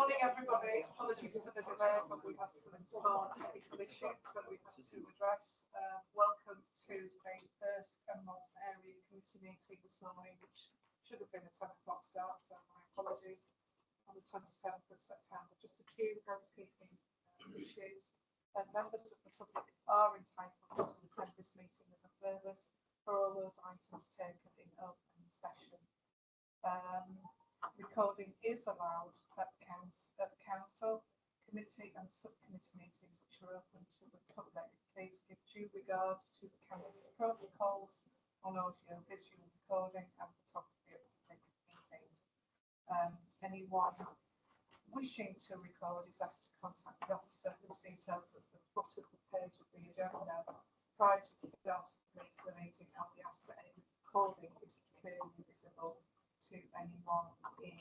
Morning, everybody. Apologies for the delay, but we had some small technical issues that we had to address. Welcome to the Thirsk and Malton Area Committee meeting this morning, which should have been a 10 o'clock start, so my apologies. On the 27th of September, just a few housekeeping issues. Members of the public are entitled to attend this meeting as observers for all those items taken in open session. Recording is allowed at the council, committee and subcommittee meetings which are open to the public. Please give due regard to the council protocols on audio, visual recording and photography of public meetings. Anyone wishing to record is asked to contact the officer whose details at the foot of the page of the agenda prior to the start of the meeting, and we ask that any recording is clearly visible to anyone in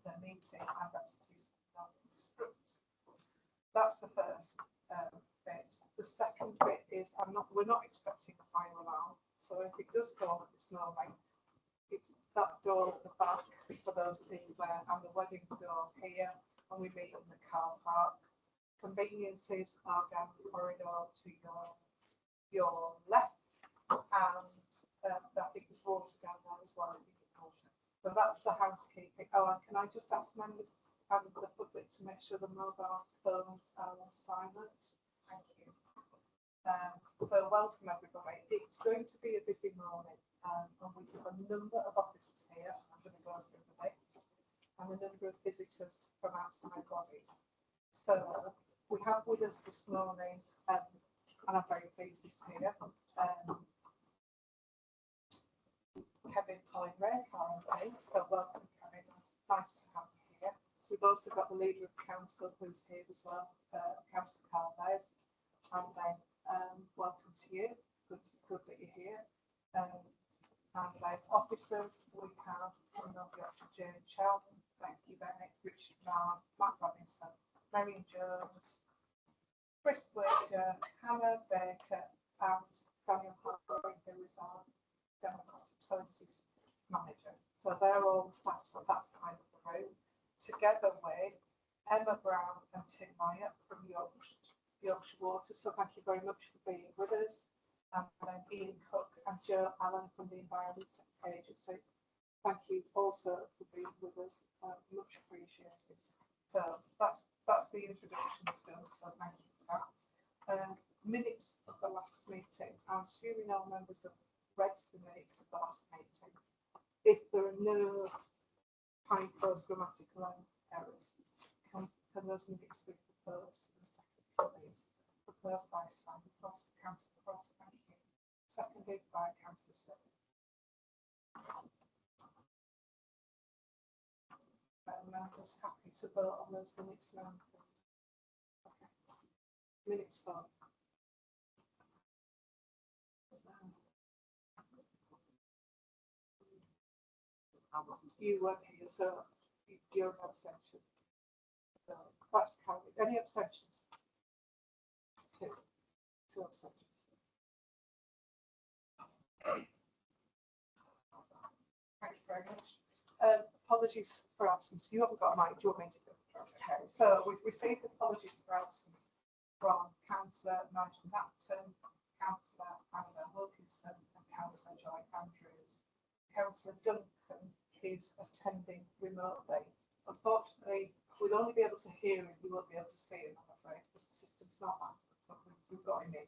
the meeting and that it is not obstruct. That's the first bit. The second bit is we're not expecting a fire alarm, so if it does go off this morning, it's that door at the back for those of you there, and the wedding door here, and we meet in the car park. Conveniences are down the corridor to your left, and I think there's water down there as well. So that's the housekeeping. Oh, and can I just ask members of the public to make sure the mobile phones are on silent? Thank you. So welcome everybody. It's going to be a busy morning, and we have a number of officers here. I'm going to go through the list, and a number of visitors from outside bodies. So we have with us this morning, and I'm very pleased he's here, Kevin Colin-Ray, RMA. So welcome, Kevin. Nice to have you here. We've also got the leader of council who's here as well, Councillor Carl-Ray. And then welcome to you. Good that you're here. And then officers, we have Jane Sheldon, thank you, Bennett, Richard Nard, Matt Robinson, Marion Jones, Chris Wager, Hannah Baker, and Daniel Harper, who is our Democratic Services Manager. So they're all staff on that side of the room, together with Emma Brown and Tim Meyer from Yorkshire Water. So thank you very much for being with us. And then Ian Cook and Joe Allen from the Environment Agency. Thank you also for being with us. Much appreciated. So that's the introduction still. So thank you for that. Minutes of the last meeting. I'm assuming all members have read the minutes of the last meeting. If there are no typos, grammatical errors, can those minutes be proposed to the secretary, please? Proposed by Sam Cross, Councillor Cross, thank you. Seconded by Councillor Stone. I'm just happy to vote on those minutes now. Okay. Minutes vote. You weren't here, so you're an abstention. So that's carried. Any abstentions? Two abstentions. Thank you very much. Apologies for absence. You haven't got a mic. Do you want me to go? Okay. So we've received apologies for absence from Councillor Nigel Malton, Councillor Anna Wilkinson, and Councillor Joy Andrews. Councillor Duncan is attending remotely. Unfortunately, we'll only be able to hear him. We won't be able to see him, I'm afraid, because the system's not that. But we've got him in.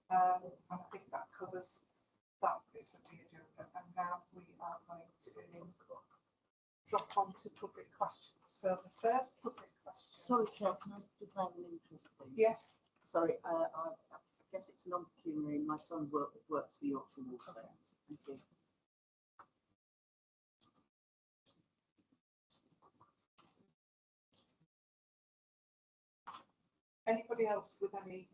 And I think that covers that bit of the agenda. And now we are going to drop on to public questions. So the first public question. Sorry, Chair, can I declare an interest, please? Yes. Sorry, I guess it's non-pecuniary. My son works for Yorkshire Water. Okay. Thank you. Anybody else with any?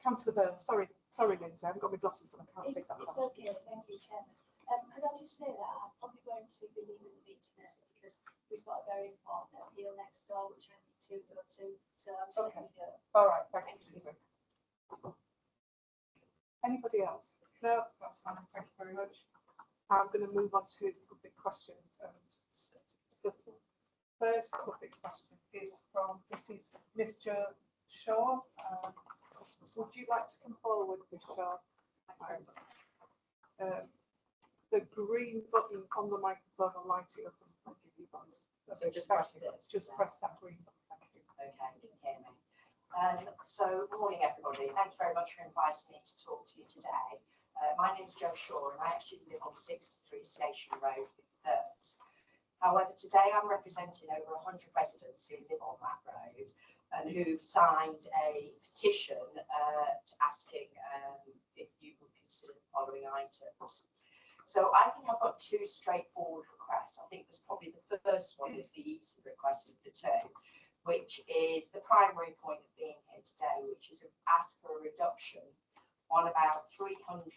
Councillor Byrne, sorry, Lindsay, I haven't got my glasses on. I can't see that. It's okay, thank you, Chairman. Could I just say that I'm probably going to be leaving the meeting because we've got a very important appeal next door which I need to go to. So I'm just letting you know. All right, thank you. Anybody else? No, that's fine. Thank you very much. I'm going to move on to public questions and first public question is from Mr. Shaw. Would you like to come forward, Mr. Shaw? The green button on the microphone will light it up and I'll give you that. So just press this. Just press that green button. Thank you. Okay, you can hear me. So, good morning, everybody. Thank you very much for inviting me to talk to you today. My name's Jo Shaw, and I actually live on 63 Station Road in Thirsk. However, today I'm representing over 100 residents who live on that road and who've signed a petition asking if you would consider the following items. So I think I've got two straightforward requests. I think there's probably the first one is the easy request of the two, which is the primary point of being here today, which is to ask for a reduction on about 300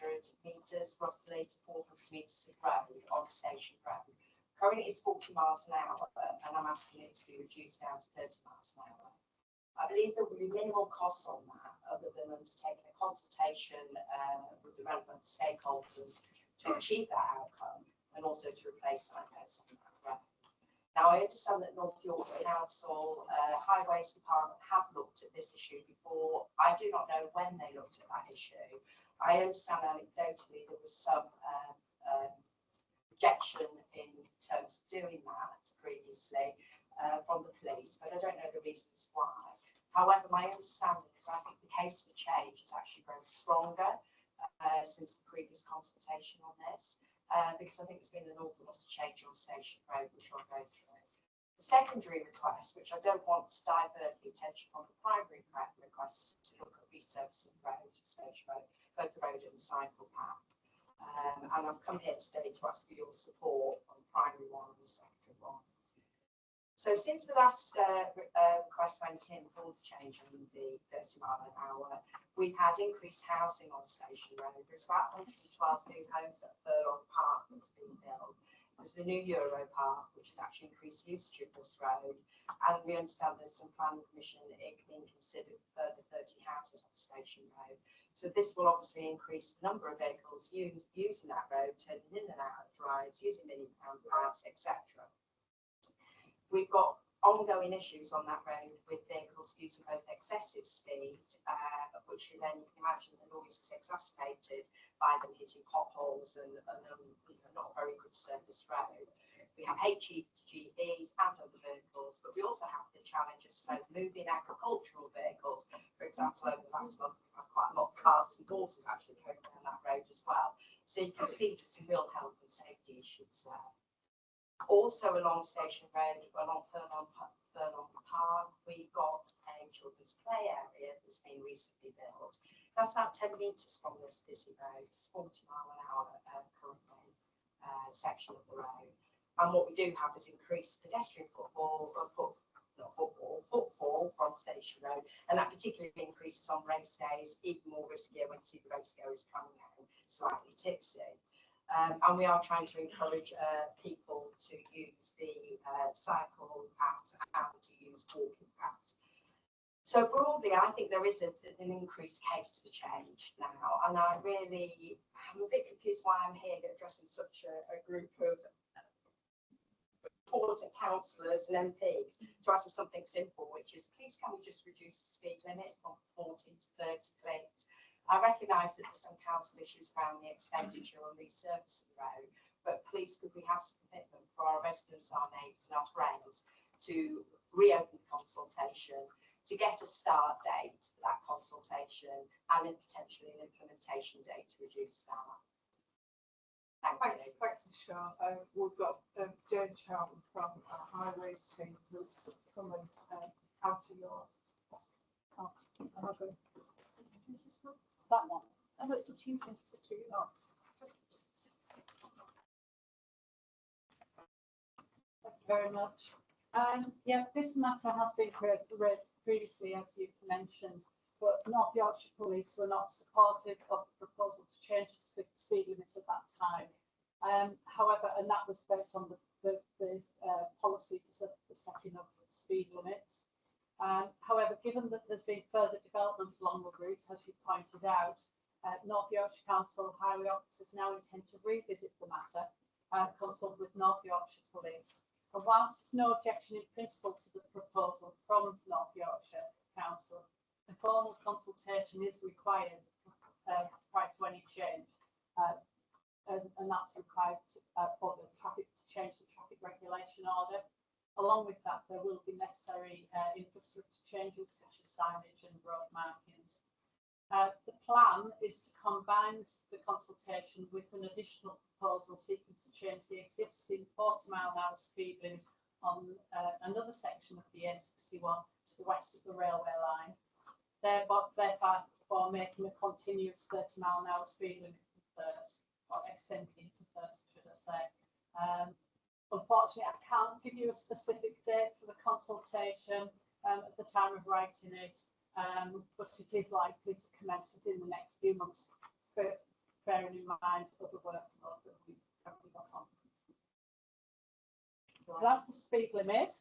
metres, roughly, to 400 metres of road on Station Road. Currently it's 40 miles an hour, and I'm asking it to be reduced down to 30 miles an hour. I believe there will be minimal costs on that, other than undertaking a consultation with the relevant stakeholders to achieve that outcome, and also to replace signposts on that road. Now, I understand that North Yorkshire Council Highways Department have looked at this issue before. I do not know when they looked at that issue. I understand anecdotally there was some rejection in terms of doing that previously from the police, but I don't know the reasons why. However, my understanding is I think the case for change has actually grown stronger since the previous consultation on this, because I think there's been an awful lot of change on Station Road, which I'll go through. The secondary request, which I don't want to divert the attention from the primary request, is to look at resurfacing the road, Station Road, both the road and the cycle path. And I've come here today to ask for your support on the primary one and the secondary one. So since the last request went in for the change on the 30 mile an hour, we've had increased housing on Station Road. There's about 112 new homes at Furlong Park that's been built. There's the new Euro Park, which has actually increased usage of this road. And we understand there's some planning permission being considered for further 30 houses on Station Road. So this will obviously increase the number of vehicles using that road, turning in and out of drives, using mini roundabouts, etc. We've got ongoing issues on that road with vehicles using both excessive speed, which then you can imagine the noise is exacerbated by them hitting potholes and not a very good surface road. We have HGVs and other vehicles, but we also have the challenge of slow moving agricultural vehicles. For example, over the last month, we've had quite a lot of carts and horses actually going down that road as well. So you can see there's some real health and safety issues there. Also along Station Road, along Furlong Park, we've got a children's play area that's been recently built. That's about 10 metres from this busy road. It's 40 mile an hour currently section of the road. And what we do have is increased pedestrian footfall from Station Road, and that particularly increases on race days, even more riskier when you see the race goers coming home slightly tipsy. And we are trying to encourage people to use the cycle paths and to use walking paths. So broadly, I think there is an increased case to change now, and I'm a bit confused why I'm here addressing such a group of important councillors and MPs to ask for something simple, which is please can we just reduce the speed limit from 40 to 30 please. I recognise that there's some council issues around the expenditure on resurfacing the road, but please could we have some commitment for our residents, our neighbours and our friends to reopen the consultation, to get a start date for that consultation and then potentially an implementation date to reduce that. Thanks, Michelle. We've got Jane Charlton from our Highways team who's come and answer your That one. I know it's a two. Thank you very much. Yeah, this matter has been raised previously, as you've mentioned, but North Yorkshire Police were not supportive of the proposal to change the speed limit at that time. However, and that was based on the policies of the setting of speed limits. However, given that there's been further development along the route, as you pointed out, North Yorkshire Council Highway officers now intend to revisit the matter and consult with North Yorkshire Police. And whilst there's no objection in principle to the proposal from North Yorkshire Council, a formal consultation is required prior to any change. And that's required for the traffic to change the traffic regulation order. Along with that, there will be necessary infrastructure changes such as signage and road markings. The plan is to combine the consultation with an additional proposal seeking to change the existing 40-mile-an-hour speed limit on another section of the A61 to the west of the railway line, therefore making a continuous 30-mile-an-hour speed limit from Thirsk, or extending into Thirsk, should I say. Unfortunately, I can't give you a specific date for the consultation at the time of writing it, but it is likely to commence within the next few months, bearing in mind other workload that we've currently got on. So that's the speed limit.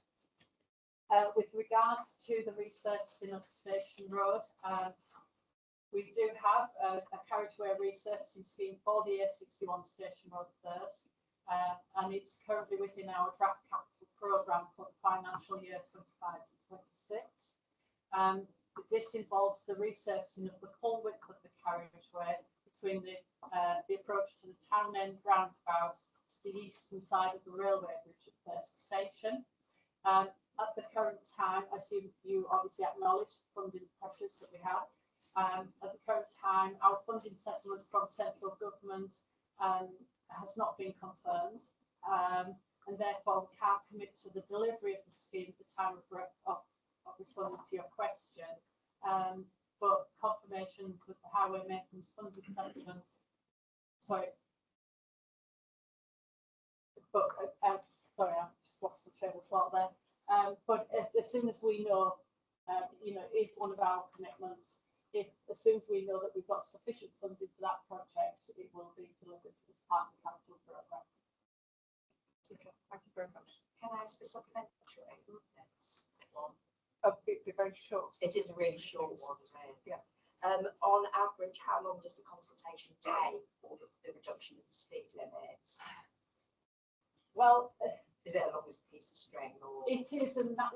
With regards to the resurfacing of Station Road, we do have a carriageway resurfacing scheme for the A61 Station Road Thirsk, and it's currently within our draft capital programme for the financial year 25-26. This involves the resurfacing of the full width of the carriageway between the approach to the town end roundabout to the eastern side of the railway bridge at Thirsk Station. At the current time, as you obviously acknowledge the funding pressures that we have, at the current time, our funding settlement from central government has not been confirmed, and therefore we can't commit to the delivery of the scheme at the time of responding to your question. But confirmation that the highway maintenance funding settlement, sorry, I've just lost the train of thought there. But as soon as we know, is one of our commitments. As soon as we know that we've got sufficient funding for that project, it will be delivered as part of the capital programme. Okay, thank you very much. Can I ask the supplementary? Next one. It'd be very short. It is a really short one, really. Yeah. On average, how long does the consultation take for the reduction of the speed limits? Well, Is it as long as a piece of string? Or? it is, and that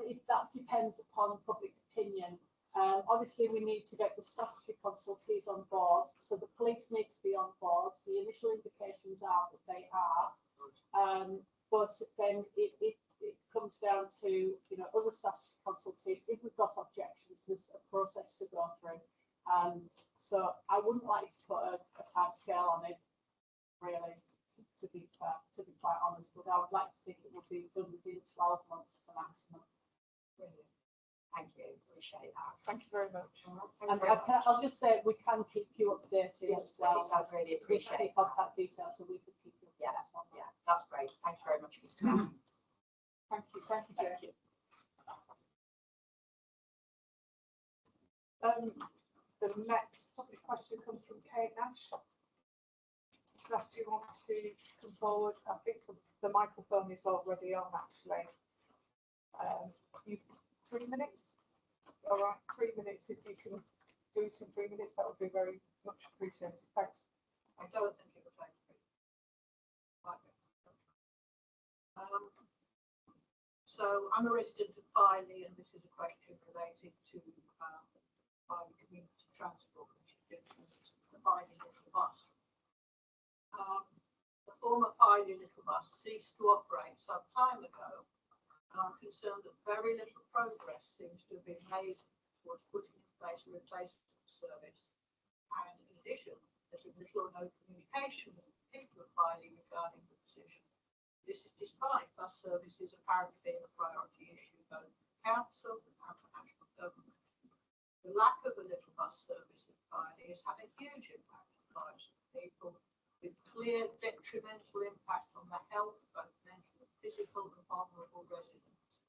depends upon public opinion. Obviously, we need to get the statutory consultees on board, so the police need to be on board. The initial indications are that they are, but then it comes down to other statutory consultees. If we've got objections, there's a process to go through. So I wouldn't like to put a time scale on it, really, to be quite honest. But I would like to think it would be done within 12 months as a maximum. Brilliant. Thank you. Appreciate that. Thank you very much. And I'll just say we can keep you updated. Yes, please. I'd really appreciate contact details so we can keep you updated. Yeah, that's great. Thank you very much for your time. Thank you, Jane. The next public question comes from Kate Nash. Nash, do you want to come forward? I think the microphone is already on, actually. You 3 minutes? All right, 3 minutes. If you can do it in 3 minutes, that would be very much appreciated. Thanks. I don't think it would take 3. So I'm a resident of Filey, and this is a question related to Filey community transport, which is the Filey Little Bus. The former Filey Little Bus ceased to operate some time ago, and I'm concerned that very little progress seems to have been made towards putting in place a replacement service. And in addition, there's been little or no communication with the people of Filey regarding the decision. This is despite bus services apparently being a priority issue both for council and for national government. The lack of a little bus service at Filey is having a huge impact on the lives of people, with clear detrimental impact on the health, both mental and physical, of vulnerable residents.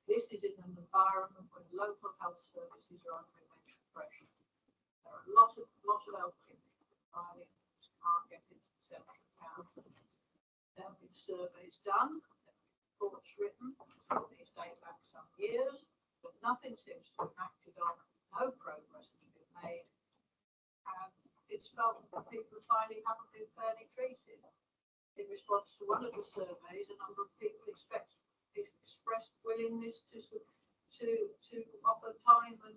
This is in an environment where local health services are under immense pressure. There are a lot of elderly people in Filey who can't get into the central town. There have been surveys done, there have been reports written, some of these date back some years, but nothing seems to have been acted on, no progress has been made, and it's felt that people finally haven't been fairly treated. In response to one of the surveys, a number of people expressed willingness to offer time and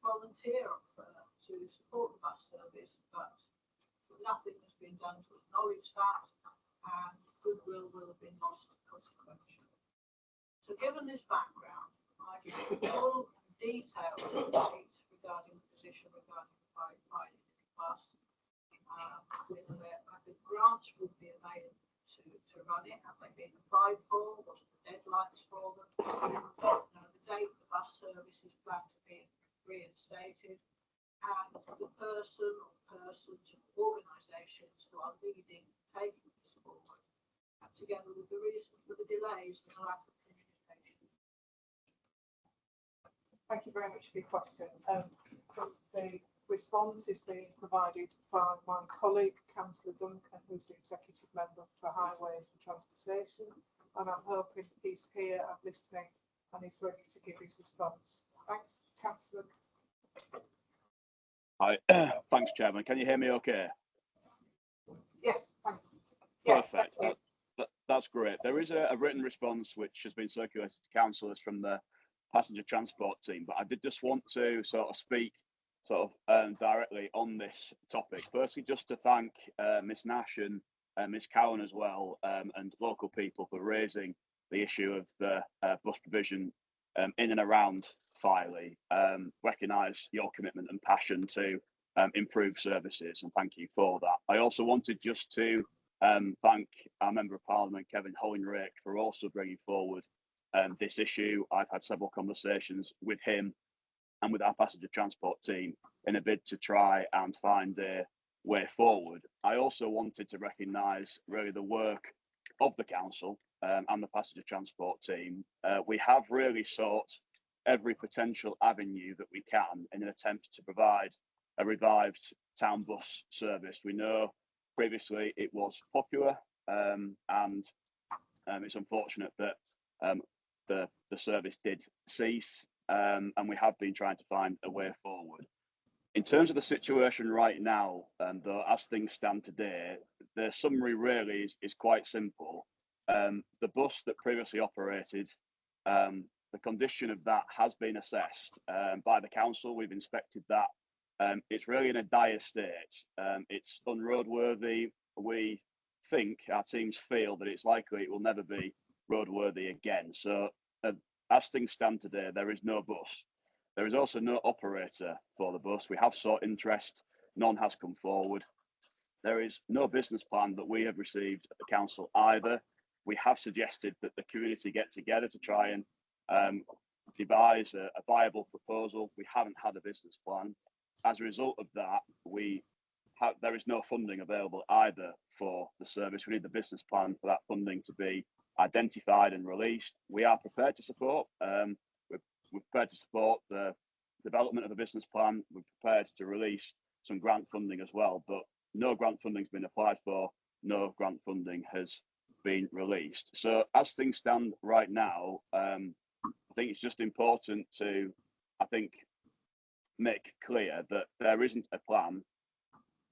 volunteer to support the bus service, but nothing has been done to acknowledge that, and goodwill will have been lost consequently. So given this background, I give full detailed update regarding the position regarding the pilot bus. Whether grants would be available to run it, have they been applied for, what are the deadlines for them? The date the bus service is planned to be reinstated, and the person or persons or organisations who are leading taking this forward, together with the reason for the delays and the lack of communication. Thank you very much for your question. The response is being provided by my colleague, Councillor Duncan, who's the Executive Member for Highways and Transportation, and I'm hoping he's here and listening and he's ready to give his response. Thanks, Councillor. Hi, thanks, Chairman. Can you hear me okay? Yes, thank you. Yes, Perfect. That's great. There is a written response which has been circulated to councillors from the passenger transport team, but I did just want to sort of speak directly on this topic. Firstly, just to thank Ms Nash and Ms Cowan as well, and local people for raising the issue of the bus provision in and around Filey. Recognise your commitment and passion to improve services, and thank you for that. I also wanted just to thank our Member of Parliament, Kevin Holinrake, for also bringing forward this issue. I've had several conversations with him and with our passenger transport team in a bid to try and find a way forward. I also wanted to recognise really the work of the council and the passenger transport team. We have really sought every potential avenue that we can in an attempt to provide a revived town bus service. We know previously it was popular, and it's unfortunate that the service did cease, and we have been trying to find a way forward. In terms of the situation right now, though, as things stand today, the summary really is quite simple. The bus that previously operated, the condition of that has been assessed by the council. We've inspected that. It's really in a dire state. It's unroadworthy. We think, our teams feel, that it's likely it will never be roadworthy again. So as things stand today, there is no bus. There is also no operator for the bus. We have sought interest, none has come forward. There is no business plan that we have received at the council either. We have suggested that the community get together to try and devise a viable proposal. We haven't had a business plan. As a result of that, there is no funding available either for the service. We need the business plan for that funding to be identified and released. We are prepared to support. We're prepared to support the development of a business plan. We're prepared to release some grant funding as well, but no grant funding has been applied for. No grant funding has been released. So as things stand right now, I think it's just important to, make clear that there isn't a plan.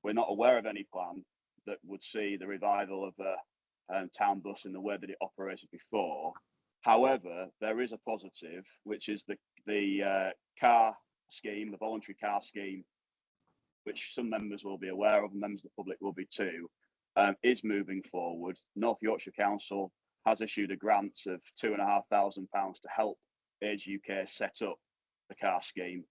We're not aware of any plan that would see the revival of a town bus in the way that it operated before. However, there is a positive, which is the car scheme, the voluntary car scheme, which some members will be aware of and members of the public will be too, is moving forward. North Yorkshire Council has issued a grant of £2,500 to help Age UK set up the car scheme.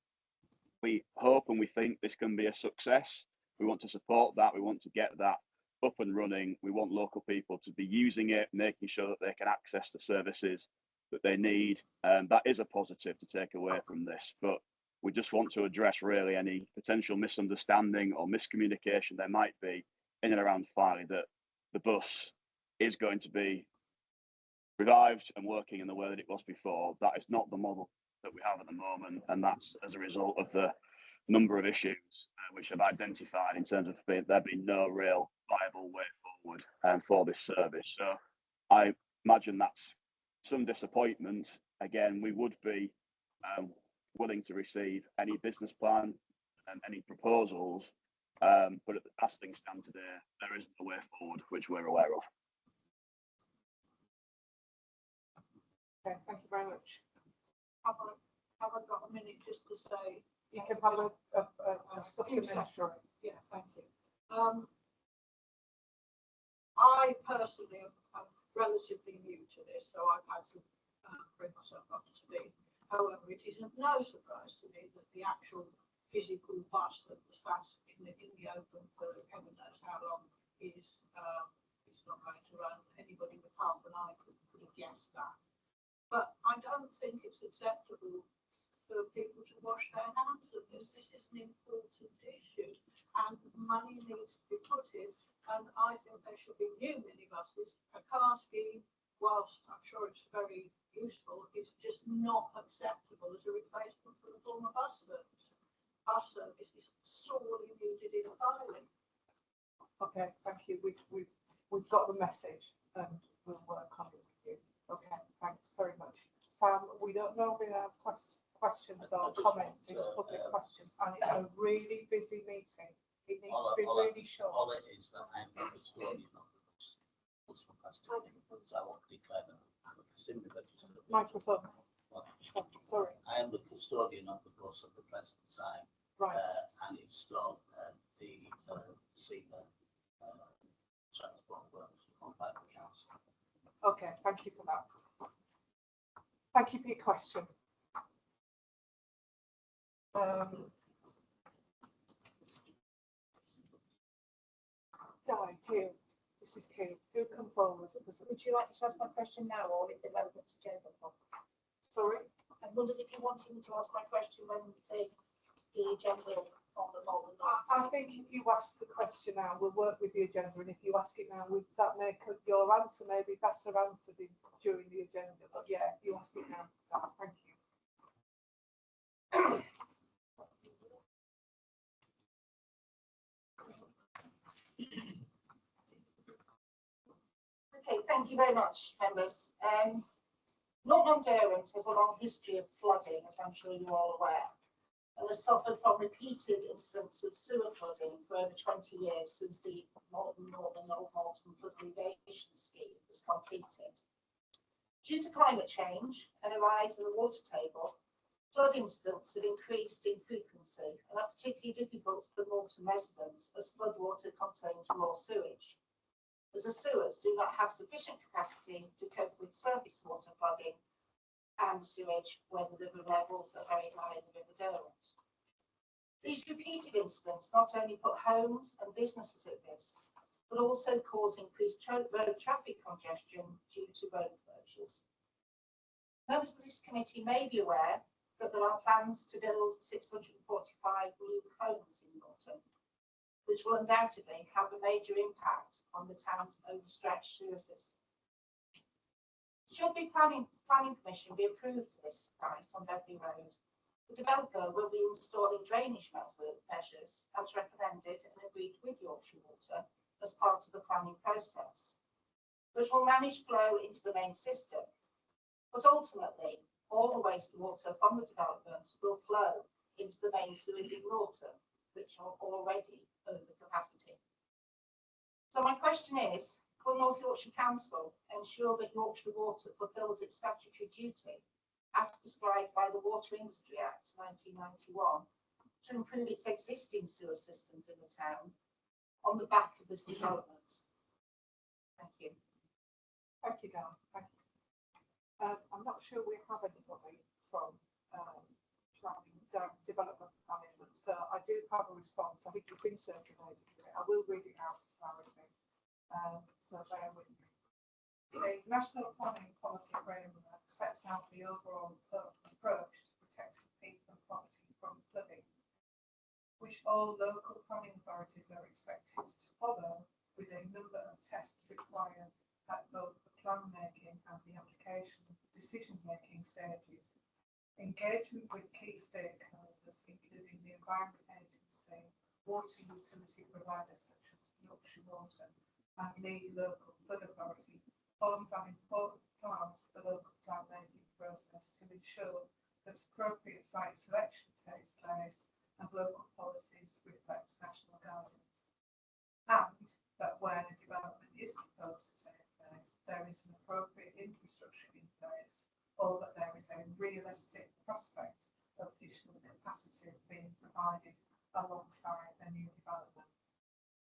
We hope and we think this can be a success. We want to support that. We want to get that up and running. We want local people to be using it, making sure that they can access the services that they need. That is a positive to take away from this, but we just want to address really any potential misunderstanding or miscommunication there might be in and around Filey, that the bus is going to be revived and working in the way that it was before. That is not the model that we have at the moment, and that's as a result of the number of issues which have identified in terms of there being no real viable way forward for this service. So I imagine that's some disappointment. Again, we would be willing to receive any business plan and any proposals, but as things stand today, there isn't a way forward which we're aware of. Okay, thank you very much. Have I got a minute just to say? You can have a supplementary. Yeah, thank you. I personally am relatively new to this, so I've had to bring myself up to speed. However, it is no surprise to me that the actual physical bus that was sat in the open for heaven knows how long is not going to run. Anybody with half an eye could have guessed that. But I don't think it's acceptable for people to wash their hands of this. This is an important issue, and money needs to be put in. And I think there should be new minibuses. A car scheme, whilst I'm sure it's very useful, is just not acceptable as a replacement for the former bus service. Bus service is sorely needed in Ireland. Okay, thank you. We've got the message and we'll work on it with you. Okay, thanks very much. Sam, we don't normally have questions or comments in public questions, and it's a really busy meeting. It needs to be really short. All it is that I'm the custodian of the bus for past 2 years. I want to declare that I'm a symbol registered. Microphone. Sorry. I am the custodian of the bus at the present time, Right. and installed the SEPA transport works on by the council. Okay, thank you for that. Thank you for your question. Kate, this is Kate. Do come forward. Would you like to ask my question now or leave the relevant to Jacob? Sorry. I wondered if you wanted me to ask my question when the agenda on the Malton. I think if you ask the question now, we'll work with the agenda, and if you ask it now, that may your answer may be better answered during the agenda. But yeah, you ask it now. Thank you. Okay, thank you very much, members. Malton has a long history of flooding, as I'm sure you're all aware, and has suffered from repeated incidents of sewer flooding for over 20 years since the Malton Northern Old Malton flood alleviation scheme was completed. Due to climate change and a rise in the water table, flood incidents have increased in frequency and are particularly difficult for Malton residents as floodwater contains raw sewage, as the sewers do not have sufficient capacity to cope with surface water flooding and sewage when the river levels are very high in the River Derwent. These repeated incidents not only put homes and businesses at risk, but also cause increased road traffic congestion due to road closures. Members of this committee may be aware that there are plans to build 645 new homes in Malton, which will undoubtedly have a major impact on the town's overstretched sewer system. Should the planning permission be approved for this site on Beverley Road, the developer will be installing drainage measures as recommended and agreed with Yorkshire Water as part of the planning process, which will manage flow into the main system. But ultimately, all the wastewater from the development will flow into the main sewers in Malton, which are already over capacity. So my question is, will North Yorkshire Council ensure that Yorkshire Water fulfils its statutory duty as prescribed by the Water Industry Act 1991 to improve its existing sewer systems in the town on the back of this development? Thank you. Thank you, Dan. Thank you. I'm not sure we have anybody from development management, so I do have a response. I think you've been circulated with it. I will read it out for clarity. So bear with me. The National Planning Policy Framework sets out the overall approach to protecting people and property from flooding, which all local planning authorities are expected to follow, with a number of tests required at both the plan making and the application decision making stages. Engagement with key stakeholders, including the Environment Agency, water utility providers such as Yorkshire Water, and lead local flood authority, forms an important part of the local plan making process to ensure that appropriate site selection takes place and local policies reflect national guidance, and that where the development is proposed to take place, there is an appropriate infrastructure in place or that there is a realistic prospect of additional capacity being provided alongside a new development.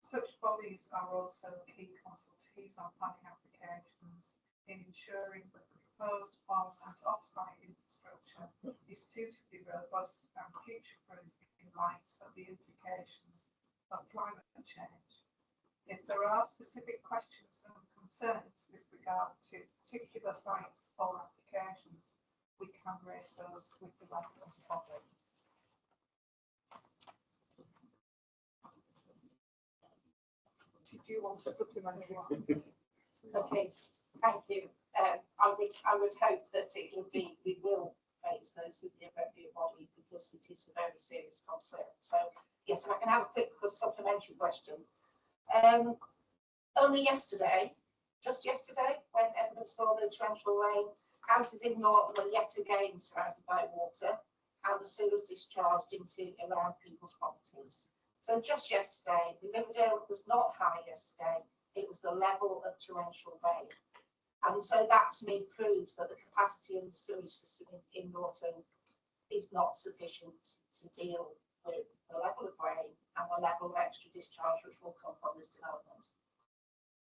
Such bodies are also key consultees on planning applications in ensuring that the proposed on and off-site infrastructure is suitably robust and future-proof in light of the implications of climate change. If there are specific questions and concerns with regard to particular sites or applications, we can raise those with the relevant body. Did you want to supplement one? Okay, thank you. I would hope that it would be, we will raise those with the appropriate body because it is a very serious concern. So yes, and I can have a quick supplementary question. Only yesterday, just yesterday, when everyone saw the torrential rain, houses in Malton were yet again surrounded by water and the sewers discharged into around people's properties. So just yesterday, the Riverdale was not high yesterday, it was the level of torrential rain. And so that to me proves that the capacity of the sewage system in Malton is not sufficient to deal with the level of rain and the level of extra discharge which will come from this development.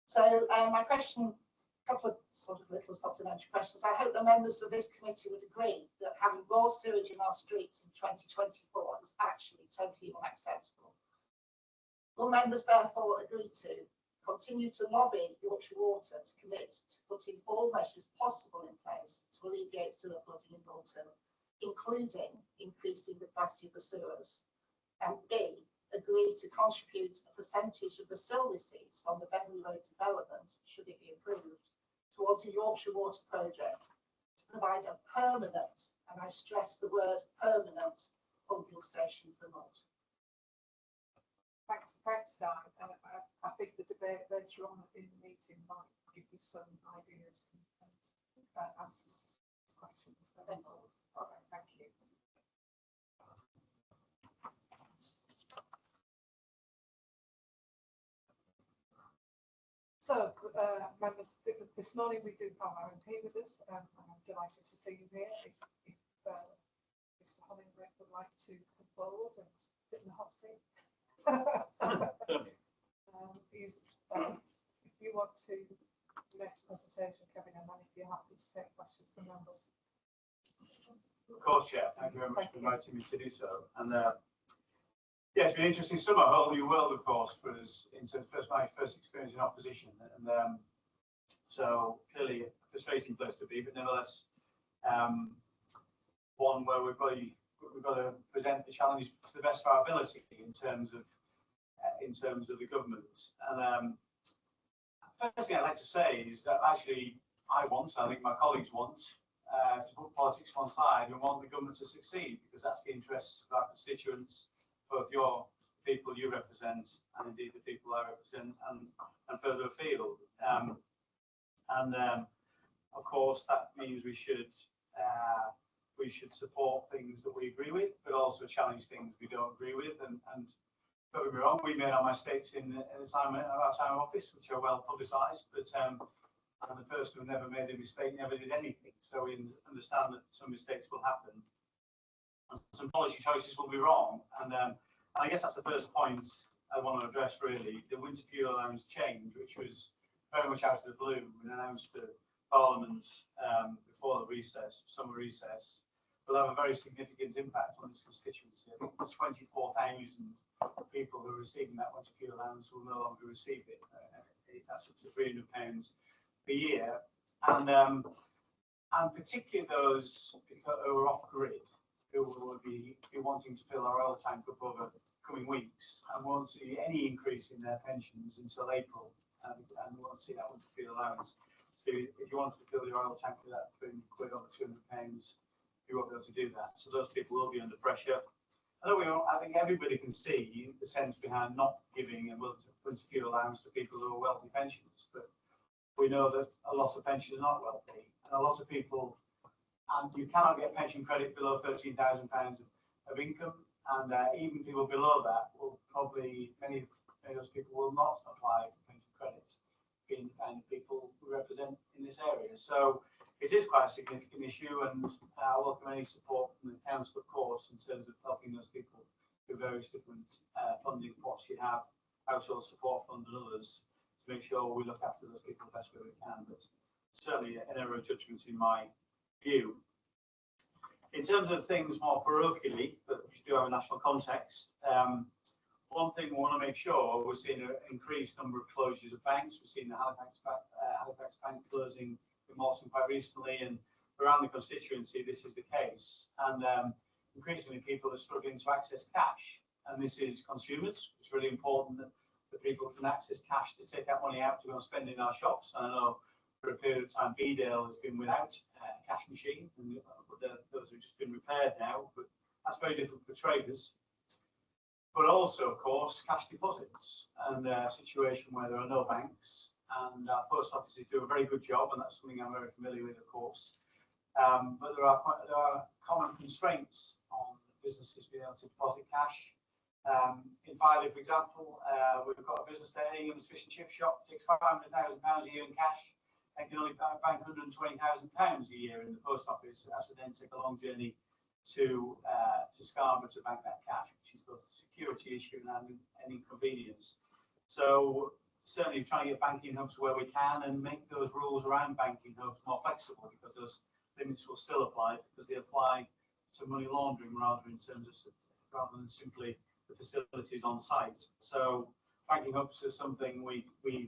So my question, a couple of sort of little supplementary questions. I hope the members of this committee would agree that having raw sewage in our streets in 2024 is actually totally unacceptable. Will members therefore agree to continue to lobby Yorkshire Water to commit to putting all measures possible in place to alleviate sewer flooding in Malton, including increasing the capacity of the sewers, and B, agree to contribute a percentage of the sill receipts from the Bentley Road development, should it be approved, towards a Yorkshire Water project to provide a permanent, and I stress the word permanent, pumping station for Malton. Thanks, Dan. I think the debate later on in the meeting might give you some ideas and answers to questions. All right, thank you. So, members, this morning we do have our MP with us, and I'm delighted to see you here. If Mr. Hollingworth would like to come forward and sit in the hot seat. If you want to make a presentation, Kevin, and then if you're happy to take questions from members. Of course, yeah. Thank you very much for inviting me to do so. And yeah, it's been an interesting summer, a whole new world, of course, for us in terms of my first experience in opposition. And so clearly a frustrating place to be, but nevertheless one where we've got to present the challenges to the best of our ability in terms of the government. And first thing I'd like to say is that actually I think my colleagues want to put politics to one side and want the government to succeed, because that's the interests of our constituents, both your people you represent and indeed the people I represent, and further afield. Of course that means we should support things that we agree with, but also challenge things we don't agree with. And don't get me wrong, we made our mistakes in the time of our time of office, which are well publicised. But I'm the person who never made a mistake, never did anything. So we understand that some mistakes will happen, and some policy choices will be wrong. And I guess that's the first point I want to address, really. The winter fuel allowance change, which was very much out of the blue and announced to Parliament before the recess, summer recess, will have a very significant impact on this constituency. I think there's 24,000 people who are receiving that winter fuel allowance will no longer receive it. That's up to £300 per year, and particularly those who are off grid, who will be wanting to fill our oil tank up over coming weeks and won't see any increase in their pensions until April, and won't see that winter fuel allowance. So if you wanted to fill your oil tank with that £300 over £200, you won't be able to do that. So those people will be under pressure. I think everybody can see the sense behind not giving a winter fuel allowance to people who are wealthy pensioners, but we know that a lot of pensioners are not wealthy, and a lot of people, and you cannot get pension credit below £13,000 of income, and even people below that will probably, many of those people will not apply for pension credit, being the kind of people we represent in this area. So it is quite a significant issue, and I welcome any support from the council, of course, in terms of helping those people through various different funding pots you have, household support fund and others, to make sure we look after those people the best way we can. But certainly an error of judgment in my view. In terms of things more parochially, but which do have a national context, one thing we want to make sure, we're seeing an increased number of closures of banks. We've seen the Halifax Bank closing in Malton quite recently, and around the constituency this is the case. And increasingly people are struggling to access cash, and this is consumers. It's really important that people can access cash to take that money out to go and spend in our shops. And I know for a period of time Bedale has been without a cash machine, and those have just been repaired now, but that's very difficult for traders. But also, of course, cash deposits, and a situation where there are no banks, and our post offices do a very good job, and that's something I'm very familiar with, of course. But there are common constraints on businesses being able to deposit cash. In Filey, for example, we've got a business there, Ingham's Fish and Chip Shop, takes £500,000 a year in cash, and can only bank £120,000 a year in the post office. It has to then take a long journey to Scarborough to bank that cash, which is both a security issue and an inconvenience. So certainly trying to get banking hubs where we can, and make those rules around banking hubs more flexible, because those limits will still apply, because they apply to money laundering rather than simply the facilities on site. So banking hubs is something we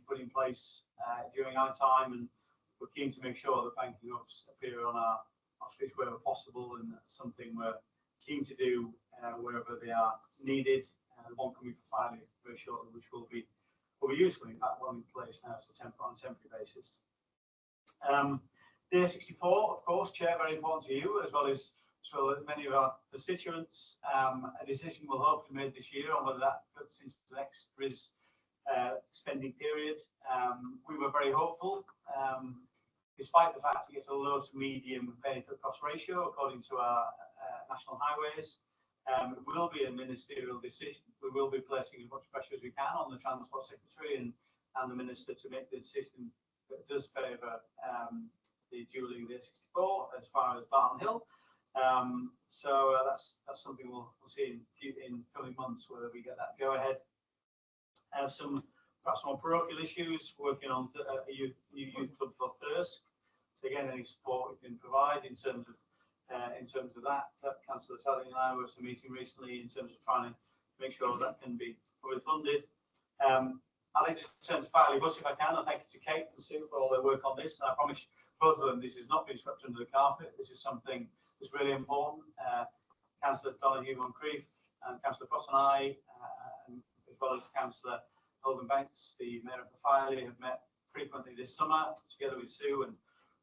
put in place during our time, and we're keen to make sure that banking hubs appear on our streets wherever possible, and that's something we're keen to do wherever they are needed. One coming for Filey very shortly, which will be useful. In fact, one in place now, so on a temporary basis. Day 64, of course, Chair, very important to you as well as many of our constituents. A decision will hopefully be made this year on whether that puts into the next RIS spending period. We were very hopeful, despite the fact it gets a low to medium benefit cost ratio according to our national highways. It will be a ministerial decision. We will be placing as much pressure as we can on the Transport Secretary and the Minister to make the decision that does favour the dualling the 64 as far as Barton Hill. So that's something we'll see in coming months, whether we get that go ahead. Some perhaps more parochial issues, working on a new youth club for Thirsk. So again, any support we can provide in terms of that. Councillor Sally and I were at a meeting recently in terms of trying to make sure that can be fully funded. I'd like to turn to Filey Bus if I can, and thank you to Kate and Sue for all their work on this. And I promise both of them this has not been swept under the carpet. This is something that's really important. Councillor Donahue Moncrief and Councillor Cross and I, as well as Councillor Holden Banks, the Mayor of Filey, have met frequently this summer together with Sue and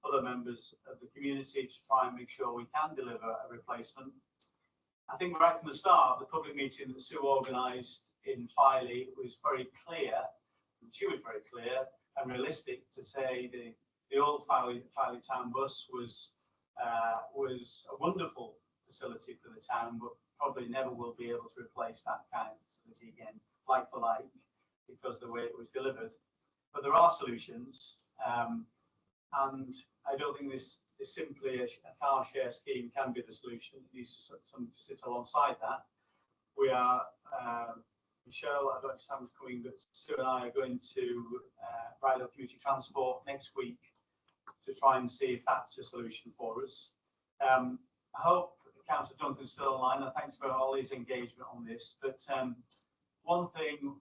other members of the community to try and make sure we can deliver a replacement. I think right from the start, the public meeting that Sue organised in Filey was very clear. She was very clear and realistic to say the old Filey town bus was a wonderful facility for the town, but probably never will be able to replace that kind of facility again, like for like, because the way it was delivered. But there are solutions, and I don't think this is simply a car share scheme can be the solution. It needs to sit alongside that. We are, Michelle, I don't know if Sam's coming, but Sue and I are going to Bridal Community Transport next week to try and see if that's a solution for us. I hope Councillor Duncan's still online, and thanks for all his engagement on this. But one thing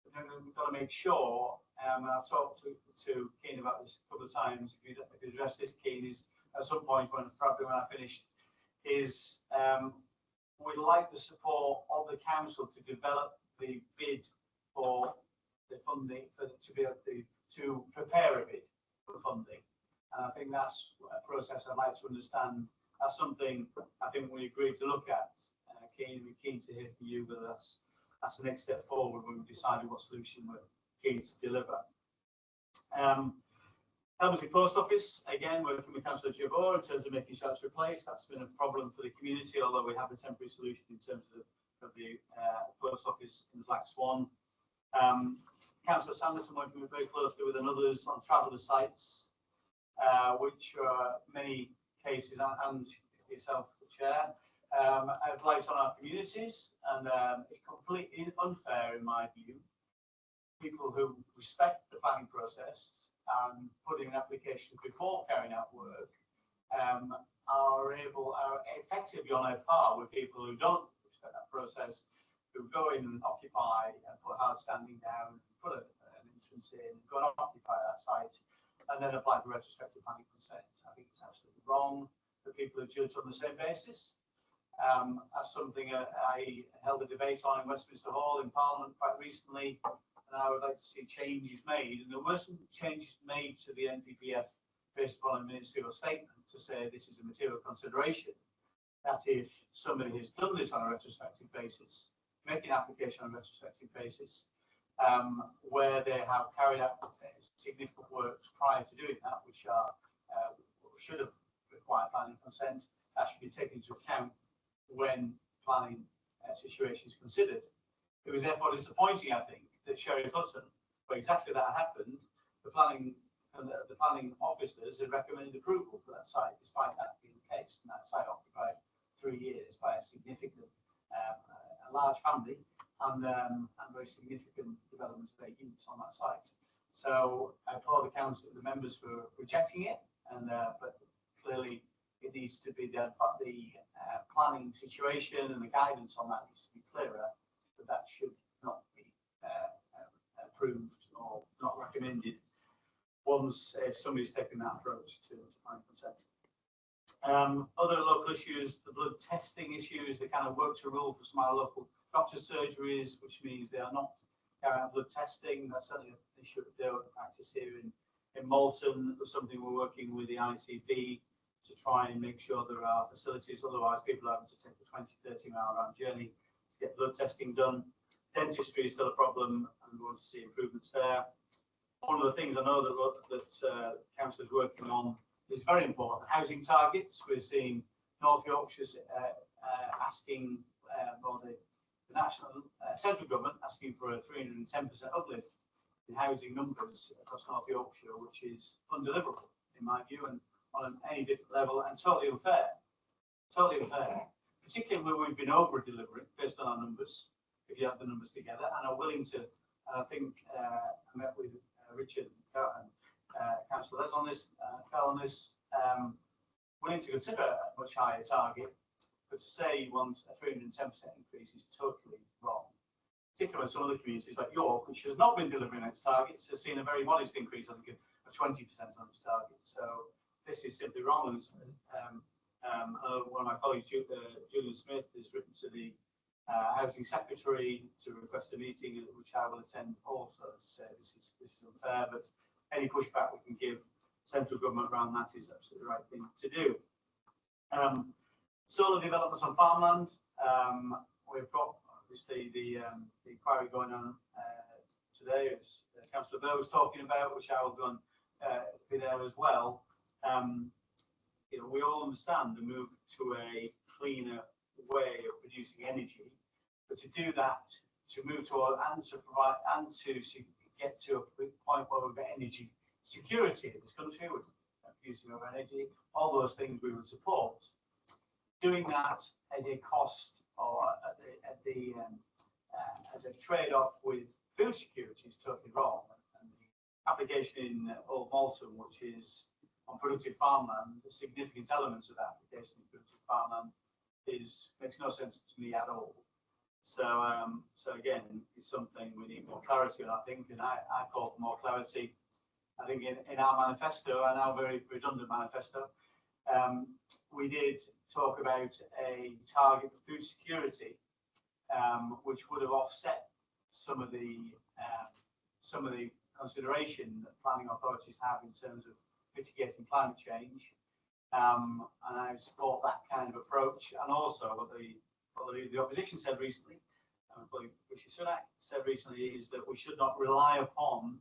we've got to make sure, and I've talked to Keane about this a couple of times, if you address this, Keane, is at some point, probably when I finished, is we'd like the support of the council to develop the bid for the funding, to be able to prepare a bid for funding. And I think that's a process I'd like to understand. That's something I think we agreed to look at. Keane, we're keen to hear from you whether that's the next step forward when we've decided what solution we're keen to deliver. Helmsley Post Office, again, working with Councillor Jabor in terms of making sure it's replaced. That's been a problem for the community, although we have a temporary solution in terms of the post office in the Black Swan. Councillor Sanderson working very closely with others on traveller sites. which are many cases, and yourself, the chair, have blight on our communities, and it's completely unfair in my view. People who respect the planning process and putting an application before carrying out work are effectively on a par with people who don't respect that process, who go in and occupy and put hard standing down, put an entrance in, go and occupy that site, and then apply for retrospective planning consent. I think it's absolutely wrong that people are judged on the same basis. That's something I held a debate on in Westminster Hall in Parliament quite recently, and I would like to see changes made. And there were some changes made to the NPPF based upon a ministerial statement to say this is a material consideration, that if somebody has done this on a retrospective basis, make an application on a retrospective basis, where they have carried out significant works prior to doing that, which are should have required planning consent, that should be taken into account when planning situation is considered. It was therefore disappointing, I think, that Sheriff Hutton, where exactly that happened, the planning officers had recommended approval for that site, despite that being the case, and that site occupied 3 years by a significant, a large family, and very significant development of their units on that site. So I applaud the council, the members for rejecting it, and but clearly it needs to be the planning situation and the guidance on that needs to be clearer, that should not be approved or not recommended once if somebody's taken that approach to planning consent. Other local issues, the blood testing issues, they kind of work to rule for some of our local doctor surgeries, which means they are not carrying out blood testing. That's certainly an issue that they don't practice here in Malton. There's something we're working with the ICB to try and make sure there are facilities, otherwise people are having to take a 20-30 mile round journey to get blood testing done. Dentistry is still a problem, and we want to see improvements there. One of the things I know that council is working on is very important, housing targets. We're seeing North Yorkshire's asking, well, the national central government asking for a 310% uplift in housing numbers across North Yorkshire, which is undeliverable in my view, and on any different level, and totally unfair. Totally unfair, particularly where we've been over delivering based on our numbers, if you have the numbers together, and are willing to. I think I met with Richard and Councillor Les on this, fell on this, willing to consider a much higher target, but to say you want a 310% increase is totally wrong. Particularly in some other communities like York, which has not been delivering its targets, has seen a very modest increase, I think, of 20% on its target. So this is simply wrong. One of my colleagues, Julian Smith, has written to the Housing Secretary to request a meeting, which I will attend also, to say this is unfair, but any pushback we can give central government around that is absolutely the right thing to do. Solar developments on farmland. We've got obviously the inquiry going on today, as Councillor Burr was talking about, which I will go and be there as well. You know, we all understand the move to a cleaner way of producing energy, but to do that, to move toward and to provide and to get to a point where we've got energy security in this country, with producing of energy, all those things we would support. Doing that at a cost or as a trade-off with food security is totally wrong. And the application in Old Malton, which is on productive farmland, the significant elements of that application in productive farmland makes no sense to me at all. So so again, it's something we need more clarity on, I think, and I call for more clarity. I think in our manifesto, our now very redundant manifesto, we did talk about a target for food security, which would have offset some of the consideration that planning authorities have in terms of mitigating climate change. And I support that kind of approach, and also what the opposition said recently, what Rishi Sunak said recently, is that we should not rely upon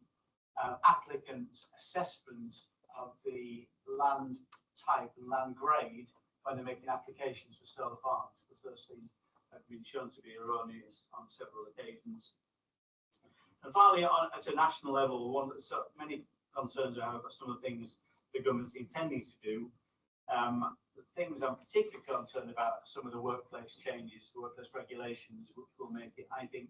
applicants' assessments of the land type and land grade when they're making applications for solar farms, because those things have been shown to be erroneous on several occasions. And finally, at a national level, so many concerns are about some of the things the government's intending to do. The things I'm particularly concerned about are some of the workplace changes, the workplace regulations, which will make it, I think,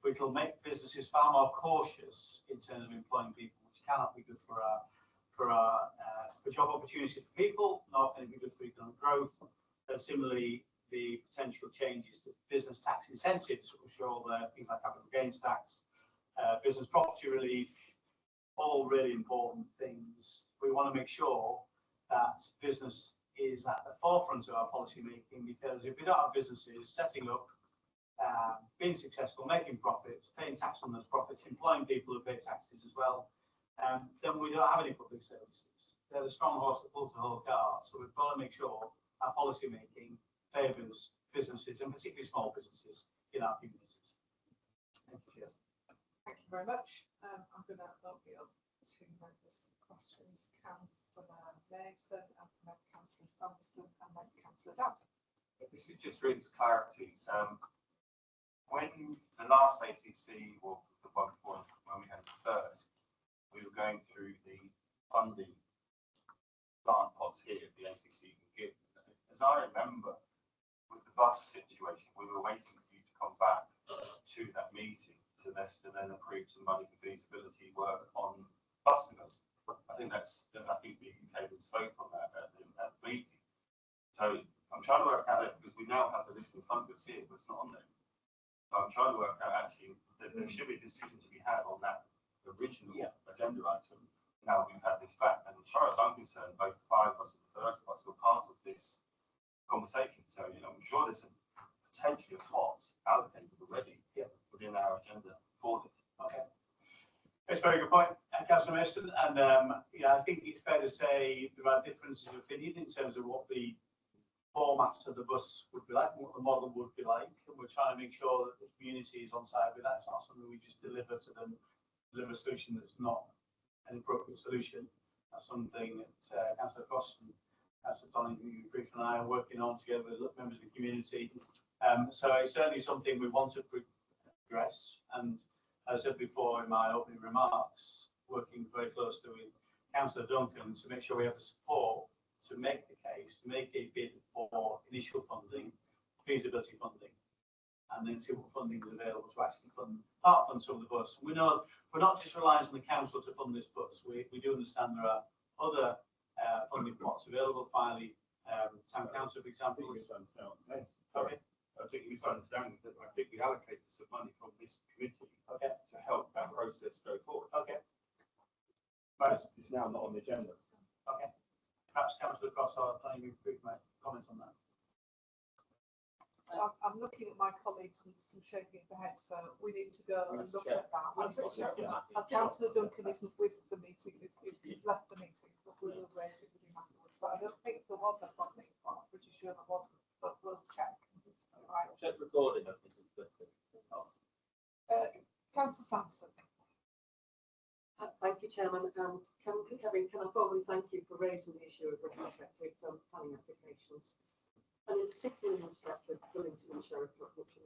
which will make businesses far more cautious in terms of employing people, which cannot be good for job opportunities for people, not going to be good for economic growth. And similarly, the potential changes to business tax incentives, which are all things like capital gains tax, business property relief, all really important things. We want to make sure that business is at the forefront of our policy making, because if we don't have businesses setting up, being successful, making profits, paying tax on those profits, employing people who pay taxes as well, then we don't have any public services. They're the strong horse that pulls the whole cart. So we've got to make sure our policy making favours businesses, and particularly small businesses in our communities. Thank you, Chair. Thank you very much. I'm going to open it up to members' questions. Councillor Mason, and then Councillor Sanderson, and then Councillor Dowd. This is just really clarity. When the last ACC, or the one before, when we had the Thirsk, we were going through the funding grant pots here the ACC can give. As I remember, with the bus situation, we were waiting for you to come back to that meeting to then approve some money for feasibility work on bus development. I think the UK would spoke on that at the meeting. So I'm trying to work out that, because we now have the list in front of us here, but it's not on there. So I'm trying to work out actually that there should be a decision to be had on that original agenda item. Now we've had this back, and as far as I'm concerned, both the 5 bus and the Thirsk bus were part of this conversation. So I'm sure there's potentially a slot allocated already within our agenda for this. Okay. It's a very good point, Councillor Mason, and I think it's fair to say there are differences of opinion in terms of what the format of the bus would be like and what the model would be like, and we're trying to make sure that the community is on side with that. It's not something we just deliver to them, deliver a solution that's not an appropriate solution. That's something that Councillor Cross and Councillor Donington, Grief and I are working on together with members of the community. So it's certainly something we want to progress, and as I said before in my opening remarks, working very closely with Councillor Duncan to make sure we have the support to make the case, to make a bid for initial funding, feasibility funding, and then see what funding is available to actually fund some of the bus. We know we're not just reliant on the council to fund this bus. We do understand there are other funding pots available, finally, town council, for example. Sorry. I think you misunderstand that I think we allocated some money from this committee to help that process go forward. Okay. Right. It's now not on the agenda. Okay. Perhaps Councillor Cross or Planning Group might comment on that. I'm looking at my colleagues and some shaking of the head, so we need to go and look at that. Councillor Duncan isn't with the meeting, he's left the meeting, but we will raise it with him afterwards. But I don't think there was a funding part, I'm pretty sure there wasn't, but we'll check. Right. Check recording, I think it's good. Councillor Sanderson. Thank you, Chairman. Kevin, can I formally thank you for raising the issue of retrospective planning applications, and in particular in respect of Billington and Sheriff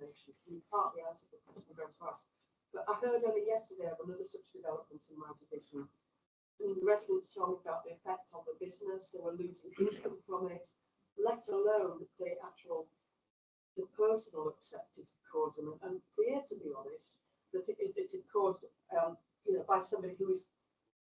Nation. You partly answered the question I'm going to ask, but I heard only yesterday of another such development in my division. And the residents told me about the effect on the business. They were losing income from it, let alone the personal upset it had caused them, and fear, to be honest, that it had caused, by somebody who is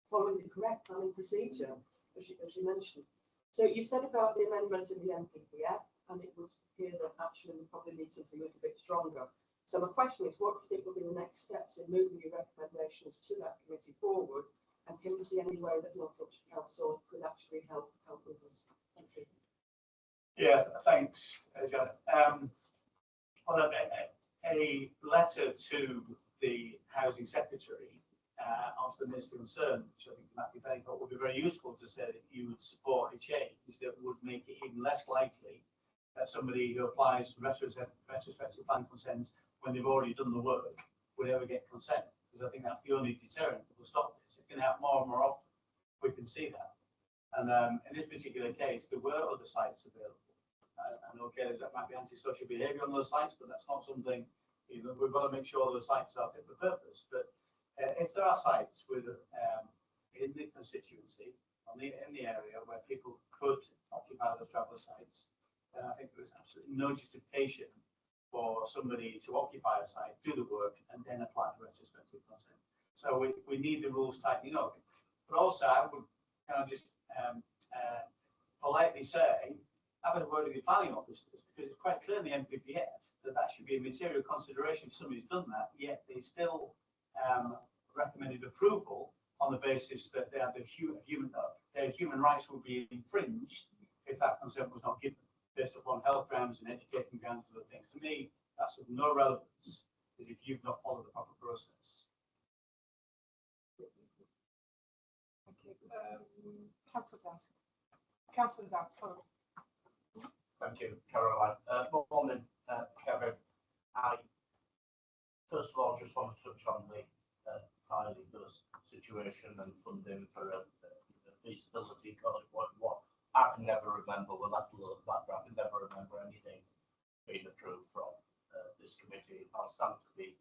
following the correct planning procedure, as you mentioned. So you said about the amendments in the NPPF, and it would appear that actually we probably need something a little bit stronger. So my question is, what do you think will be the next steps in moving your recommendations to that committee forward? And can you see any way that Northamptonshire Council could actually help with this? Thank you. Yeah, thanks, Janet. Well, a letter to the Housing Secretary onto the Minister concerned, which I think Matthew Penny thought would be very useful, to say that you would support a change that would make it even less likely that somebody who applies for retrospective plan consent when they've already done the work would ever get consent, because I think that's the only deterrent that will stop this. It can happen more and more often. We can see that. And in this particular case, there were other sites available. And okay, that might be antisocial behaviour on those sites, but that's not something, we've got to make sure those sites are fit for purpose. But if there are sites with in the constituency, in the area where people could occupy those traveller sites, then I think there was absolutely no justification for somebody to occupy a site, do the work, and then apply for retrospective consent. So we need the rules tightening up. But also, I would kind of just politely say, have a word with your planning officers, because it's quite clear in the NPPF that should be a material consideration if somebody's done that, yet they still recommended approval on the basis that their human rights would be infringed if that consent was not given, based upon health grounds and education grounds and other things. To me, that's of no relevance, is if you've not followed the proper process. Thank you. Councillor Dance. Councillor Dance, sorry. Thank you, Caroline. Morning, Kevin. I first of all just want to touch on the filing bus situation and funding for a feasibility, call it what. I can never remember, we'll have to look back, I can never remember anything being approved from this committee. I'll stand to be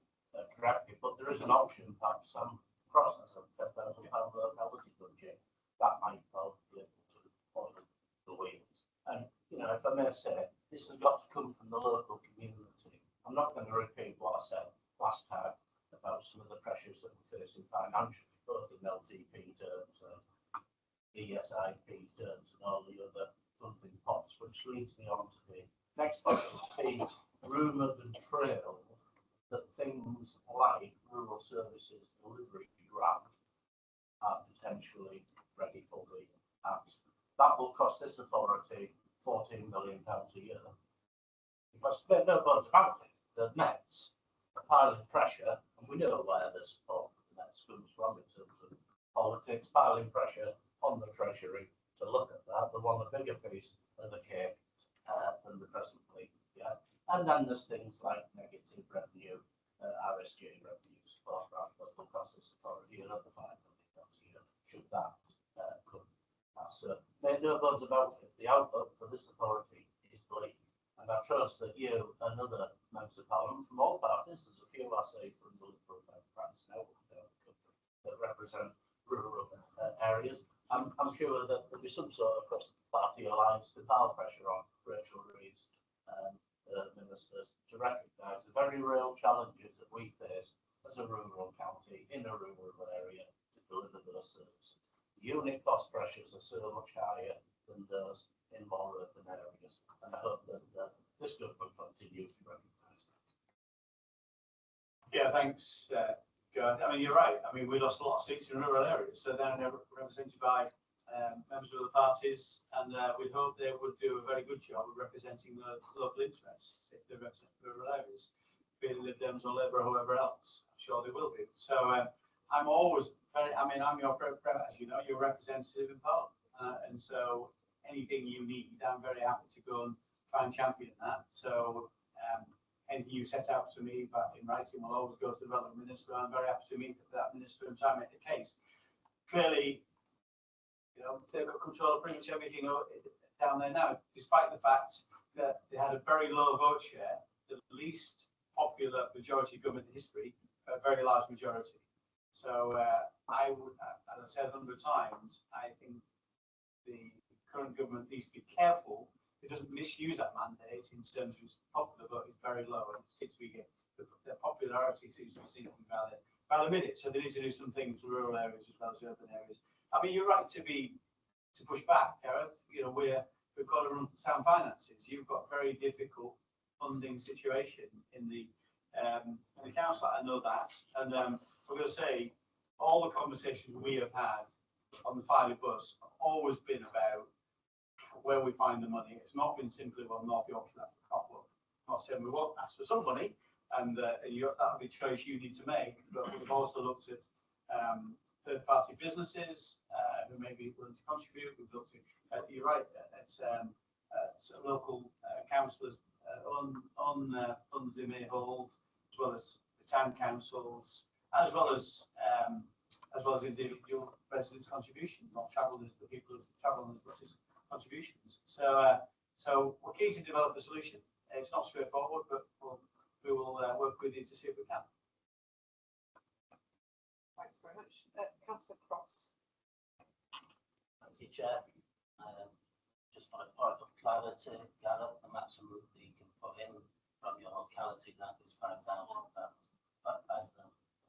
corrected, but there is an option, perhaps some process of £10,000 locality budget that might well be able to follow the wheels. And, you know, if I may say, this has got to come from the local community. I'm not going to repeat what I said last time about some of the pressures that we're facing financially, both in LTP terms and ESIP terms and all the other funding pots, which leads me on to the next point, the rumoured and trailed that things like rural services delivery grant are potentially ready for the act. That will cost this authority £14 million a year. Because there's no bones about it. The Mets are piling pressure, and we know where the support for the Mets comes from in terms of politics, piling pressure on the Treasury to look at that. They want a bigger piece of the cake than the present league. Yeah. And then there's things like negative revenue, RSG revenue support grant that will cost this authority another £5 million a year, should that come. So make no bones about it. The outlook for this authority is bleak. And I trust that you and other members of Parliament from all parties, there's a few I say from the Liberal Democrats now that represent rural areas. I'm sure that there'll be some sort of cross-party alliance to pile pressure on Rachel Reeves ministers to recognise the very real challenges that we face as a rural county in a rural area to deliver those services. The unit cost pressures are so much higher than those in more urban areas, and I hope that this government continues to recognise that. Yeah, thanks, Gareth. I mean, you're right. I mean, we lost a lot of seats in rural areas, so they're now represented by members of the parties, and we hope they would do a very good job of representing the local interests if they represent rural areas, be it Lib Dems or Labour or whoever else. I'm sure they will be. So I'm always very, I mean, I'm your, as you know, your representative in Parliament, and so anything you need, I'm very happy to go and try and champion that. So anything you set out to me back in writing will always go to the relevant minister. I'm very happy to meet with that minister and try and make the case. Clearly, you know, they've got control of pretty much everything down there now, despite the fact that they had a very low vote share, the least popular majority government in history, a very large majority. So I would, as I've said 100 times, I think the current government needs to be careful it doesn't misuse that mandate in terms of its popular vote is very low, and it seems to be the popularity seems to be sinking by the minute. So they need to do some things in rural areas as well as urban areas. I mean, you're right to push back, Gareth. You know, we've got to run sound finances. You've got a very difficult funding situation in the council. I know that, and I'm going to say all the conversations we have had on the Filey bus have always been about where we find the money. It's not been simply, well, North Yorkshire have to cough up. I'm not saying we won't ask for some money, and that'll be a choice you need to make. But we've also looked at third-party businesses who may be willing to contribute. We've looked at, you're right, at local councillors on funds they may hold, as well as the town councils, as well as individual residents' contributions, not travellers, the people who travel on the buses. Contributions. So we're keen to develop a solution. It's not straightforward, but we will work with you to see if we can. Thanks very much. Councillor Cross. Thank you, Chair. Just for a point of clarity, Gareth, the maximum that you can put in from your locality grant is £5,000.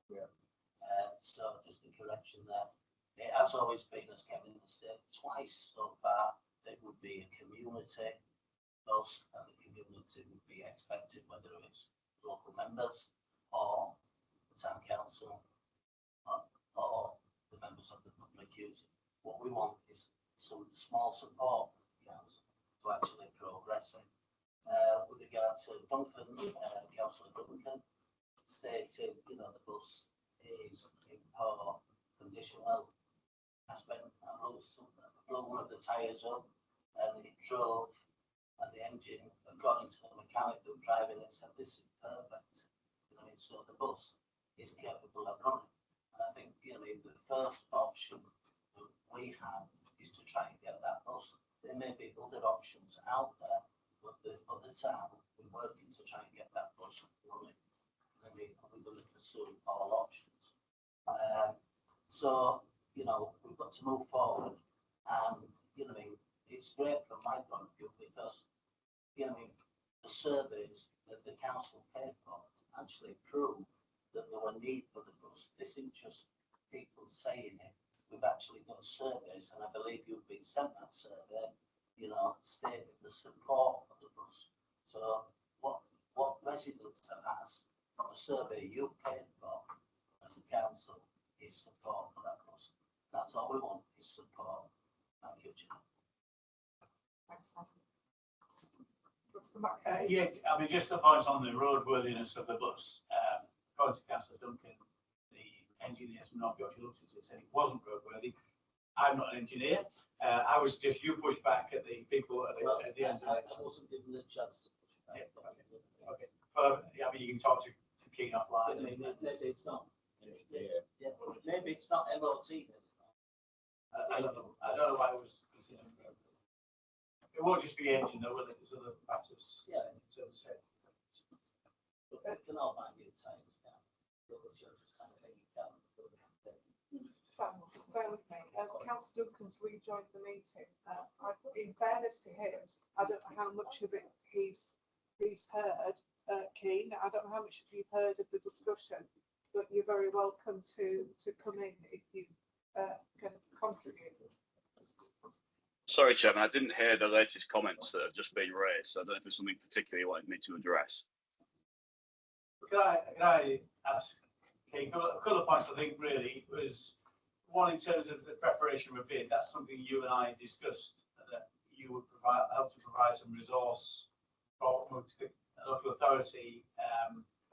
Yeah. So just a correction there. It has always been, as Kevin has said, twice so far, it would be a community bus, and the community would be expected, whether it's local members or the town council or the members of the public user. What we want is some small support from the council to actually progress it. With regard to Duncan, Councillor Duncan stated, you know, the bus is in poor condition. Well, I blew one of the tyres up and it drove, and the engine, according to the mechanic that was driving it, said this is perfect. You know, so the bus is capable of running. And I think, you know, the first option that we have is to try and get that bus. There may be other options out there, but the other town, we're working to try and get that bus running. I mean, we're going to pursue all options. So, you know, we've got to move forward. And, you know, it's great from my point of view because, you know, the surveys that the council paid for actually prove that there were need for the bus. This isn't just people saying it. We've actually got surveys, and I believe you've been sent that survey, you know, stating the support for the bus. So what residents have asked from the survey you paid for as a council is support for that bus. That's all we want is support. Thank you, Chair. Thanks, Yeah, I mean, just a point on the roadworthiness of the bus. According to Councillor Duncan, the engineers from North Yorkshire looked at it and said it wasn't roadworthy. I'm not an engineer. I was just, you pushed back at the people at the end of it. I wasn't given the chance to push back. Yeah, okay. But yeah, I mean, you can talk to Keane offline. Maybe it's not. Yeah, maybe it's not MOT. I don't know why it was. It won't just be engine though, will it? There's other factors. Yeah. In terms of safety. But we can all buy new tyres now. Sam, bear with me. Councillor Duncan's rejoined the meeting. In fairness to him, I don't know how much of it he's heard, Keane. I don't know how much you've heard of the discussion, but you're very welcome to come in if you can contribute. Sorry, Chairman, I didn't hear the latest comments that have just been raised. So I don't know if there's something particular you wanted me to address. Can I ask Keane, a couple of points I think really was one in terms of the preparation of a bid. That's something you and I discussed, that you would help to provide some resource for the local authority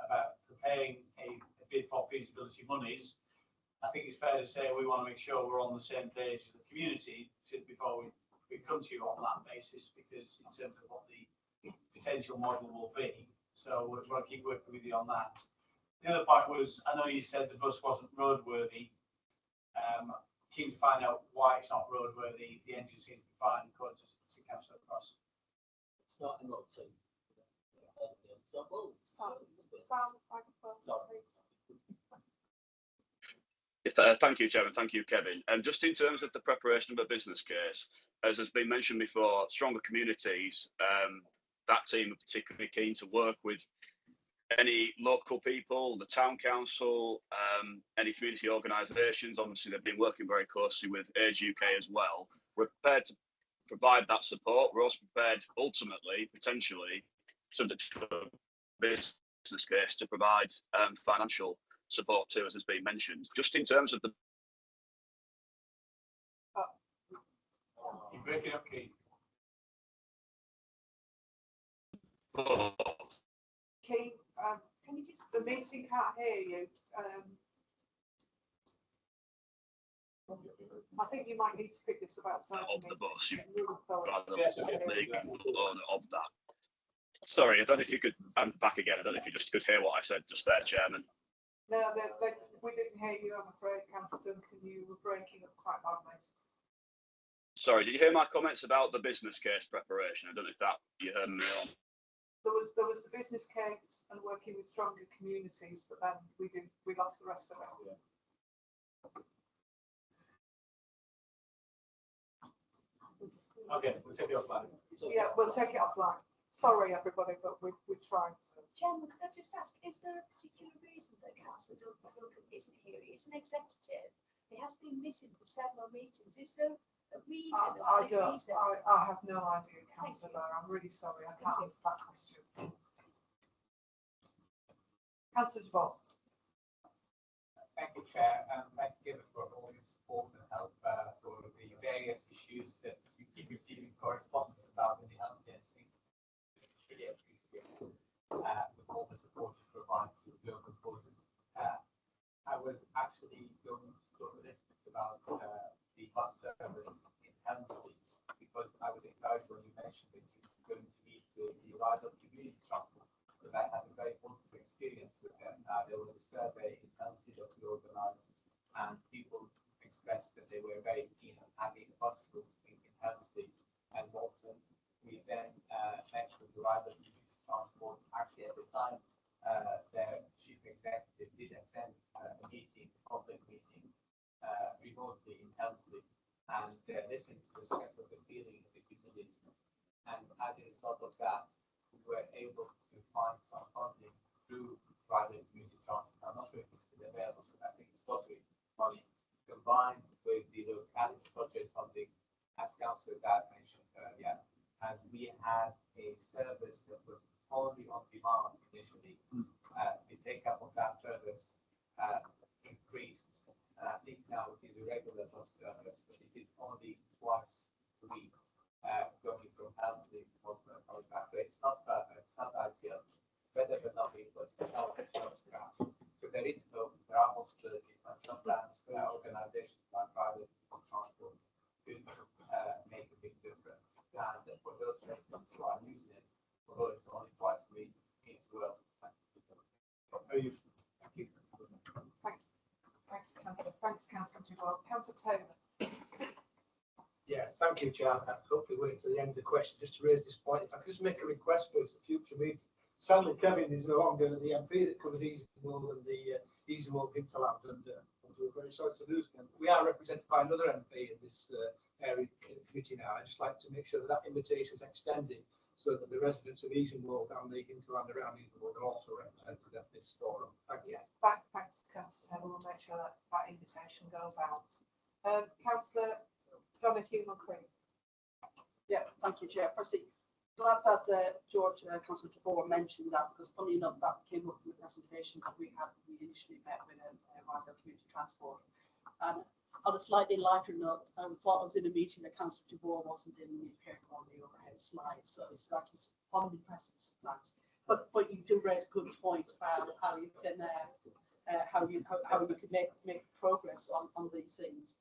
about preparing a bid for feasibility monies. I think it's fair to say we want to make sure we're on the same page as the community before we come to you on that basis, because in terms of what the potential model will be. So we're going to keep working with you on that. The other point was, I know you said the bus wasn't roadworthy. Keen to find out why it's not roadworthy. The engine seems to be fine, according to Councillor Cross. It's not MOT. Thank you, Chairman. Thank you, Kevin. And just in terms of the preparation of a business case, as has been mentioned before, stronger communities, that team are particularly keen to work with any local people, the town council, any community organisations. Obviously, they've been working very closely with Age UK as well. We're prepared to provide that support. We're also prepared, ultimately, potentially, subject to a business case, to provide financial support too, as has been mentioned. Just in terms of the You're breaking up, Keane. Keane, can you just, the meeting can't hear you. I think you might need to pick this up outside. of the bus, you Sorry. rather than Yes, the okay. owner of that. Sorry, I don't know if you could, I'm back again. I don't know if you just could hear what I said just there, Chairman. No, we didn't hear you, I'm afraid, Councillor Duncan. You were breaking up quite badly. Sorry, did you hear my comments about the business case preparation? I don't know if that you heard me on. There was the business case and working with stronger communities, but then we lost the rest of it. Okay, we'll take it offline. Yeah, we'll take it offline. Sorry, everybody, but we tried. Chairman, could I just ask, is there a particular reason that Councillor Duncan isn't here? He's an executive. He has been missing for several meetings. Is there a reason? I have no idea, Councillor Barr. I'm really sorry. I can't answer that question. Councillor Dubois. Thank you, Chair, and thank you for all your support and help for the various issues that you keep receiving correspondence about in the healthcare scene. Really appreciate with all the support you provide to local causes. I was actually going to talk a little bit about the bus service in Helmsley because I was encouraged when you mentioned that you're going to meet with the rise of community transport. Because I had a very positive experience with them. There was a survey in Helmsley that we organised, and people expressed that they were very keen on having a bus route in Helmsley and Malton. We then mentioned the rise of community transport. Actually, at the time, their chief executive did attend a meeting, public meeting, remotely in Helmsley, and listened to the strength of the feeling of the community. And as a result of that, we were able to find some funding through private community transport. I'm not sure if it's still available, but I think it's lottery money combined with the locality budget funding, as Councillor Dad mentioned earlier. And we had a service that was only on demand initially. The take-up of that service increased. I think now it is a regular bus service, but it is only twice a week. Going from Helmsley to Malton and back. It's not perfect, it's not ideal, it's better than nothing, but it's not a scratch. So there is hope, there are possibilities, and sometimes there are organizations like private transport who make a big difference. And for those residents who are using it, although it's only twice a week, it's worth it. Very useful. Thank you. Thanks, Councillor. Thanks, Councillor Dubois. Councillor Taylor. Yeah, thank you, Chair. I'll hopefully wait to the end of the question just to raise this point. If I could just make a request, please, for future meetings. Sadly, Kevin is no longer the MP that covers Easingwold and the Easingwold hinterland, and we're very sorry to lose him. We are represented by another MP in this area committee now. I'd just like to make sure that that invitation is extended so that the residents of Easingwold and the hinterland around Easingwold are also represented at this forum. Thank you. Yes, thanks, Councillor Taylor. We'll make sure that that invitation goes out. Councillor Donahue McQueen. Yeah, thank you, Chair. Firstly, glad that George, Councillor Dubois mentioned that, because funny enough, that came up in the presentation that we had when we initially met with community transport. On a slightly lighter note, I thought I was in a meeting that Councillor Dubois wasn't in, and he appeared on the overhead slide, so it's like his omnipresence sometimes. But you do raise a good point about how you can make progress on these things.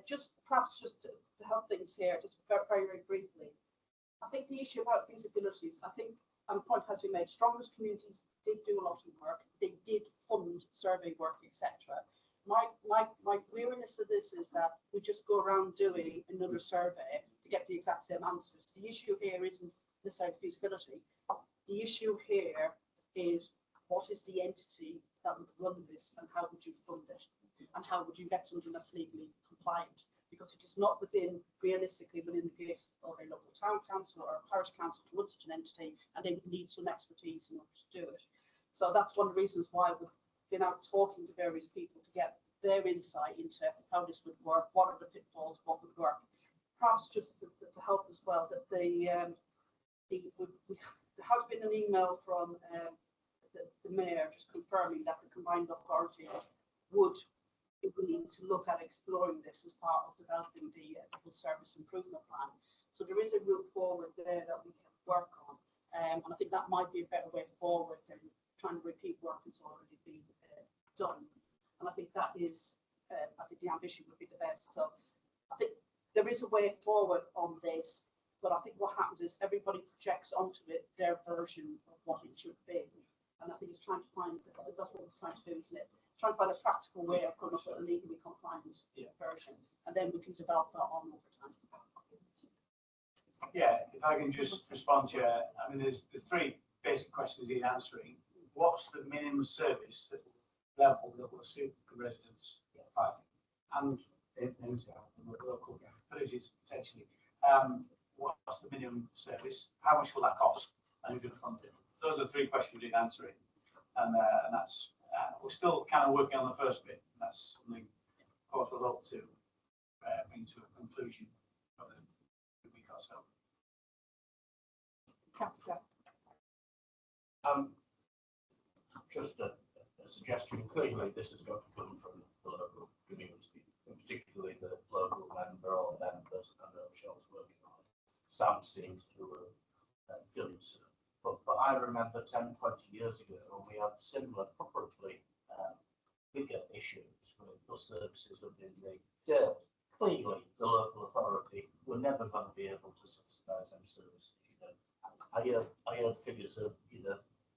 Just to help things here, just very, very briefly. I think the issue about feasibilities, I think, and the point has been made, strongest communities did do a lot of work, they did fund survey work, etc. My weariness of this is that we just go around doing another survey to get the exact same answers. The issue here isn't necessarily feasibility. The issue here is what is the entity that would run this, and how would you fund it, and how would you get something that's legally compliant, because it is not realistically within the case of a local town council or a parish council to run such an entity, and they would need some expertise in order to do it. So that's one of the reasons why we've been out talking to various people to get their insight into how this would work, what are the pitfalls, what would work. Perhaps just to help as well, that there has been an email from the mayor just confirming that the combined authority would agree to look at exploring this as part of developing the full service improvement plan. So there is a route forward there that we can work on, and I think that might be a better way forward than trying to repeat work that's already been done. And I think that is, I think the ambition would be the best. So I think there is a way forward on this, but I think what happens is everybody projects onto it their version of what it should be. And I think it's trying to find, that's what we're trying to do, isn't it? Trying to find a practical way of coming up with a legally compliant version, and then we can develop that on over time. Yeah, if I can just respond to you, I mean, there's the three basic questions in answering. What's the minimum service level that will suit the residents' finding and in the local villages potentially? What's the minimum service? How much will that cost? And who's going to fund it? Those are the three questions we didn't answer it. And that's, we're still kind of working on the first bit. That's something, of course, we'll hope to bring to a conclusion over the week or so. Councillor. Just a suggestion. Clearly, this has got to come from the local community, and particularly the local member or members. I know Michelle's working on it. Sam seems to have done so. But I remember 10, 20 years ago when we had similar, probably bigger issues with bus services up in the dirt. Clearly, the local authority were never going to be able to subsidise them services. I heard figures of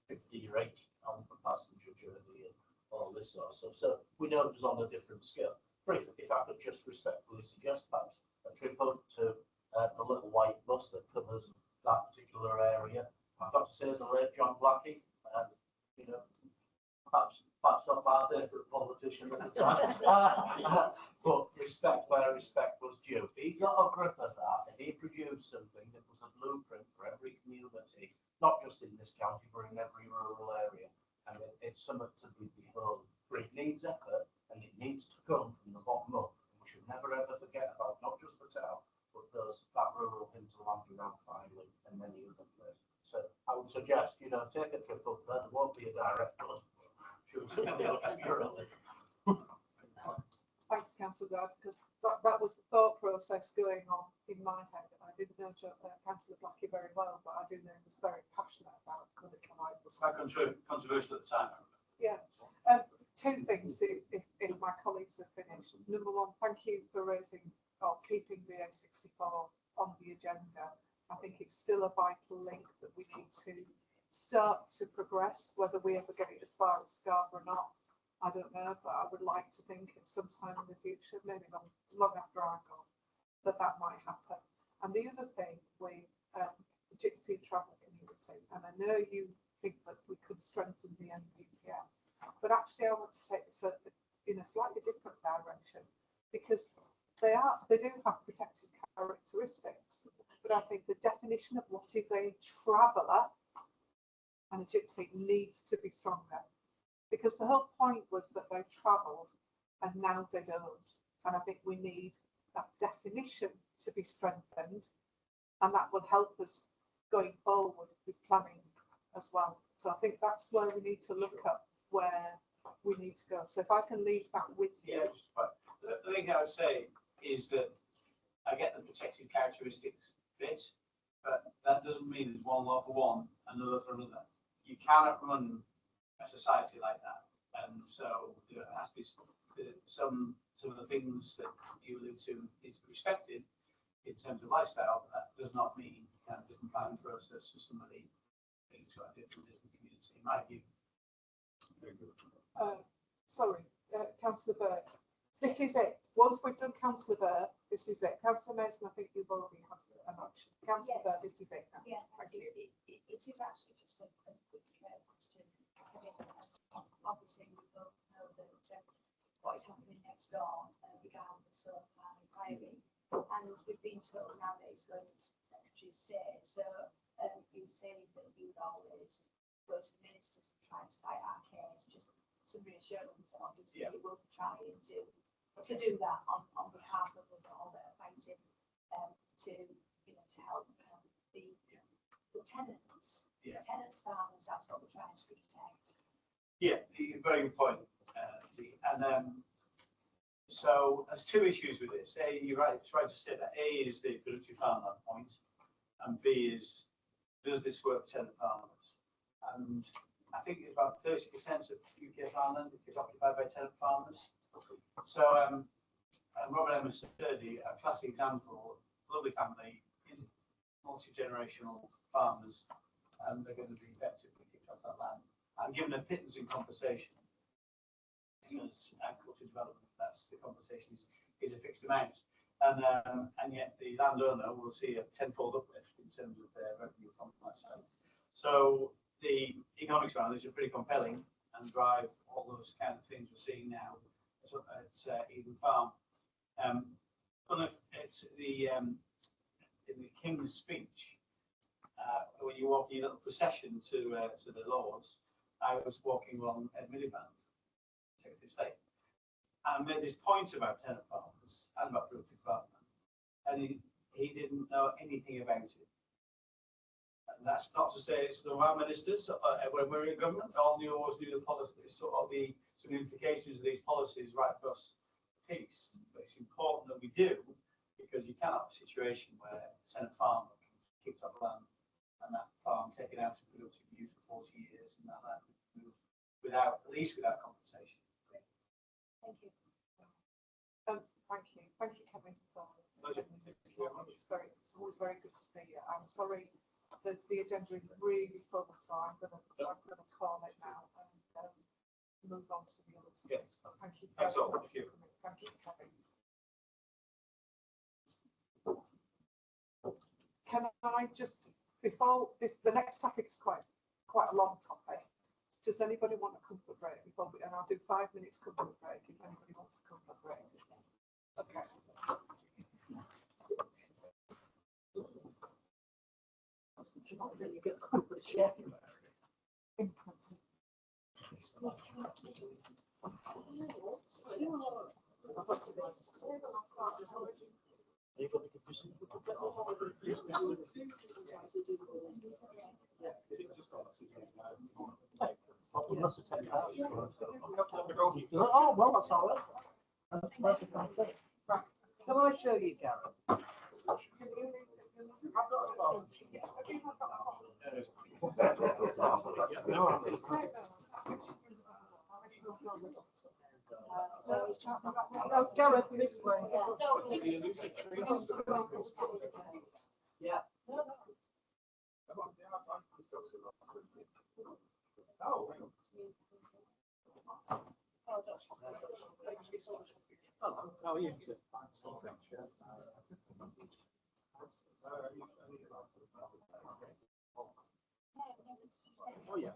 50 rate on the passenger journey and all this sort of stuff. So we know it was on a different scale. But if I could just respectfully suggest perhaps a trip up to the little white bus that covers that particular area. I've got to say the late John Blackie, perhaps not my favourite politician at the time, but respect where respect was due. He got a grip of that and he produced something that was a blueprint for every community, not just in this county, but in every rural area. And it's something to be beholden. But it needs effort and it needs to come from the bottom up. And we should never ever forget about not just the town, but that rural hinterland around Filey and many other places. So I would suggest, take a trip up there. There won't be a direct bus. Thanks, Councillor Dad, because that was the thought process going on in my head. I didn't know Councillor Blackie very well, but I do know he was very passionate about the little white bus. Quite controversial at the time. Yeah. Two things, if my colleagues have finished. Number one, thank you for keeping the A64 on the agenda. I think it's still a vital link that we need to start to progress. Whether we ever get it as far as Scarborough or not, I don't know, but I would like to think at some time in the future, maybe long after I'm gone, that might happen. And the other thing with the Gypsy travel community, and I know you think that we could strengthen the NPPF, but actually I want to take this in a slightly different direction, because they do have protected characteristics, but I think the definition of what is a traveller and a gypsy needs to be stronger, because the whole point was that they travelled and now they don't. And I think we need that definition to be strengthened, and that will help us going forward with planning as well. So I think that's where we need to look at where we need to go. So if I can leave that with you. Yeah, the thing I would say is that I get the protected characteristics bit, but that doesn't mean there's one law for one, another for another. You cannot run a society like that, and so there has to be some of the things that you allude to need to be respected in terms of lifestyle, but that does not mean a different planning process for somebody into a different community, in my view. Sorry, Councillor Burke. This is it. Once we've done Councillor Burke, this is it. Councillor Mason, I think you've already had an option. Councillor Burke, this is it now. Yeah, thank you. It is actually just a quick question. I mean, obviously, we both know that what is happening next door regarding the solar farm inquiry, and we've been told now that it's going to Secretary of State. So you say that you would always go to the ministers and try to fight our case, just some reassurance that obviously you will be trying to do that on behalf of us all that are fighting to help the tenants. Yeah. Tenant farmers, that's what we're trying to protect. Yeah, very good point. And so there's two issues with this. A, you're right, trying to say that A is the productive farmland point, and B is, does this work for tenant farmers? And I think it's about 30% of UK farmland is occupied by tenant farmers. So Robert Emma Sturdy, a classic example, lovely family, multi-generational farmers, and they're going to be effectively kicked off that land. I'm given a pittance in compensation. As agricultural development, that's the compensation is a fixed amount, and yet the landowner will see a tenfold uplift in terms of their revenue from that side. So the economics around this are pretty compelling and drive all those kind of things we're seeing now at Eden Farm. But it's in the King's speech, when you walk in a little procession to the Lords, I was walking along Ed Miliband, Secretary of State, and made this point about tenant farmers and about productive farming, and he didn't know anything about it. And that's not to say it's the our ministers, when we're in government, always knew the policies, all the some implications of these policies right across the piece. But it's important that we do, because you cannot have a situation where a tenant farmer keeps up land and that farm taken out of productive use for 40 years and that land moved without, at least without compensation. Thank you. Thank you, Kevin. Pleasure. It's always very good to see you. I'm sorry, the agenda is really full, so I'm gonna call it now and move on to the other topics. Thank you. Thanks all. Thank you. Thank you, Kevin. Can I just, before this, the next topic is quite a long topic. Does anybody want a comfort break before we, and I'll do 5 minutes comfort break if anybody wants a comfort break. Okay. Oh, well, that's all right. Can I show you, Gary? No, Gareth, this way. Yeah. Oh. Hello, how are you? Oh, yeah.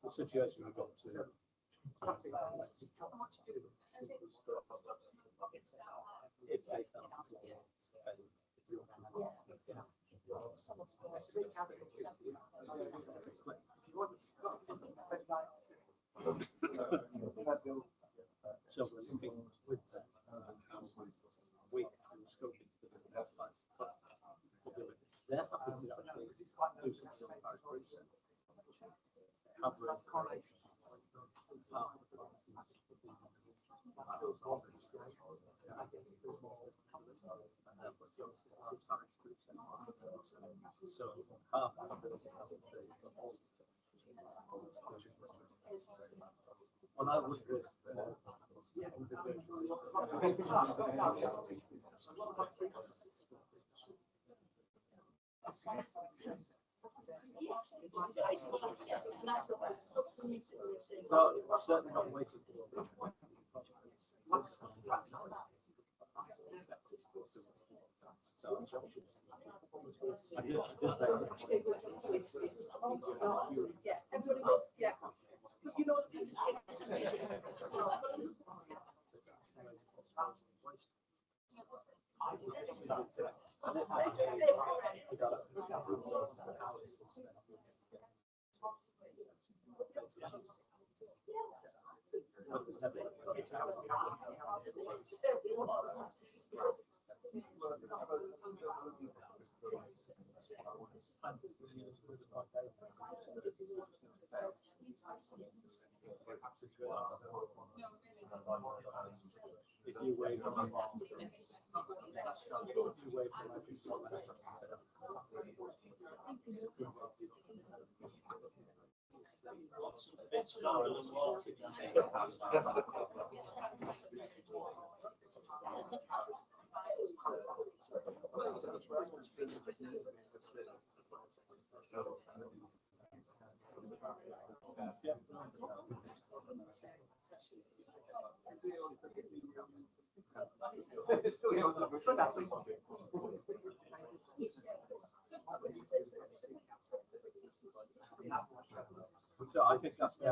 The situation we've got to. If they so we're looking with the council week and scoping to the they're happy to actually do something about it. Have so half when I was with well, it's certainly not waiting for Yeah, everybody was, yeah. You know, I think that's the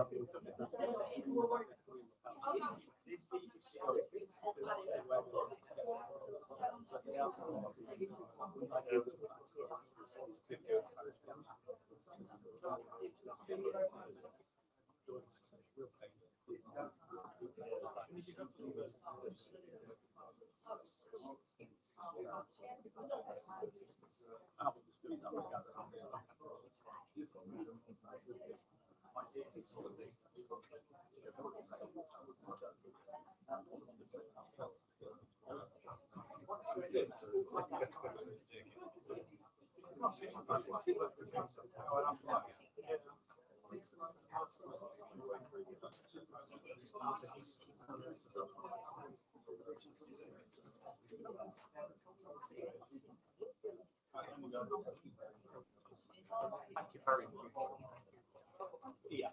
Thank you very much. Yeah,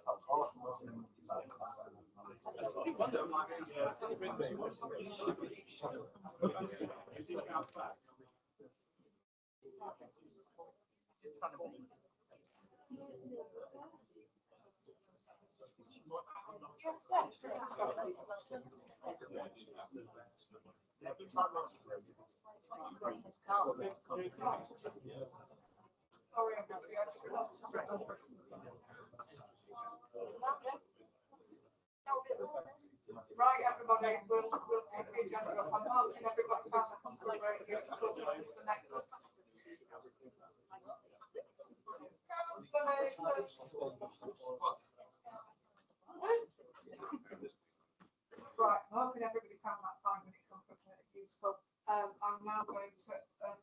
Right, everybody, we'll pick the agenda up. I'm hoping everybody has a complete review to look at the next. Right, I'm hoping everybody found that 5-minute comfort useful. I'm now going to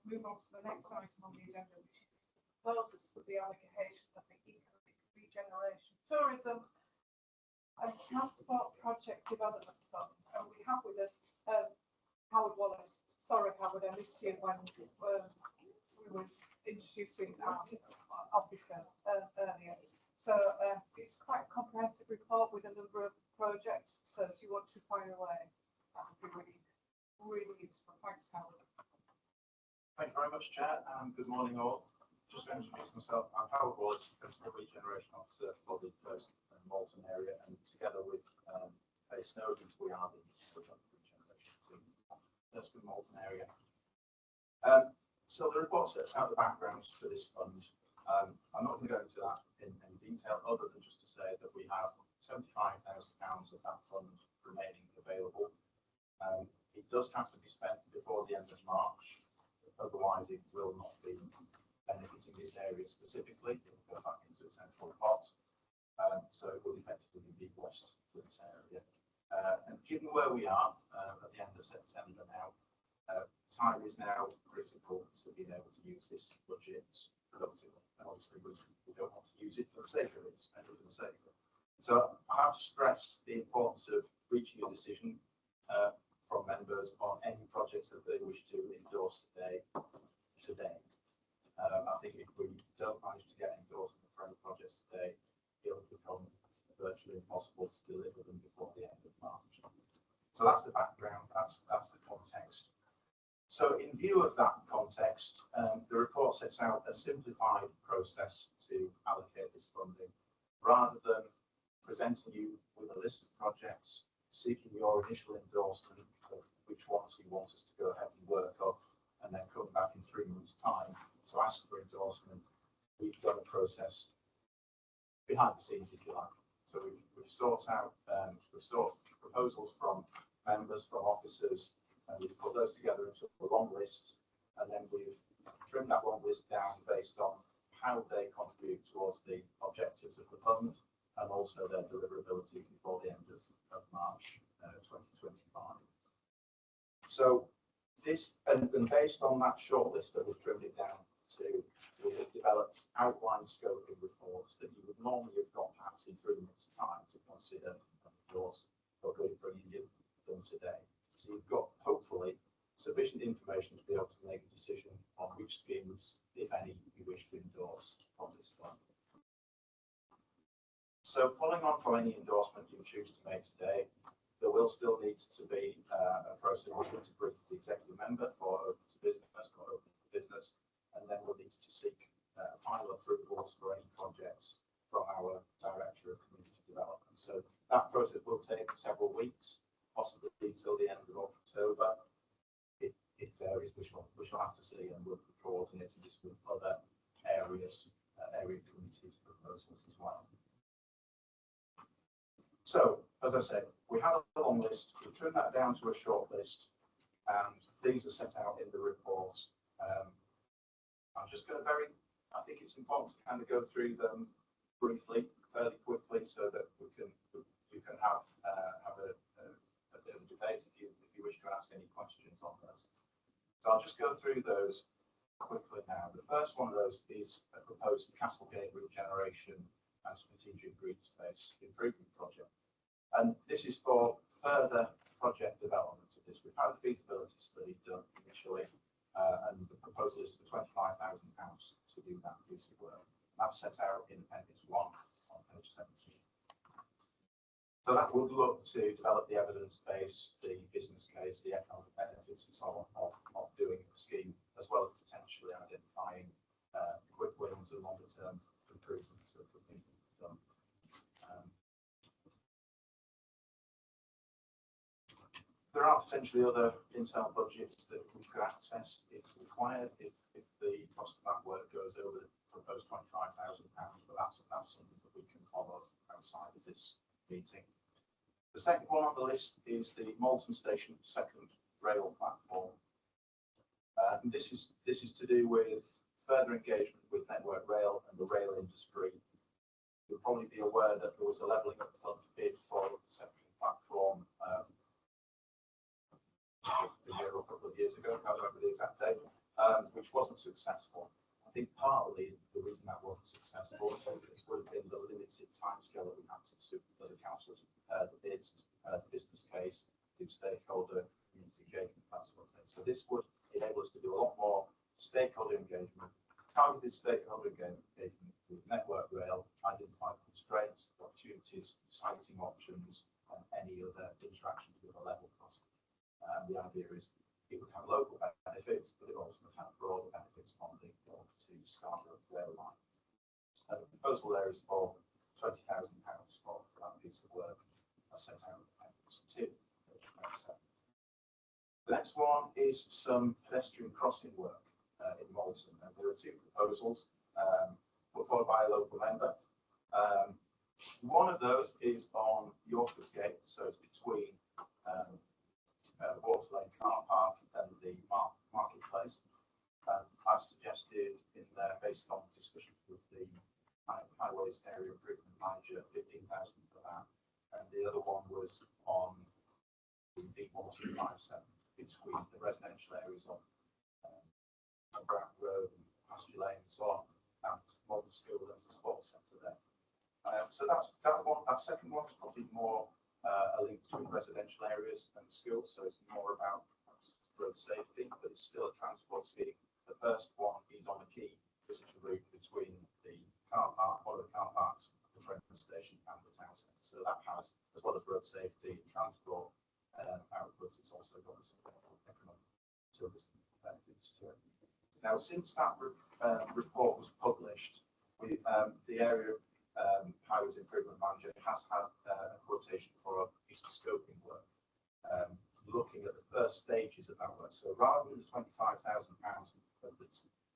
move on to the next item on the agenda, which is proposals for the allocation of the economic regeneration, tourism and transport project development fund. And we have with us Howard Wallace. Sorry, Howard, I missed you when we were introducing our officer earlier. So it's quite a comprehensive report with a number of projects. So if you want to fire away, that would be really, really useful. Thanks, Howard. Thank you very much, Chair, and good morning all. Just to introduce myself, I'm Howard Wallace, Principal Regeneration Officer for the Thirsk and Malton area, and together with Faye Snowden, we are the regeneration team for the Thirsk and Malton area. So the report sets out the backgrounds for this fund. I'm not going to go into that in detail, other than just to say that we have £75,000 of that fund remaining available. It does have to be spent before the end of March, otherwise it will not be benefiting this area specifically. It will go back into a central pot, so it will effectively be lost to this area. And given where we are at the end of September now, time is now critical to being able to use this budget productively. And obviously, we don't want to use it for the sake of it, and for the sake of it. So I have to stress the importance of reaching a decision from members on any projects that they wish to endorse today. I think if we don't manage to get endorsement for any projects today, it'll become virtually impossible to deliver them before the end of March. So that's the background, that's the context. So in view of that context, the report sets out a simplified process to allocate this funding, rather than presenting you with a list of projects, seeking your initial endorsement of which want us to go ahead and work off and then come back in 3 months' time to ask for endorsement, we've done a process behind the scenes, if you like. So we've sought out proposals from members, from officers, and we've put those together into a long list, and then we've trimmed that long list down based on how they contribute towards the objectives of the fund and also their deliverability before the end of March 2025. So this, and based on that shortlist that we've trimmed it down to, we have developed outline scoping reports that you would normally have got perhaps in 3 months' time to consider and endorse or really bringing in them today. So you've got hopefully sufficient information to be able to make a decision on which schemes, if any, you wish to endorse on this fund. So following on from any endorsement you choose to make today, there will still need to be a process to brief the executive member for open to business or open for business, and then we'll need to seek final approvals for any projects from our Director of Community Development. So that process will take several weeks, possibly until the end of October. It varies. We shall have to see, and we'll be coordinating this with other areas, area committees proposals as well. So, as I said, we had a long list. We've trimmed that down to a short list, and these are set out in the report. I'm just going to I think it's important to kind of go through them briefly, fairly quickly, so that you can have a bit of a debate if you wish to ask any questions on those. So I'll just go through those quickly now. The first one of those is a proposed Castlegate regeneration and strategic green space improvement project. And this is for further project development of this. We've had a feasibility study done initially, and the proposal is for £25,000 to do that piece of work. That's set out in Appendix 1 on page 17. So that would look to develop the evidence base, the business case, the economic benefits and so on of doing the scheme, as well as potentially identifying quick wins and longer term improvements that could be done. There are potentially other internal budgets that we could access if required, if the cost of that work goes over the proposed £25,000, but that's something that we can follow outside of this meeting. The second one on the list is the Malton Station second rail platform. This is to do with further engagement with Network Rail and the rail industry. You'll probably be aware that there was a levelling up fund bid for the second platform a year or a couple of years ago, I can't remember the exact date, which wasn't successful. I think partly the reason that wasn't successful would have been the limited timescale that we had to, as a council, to prepare the bids, to prepare the business case, do stakeholder community engagement, that sort of thing. So this would enable us to do a lot more stakeholder engagement, targeted stakeholder engagement with Network Rail, identify constraints, opportunities, siting options, and any other interactions with a level cost. The idea is it would have local benefits, but it also would have broader benefits on the York to Scarborough rail line. The proposal there is for £20,000 for that piece of work, as set out in Appendix 2. The next one is some pedestrian crossing work in Malton, and there are two proposals put forward by a local member. One of those is on Yorkwood Gate, so it's between Water Lane Car Park and the marketplace. I've suggested in there, based on discussions with the Highways Area Improvement Manager, 15,000 for that. And the other one was on the D157 between the residential areas on Brown Road and Pasture Lane and so on, and Modern School and the sports centre there. So that second one is probably more a link between residential areas and schools, so it's more about road safety, but it's still a transport scheme. The first one is on a key visitor route between the car park, one of the car parks, the train station, and the town centre. So that has, as well as road safety and transport outputs, it's also got some economic tourism benefits to it. Now, since that report was published, the area Highways Improvement Manager has had a quotation for a piece of scoping work. looking at the first stages of that work. So rather than the £25,000 of the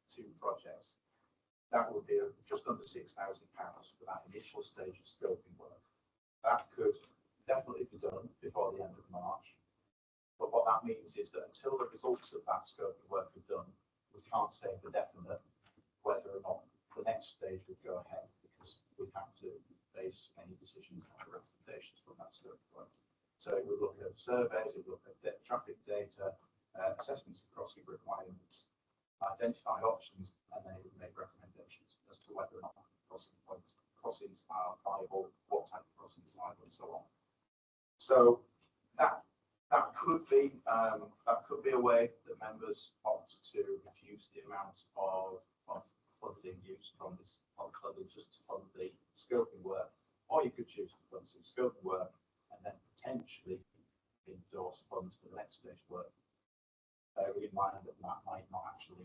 two projects, that would be just under £6,000 for that initial stage of scoping work. That could definitely be done before the end of March. But what that means is that until the results of that scoping work are done, we can't say for definite whether or not the next stage would go ahead, because we have to base any decisions on the recommendations from that scoping work. So it would look at surveys, it would look at traffic data, assessments of crossing requirements, identify options, and then it would make recommendations as to whether or not crossings are viable, what type of crossings are viable, and so on. So that could be a way that members opt to reduce the amount of funding used from this funding just to fund the scoping work, or you could choose to fund some scoping work and then potentially endorse funds for the next stage work. Bearing in mind that might not actually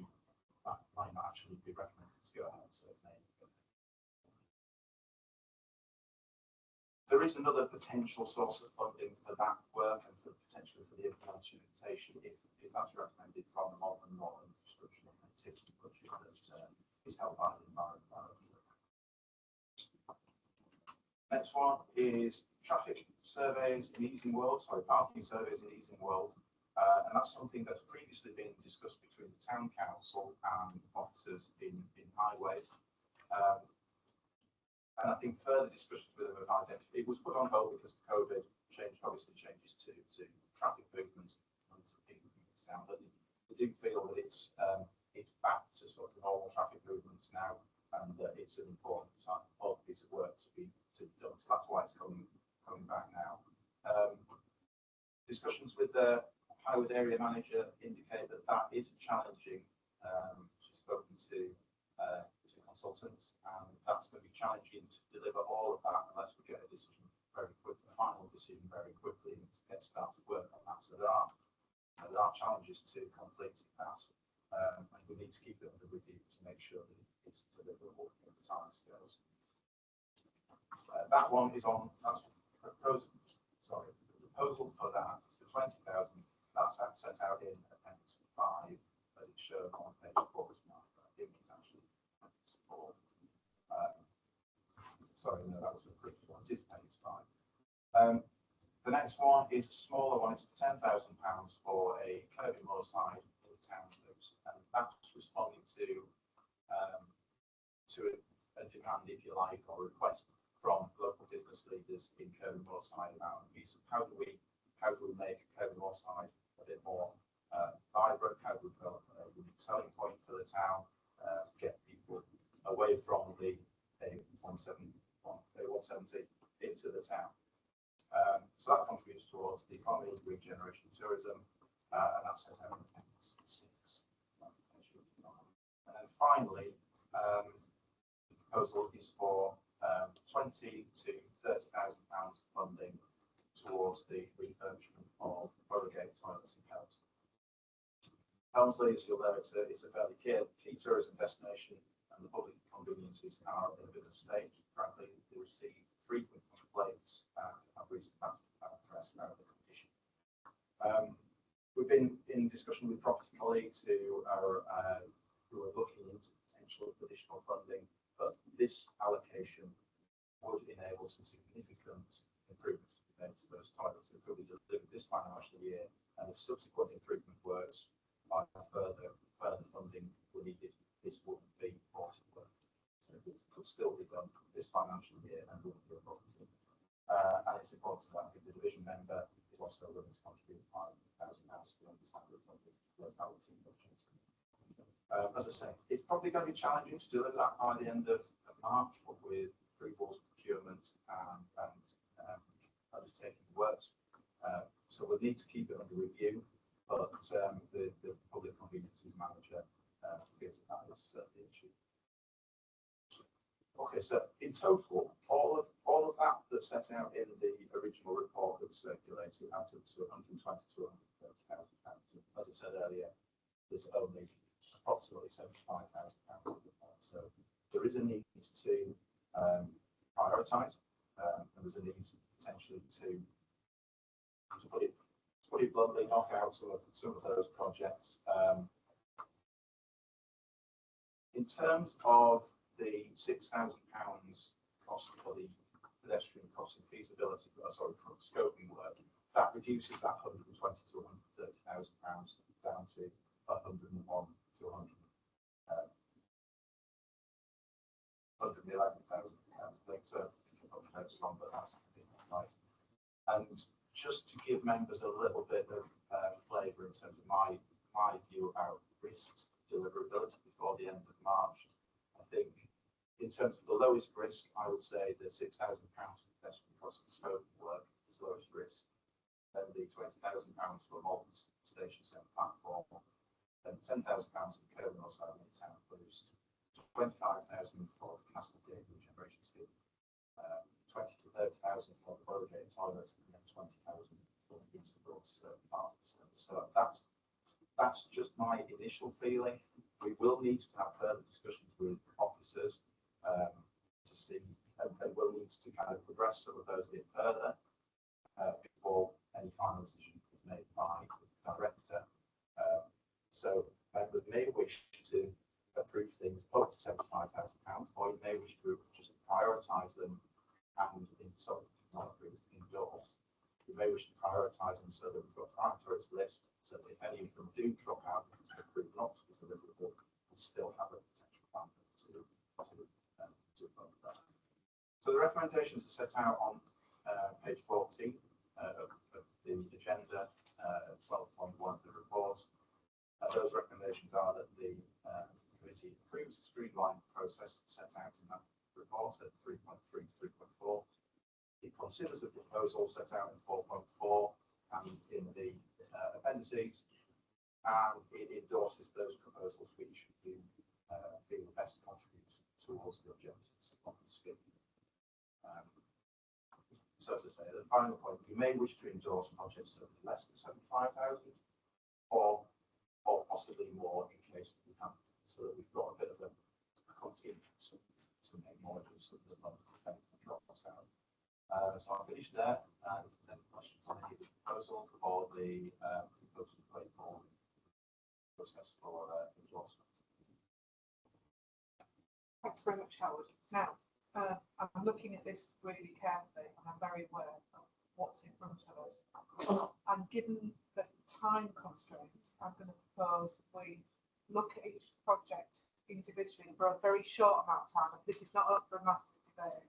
be recommended to go ahead. So there is another potential source of funding for that work and for potentially for the implementation if that's recommended from the Malton infrastructure and activity budget that is held by the environment. Next one is traffic surveys in Easing World, parking surveys in Easing World. And that's something that's previously been discussed between the town council and officers in highways. And I think further discussions with them have identified, it was put on hold because of COVID obviously changes to traffic movements and people moving down, but they do feel that it's back to sort of normal traffic movements now, and that it's an important piece of work to be done. So that's why it's coming back now. Discussions with the highways area manager indicate that is challenging. She's spoken to consultants, and that's going to be challenging to deliver all of that unless we get a decision very quickly, a final decision very quickly, and get started work on that. So there are challenges to completing that, and we need to keep it under review to make sure that it's deliverable in the time scales. That one is on. That's proposal. Sorry, the proposal for that is the 20,000. That's set out in Appendix 5, as it's shown on page 4. I think it's actually Appendix 4. Sorry, no, that was the previous one. It is Appendix 5. The next one is a smaller one. It's £10,000 for a curbing law side in the town loops, and that's responding to a demand, if you like, or request from local business leaders in curbing law side about a piece of how do we make curbing law side a bit more vibrant, how do we develop a unique selling point for the town, get people away from the A170 into the town. So that contributes towards the economy, regeneration, tourism, and that's set out in Appendix 6. And then finally, the proposal is for £20,000 to £30,000 funding towards the refurbishment of Borough toilets in Helmsley. Helmsley, as you'll know, it's a fairly key tourism destination, and the public conveniences are in a bit of a state. Currently, they receive frequent complaints and have recent press about the condition. We've been in discussion with property colleagues who are looking into potential additional funding, but this allocation would enable some significant improvements to be made to those toilets that could be delivered this financial year, and if subsequent improvement works by further funding were needed, this wouldn't be aborted work. So it could still be done this financial year and wouldn't be aborted. And it's important that the division member is also willing to contribute £5,000 to understand the funding locality budget. As I say, it's probably going to be challenging to deliver that by the end of March, with approvals, procurement, and undertaking works. So we'll need to keep it under review, but the public conveniences manager feels that is certainly achieved. Okay, so in total, all of that that's set out in the original report that was circulated adds up to £120,000 to £130,000. As I said earlier, there's only approximately £75,000. So there is a need to prioritise, and there's a need potentially to put put it bluntly, knock out some of those projects. In terms of the £6,000 cost for the pedestrian crossing feasibility, for scoping work, that reduces that 120 to 130,000 pounds down to 101 to 111,000 pounds. I think so. I've got notes wrong, but that's right. And just to give members a little bit of flavour in terms of my view about risks, deliverability before the end of March, I think in terms of the lowest risk, I would say that £6,000 for pedestrian crossing scope work is lowest risk. Then the £20,000 for Malton Station Centre platform, then £10,000 for curb and outside town boost, 25,000 for the Castlegate regeneration scheme, 20 to 30,000 for the Borough toilet, and then 20,000 for the Easterbrook part of the service. So that's just my initial feeling. We will need to have further discussions with officers to see, and we'll need to kind of progress some of those a bit further before any final decision is made by the director. So members may wish to approve things up to £75,000, or you may wish to just prioritise them and in some not approve endorse. We may wish to prioritise them so that we've got a priorities list, so that if any of them do drop out because they're proved not to be deliverable, we still have a potential plan to fund that. So the recommendations are set out on page 14 of the agenda, 12.1 of the report. Those recommendations are that the committee approves the streamlined process set out in that report at 3.3 to 3.4. It considers the proposal set out in 4.4 and in the appendices, and it endorses those proposals which do feel best contribute towards the objectives of the scheme. So to say, the final point, we may wish to endorse projects to less than 75,000 or possibly more in case we can, so that we've got a bit of a contingency to make more use of the fund if anything drops out. So I'll finish there, and if there's any questions on any of the proposals or the proposal to put forward process for endorsement. Thanks very much, Howard. Now, I'm looking at this really carefully, and I'm very aware of what's in front of us. And given the time constraints, I'm going to propose we look at each project individually for a very short amount of time. This is not up for a massive debate.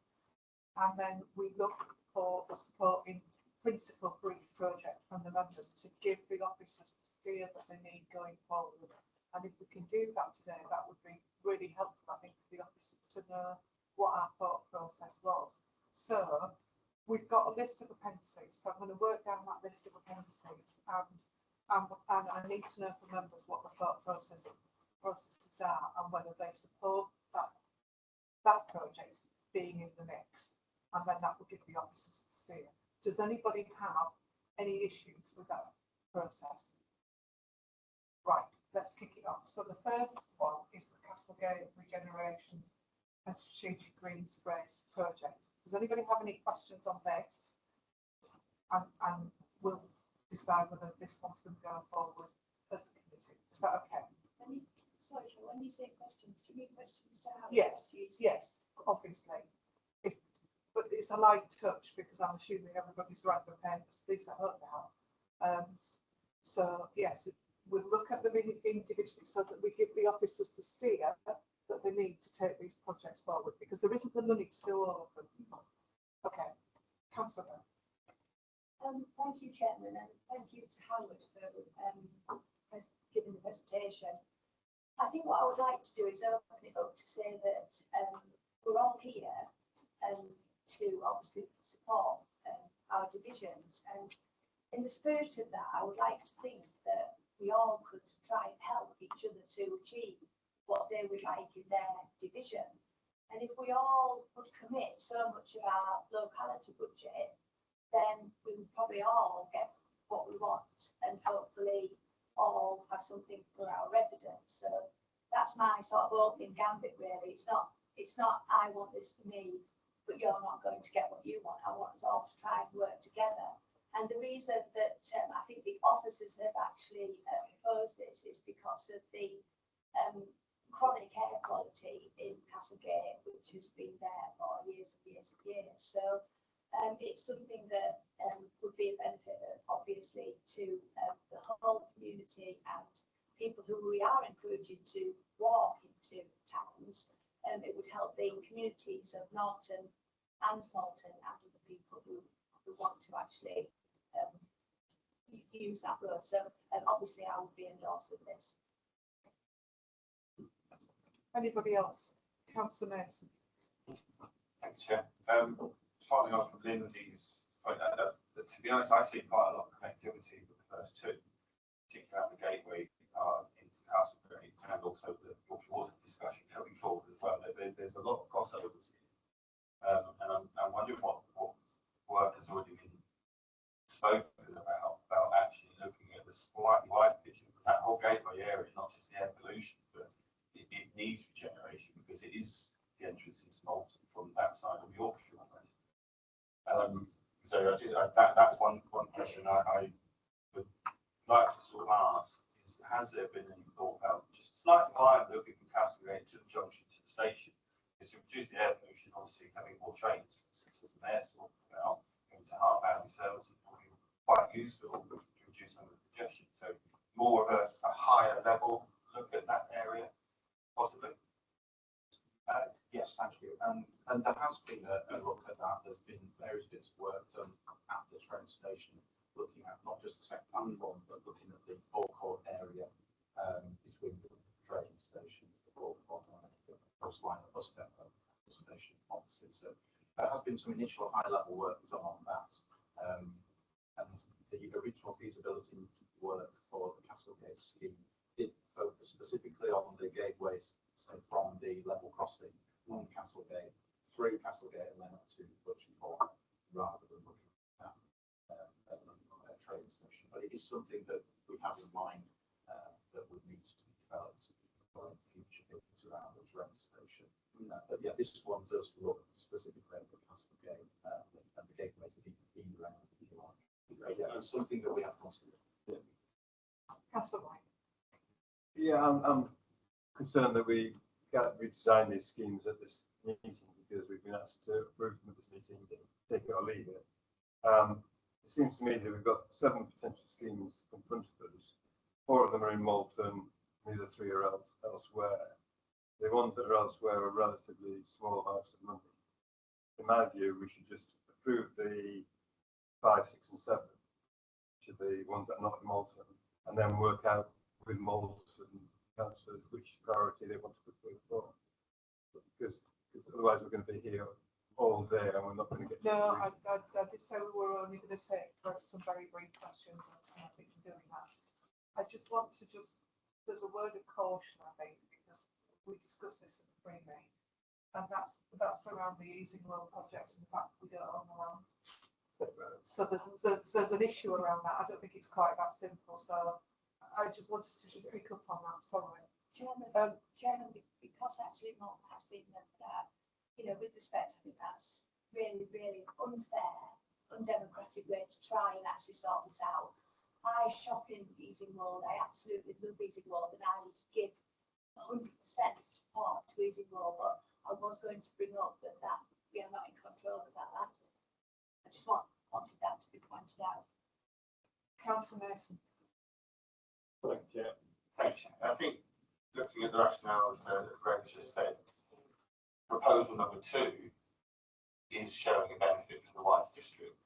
And then we look for the support in principle for each project from the members to give the officers the steer that they need going forward. And if we can do that today, that would be really helpful, I think, for the officers to know what our thought process was. So we've got a list of appendices. So I'm going to work down that list of appendices, and I need to know from members what the thought processes are and whether they support that project being in the mix. And then that will give the officers a steer. Does anybody have any issues with that process? Right, let's kick it off. So the first one is the Castlegate regeneration and strategic green space project. Does anybody have any questions on this? And we'll decide whether this one's going to go forward as a committee. Is that okay? Sorry, when you say questions, do you mean questions to have? Yes, yes, obviously. But it's a light touch because I'm assuming everybody's read the papers. Please, I hope now. So yes, we'll look at them individually so that we give the officers the steer that they need to take these projects forward, because there isn't the money to do all of them. Okay, Councillor. Thank you, Chairman, and thank you to Howard for giving the presentation. I think what I would like to do is open it up to say that we're all here to obviously support our divisions, and in the spirit of that, I would like to think that we all could try and help each other to achieve what they would like in their division. And if we all would commit so much of our locality budget, then we would probably all get what we want, and hopefully all have something for our residents. So that's my sort of opening gambit, really. It's not I want this for me, but you're not going to get what you want. I want us all to try and work together And the reason that I think the officers have actually proposed this is because of the chronic air quality in Castlegate, which has been there for years and years and years. So it's something that would be a benefit, obviously, to the whole community and people who we are encouraging to walk into towns. It would help the communities of Norton and Malton and other people who want to actually use that road. So obviously I would be endorsing this. Anybody else? Councillor Mason. Thanks, Chair. Following on from Lindsay's point, to be honest, I see quite a lot of connectivity with the first two, particularly around the gateway into Castlegate and also the water discussion coming forward as well. There's a lot of crossovers here. And I'm wondering what work has already been spoken about actually looking at the slightly wider picture. That whole gateway area, not just the air pollution, but it needs regeneration because it is the entrance into Malton from that side of Yorkshire. So that's one question I would like to sort of ask is, has there been any thought about just slightly wider looking from Castlegate to the junction to the station? Is to reduce the air pollution, obviously having more trains, since there's an air source about going to Hart Valley Service is probably quite useful to reduce some of the congestion. So more of a higher level look at that area, possibly. Yes, thank you. And there has been a look at that. There's been various bits of work done at the train station, looking at not just the second one, but looking at the forecourt area between the train station, the forecourt line, the coastline, the bus depot, the station opposite. So there has been some initial high-level work done on that. And the original feasibility work for the Castlegate scheme did focus specifically on the gateways, say from the level crossing on Castlegate through Castlegate and then up to Butching Corner, rather than looking at a train station. But it is something that we have in mind that would need to be developed for future buildings around the train station. But yeah, this one does look specifically at the Castlegate and the gateways that be around, if you like. Yeah, it's something that we have considered. Councillor White. Yeah, I'm concerned that we can't redesign these schemes at this meeting because we've been asked to approve them at this meeting, take it or leave it. It seems to me that we've got 7 potential schemes in front of us. 4 of them are in Malton, the other 3 are elsewhere. The ones that are elsewhere are relatively small amounts of money. In my view, we should just approve the 5, 6 and 7, which are the ones that are not in Malton, and then work out with Malton councillors which priority they want to put forward. Because otherwise we're going to be here all day and we're not going to get. No, I did say we were only going to take some very brief questions, and I think we're doing that. I just want to there's a word of caution, I think, because we discussed this at the pre-meeting, and that's around the easing loan projects and the fact we don't own the land. So there's an issue around that. I don't think it's quite that simple. So I just wanted to just pick up on that. Sorry. Chairman, because actually Malton has been with respect, I think that's really, really unfair, undemocratic way to try and actually sort this out. I shop in Easing Road. I absolutely love Easing Road, and I would give 100% support to Easing Road. But I was going to bring up that we are not in control of that land. I just wanted that to be pointed out. Councillor Mason. Thank you. I think looking at the rationale, as Greg just said, proposal number 2 is showing a benefit for the wider district,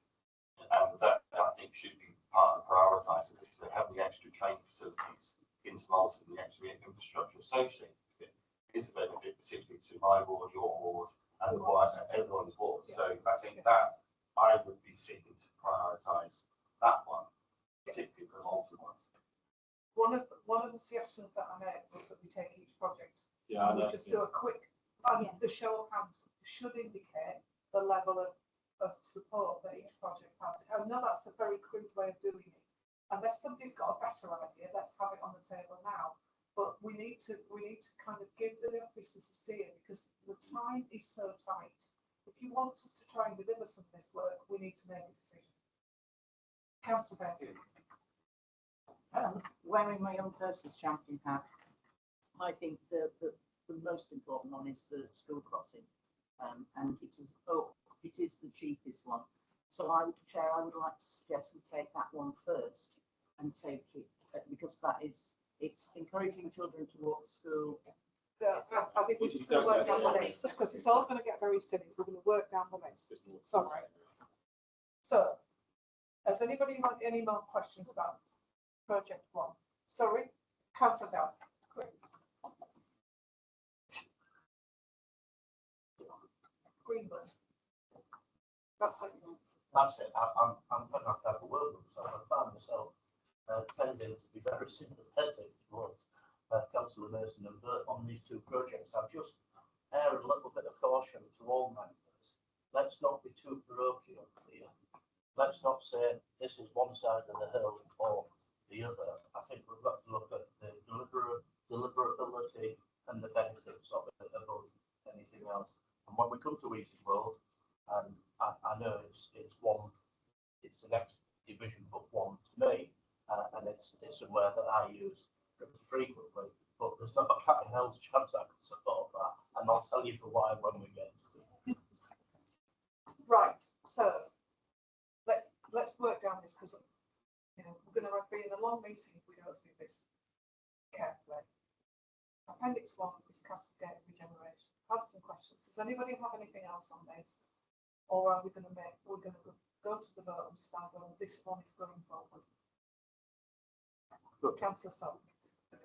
and that I think should be part of the prioritising because they have the extra train facilities into Malton, the extra infrastructure associated with it is a benefit, particularly to my ward, your ward, and the wider everyone's ward. So I think that I would be seeking to prioritise that one, particularly for the Malton ones. One of the suggestions that I made was that we take each project. Yeah, we just do a quick, and the show of hands should indicate the level of support that each project has. I know that's a very crude way of doing it. Unless somebody's got a better idea, let's have it on the table now. But we need to kind of give the officers a steer because the time is so tight. If you want us to try and deliver some of this work, we need to make a decision. Councillor Beck. Wearing my own personal champion hat, I think the most important one is the school crossing. And it is the cheapest one. So Chair, I would like to suggest we take that one first and take it, because it's encouraging children to walk to school. Yeah, I think we're just going to work down the list, because it's all going to get very silly. We're going to work down the list. Sorry. So, has anybody got any more questions about project one? Sorry, Councillor Dow. Quick. Greenwood. That's it. That's it. I'm going to have a word with myself. I find myself tending to be very sympathetic towards Councillor Mason and Burt on these two projects. I've just air a little bit of caution to all members. Let's not be too parochial here. Let's not say this is one side of the hill or the other. I think we've got to look at the deliverability and the benefits of it above anything else. And when we come to Easy World, and I know it's the next division but one to me, and it's somewhere that I use pretty frequently, but there's not a cat in hell's chance I can support that, and I'll tell you for why when we get to it. Right, so let's work down this, because we're going to be in a long meeting if we don't do this carefully. Appendix 1 is cascade regeneration. Have some questions. Does anybody have anything else on this? Or are we going to go to the vote and decide whether this one is going forward? Councillor Thorpe.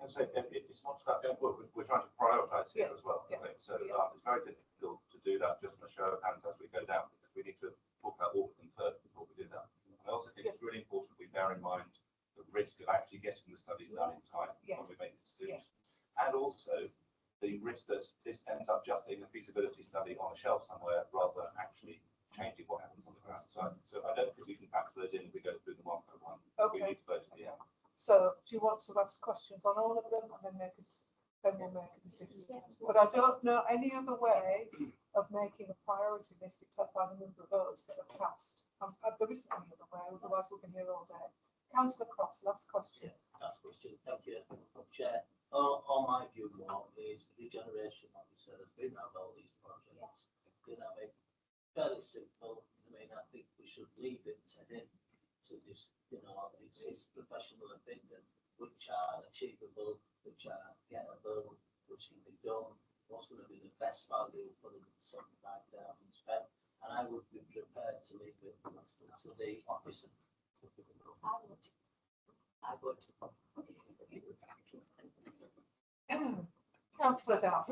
And so it's not about going forward, we're trying to prioritise here as well. I think. So it's very difficult to do that just on a show of hands as we go down, because we need to talk about all of them first before we do that. And I also think it's really important we bear in mind the risk of actually getting the studies done in time when we make decisions. And also the risk that this ends up just being a feasibility study on a shelf somewhere rather than actually changing what happens on the ground. So I don't think we can factor those in if we go through them one by one. Okay. We need to vote at the end. So do you want to ask questions on all of them and then we'll make a decision? But I don't know any other way of making a priority list except by the number of votes that are cast. There isn't any other way, otherwise we'll be here all day. Councillor Cross, last question. Last question. Thank you, Chair. All my view more is regeneration, like we said, has been around all these projects. Fairly simple. I mean, I think we should leave it to him to this, it's his professional opinion, which are achievable, which are gettable, which can be done, what's going to be the best value for the 75,000 spent, and I would be prepared to leave it to the officer. I would. Councillor Dow.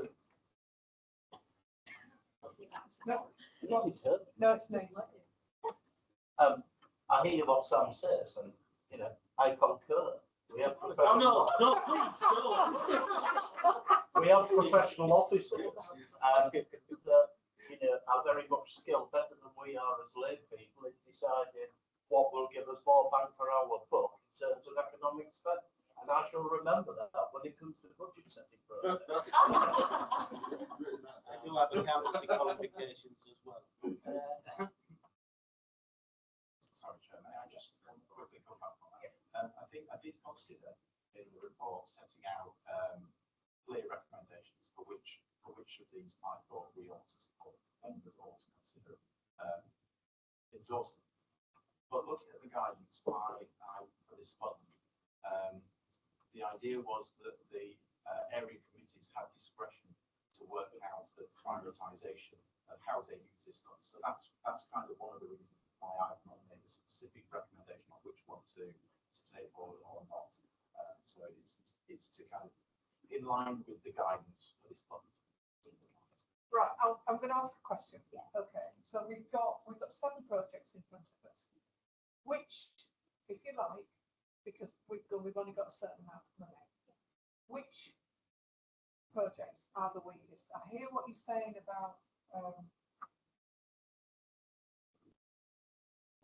No, it's me. I hear what Sam says, and I concur. We have professional. No, please, no. We have professional officers, and that are very much skilled, better than we are as lay people, in deciding what will give us more bang for our buck in terms of economic spend. And I shall remember that when it comes to the budget setting process. I do have accountancy qualifications as well. Sorry, Chair, may I just quickly come back on that? I think I did consider in the report setting out clear recommendations for which of these I thought we ought to support, members ought to consider endorsing. But looking at the guidance for this fund, the idea was that the area committees had discretion to work out the prioritisation of how they use this fund. So that's kind of one of the reasons why I've not made a specific recommendation on which one to take forward or not. So it's to kind of in line with the guidance for this fund. Right, I'm going to ask a question. Yeah. Okay, so we've got 7 projects in front of us. Which, if you like, because we've only got a certain amount of money, which projects are the weakest? I hear what you're saying about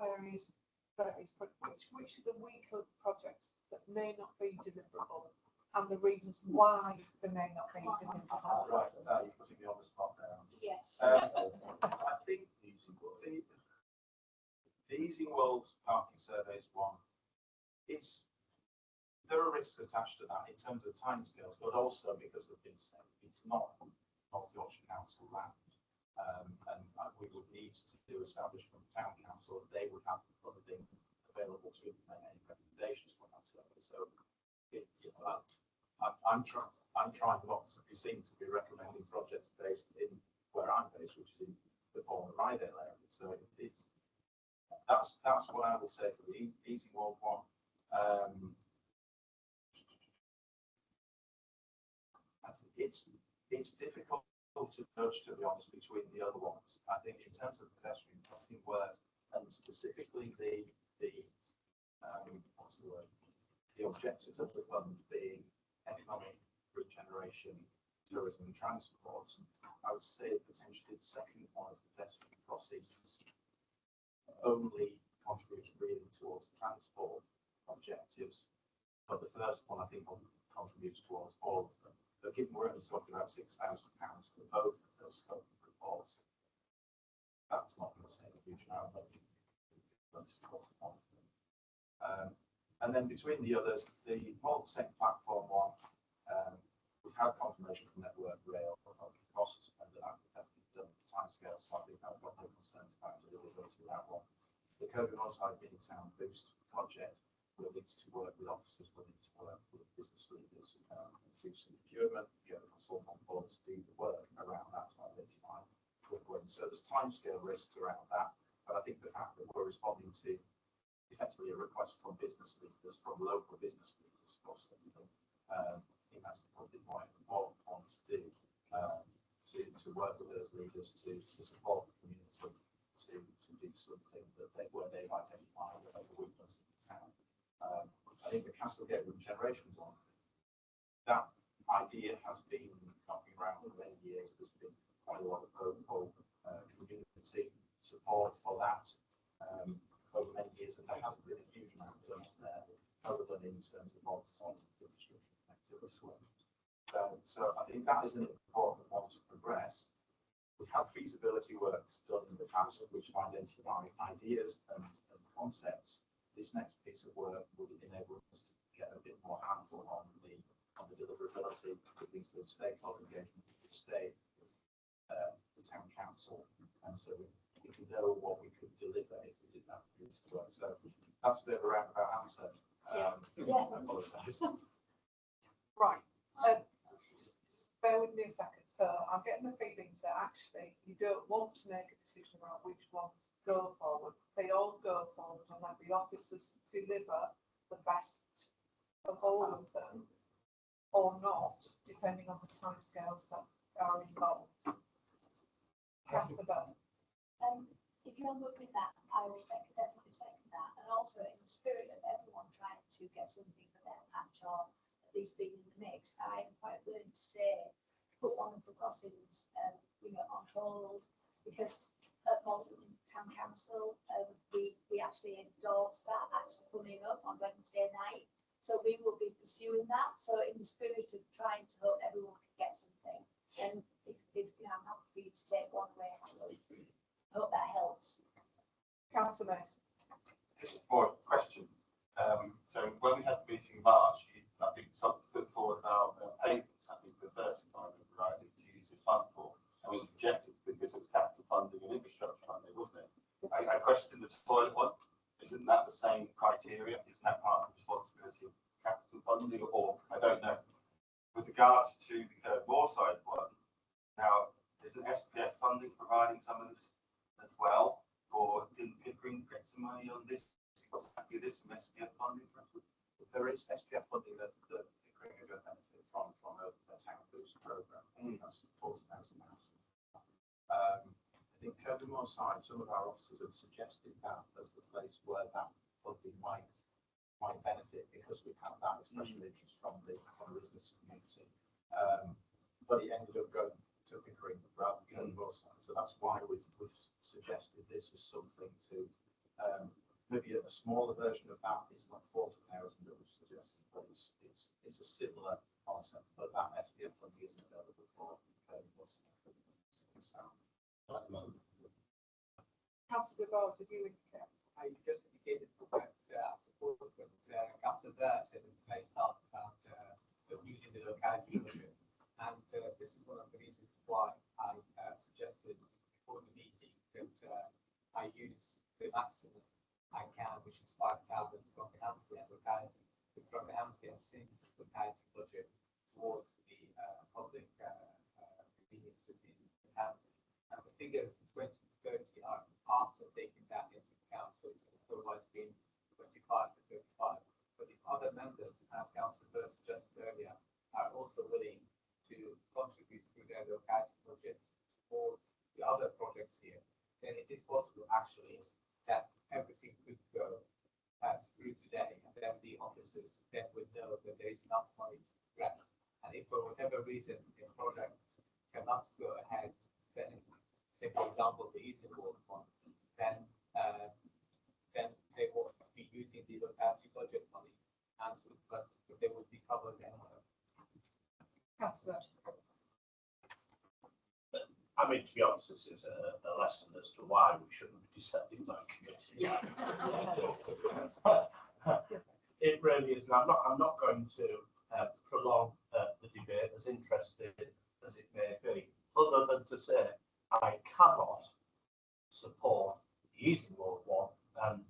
various projects. Which are the weaker projects that may not be deliverable, and the reasons why they may not be deliverable? Right, you're putting me on the spot there. Yes. I think the Easy World parking surveys one is, there are risks attached to that in terms of timescales, but also because of this, it's not North Yorkshire Council land. And we would need to establish from the town council that they would have the funding available to implement any recommendations from that survey. So I'm trying not to be seen to be recommending projects based in where I'm based, which is in the former Rydale area. So that's what I would say for the Easy World one. I think it's difficult to judge, to be honest, between the other ones. I think in terms of pedestrian crossing work, and specifically the what's the word? The objectives of the fund being economic regeneration, tourism and transport, I would say potentially the second one of the pedestrian crossings only contributes really towards the transport objectives, but the first one I think contributes towards all of them. But given we're only talking about £6,000 for both of those scope reports, that's not going to save a huge amount of money. And then between the others, the Malton platform one, we've had confirmation from Network Rail of the costs and that have done timescales, so I think I've got no concerns about deliverability of that one. The Kirby Moorside Town Boost project will need to work with officers, will need to work with business leaders, do some procurement, get a consultant on board to do the work around that to identify quick wins. So there's timescale risks around that, but I think the fact that we're responding to effectively a request from business leaders, from local business leaders across the country, I think that's probably what we want to do, to work with those leaders to support the community, to do something that where they've identified a weakness in the town. I think the Castlegate regeneration one, that idea has been knocking around for many years. There's been quite a lot of local community support for that over many years, and there hasn't been a huge amount done there, other than in terms of on infrastructure activity. So I think that is an important one to progress. We've had feasibility works done in the past which identify ideas and concepts. This next piece of work would enable us to get a bit more handful on the deliverability, with things with stakeholder engagement, with the state, with the town council, and so we can know what we could deliver if we did that piece of work. So that's a bit of a roundabout answer. I apologise. Right. Bear with me a second. So I'm getting the feelings that actually you don't want to make a decision about which ones go forward. They all go forward and let the officers deliver the best of all of them, or not, depending on the timescales that are involved. Councillor If you're good with that, I will definitely second that. And also in the spirit of everyone trying to get something for their patch or at least being in the mix, I am quite willing to say put one of the crossings on hold, because at Malton Town Council we actually endorsed that, actually funny enough, on Wednesday night. So we will be pursuing that. So in the spirit of trying to hope everyone can get something, and if I'm happy for you to take one away, I hope that helps. Councillor Mason. Just more question. So when we had the meeting in March, I think something put forward about payments, I think the first time we were to use this fund for, and it was rejected because it was capital funding and infrastructure funding, wasn't it? I questioned the toilet one. Isn't that the same criteria? Isn't that part of the responsibility of capital funding? Or I don't know. With regards to the Moorside one, now isn't SPF funding providing some of this as well? Or didn't Pickering get some money on this? Exactly this from SPF funding? There is SPF funding that Pickering are going to benefit from a town boost program. That's £40,000. I think Kirby Moorside, some of our officers have suggested that as the place where that funding might benefit, because we've had that expression of interest from the business community. But it ended up going to Pickering rather than Kirby Moorside. So that's why we've suggested this as something to maybe a smaller version of that is like 40,000 that was suggested, but it's a similar concept, but that SPF funding isn't available for Kirby Moorside. Councillor Gold, did you indicate? I just indicated that I support what Councillor Thirsk said in today's talk about using the locality budget. And this is one of the reasons why I suggested before the meeting that I use the maximum I can, which is 5,000 from the Hampstead locality, from the Hampstead Sings locality budget towards the public convenience city in Hampstead. And the figures for 2030 are after taking that into account, so it's otherwise been 25 to 35. But the other members, as Councillor Thirsk suggested earlier, are also willing to contribute through their locality budget towards the other projects here, then it is possible actually that everything could go through today, and then the officers then would know that there is enough money to progress. And if for whatever reason the project cannot go ahead, then say for example the Easy World one, then they will be using the locality budget money, and so, but they will be covered anyway. I mean, to be honest, this is a lesson as to why we shouldn't be sending that committee. It really is. And I'm not going to prolong the debate, as interested as it may be, other than to say I cannot support the Easy Road one, and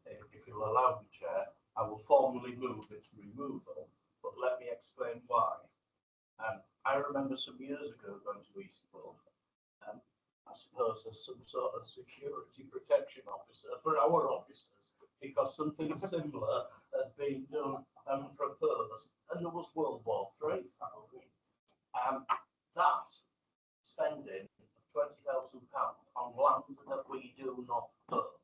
if you'll allow me, Chair, I will formally move its removal, but let me explain why. I remember some years ago going to Easy Road, I suppose as some sort of security protection officer for our officers, because something similar had been done and proposed, and there was World War III following. That spending of £20,000 on land that we do not own,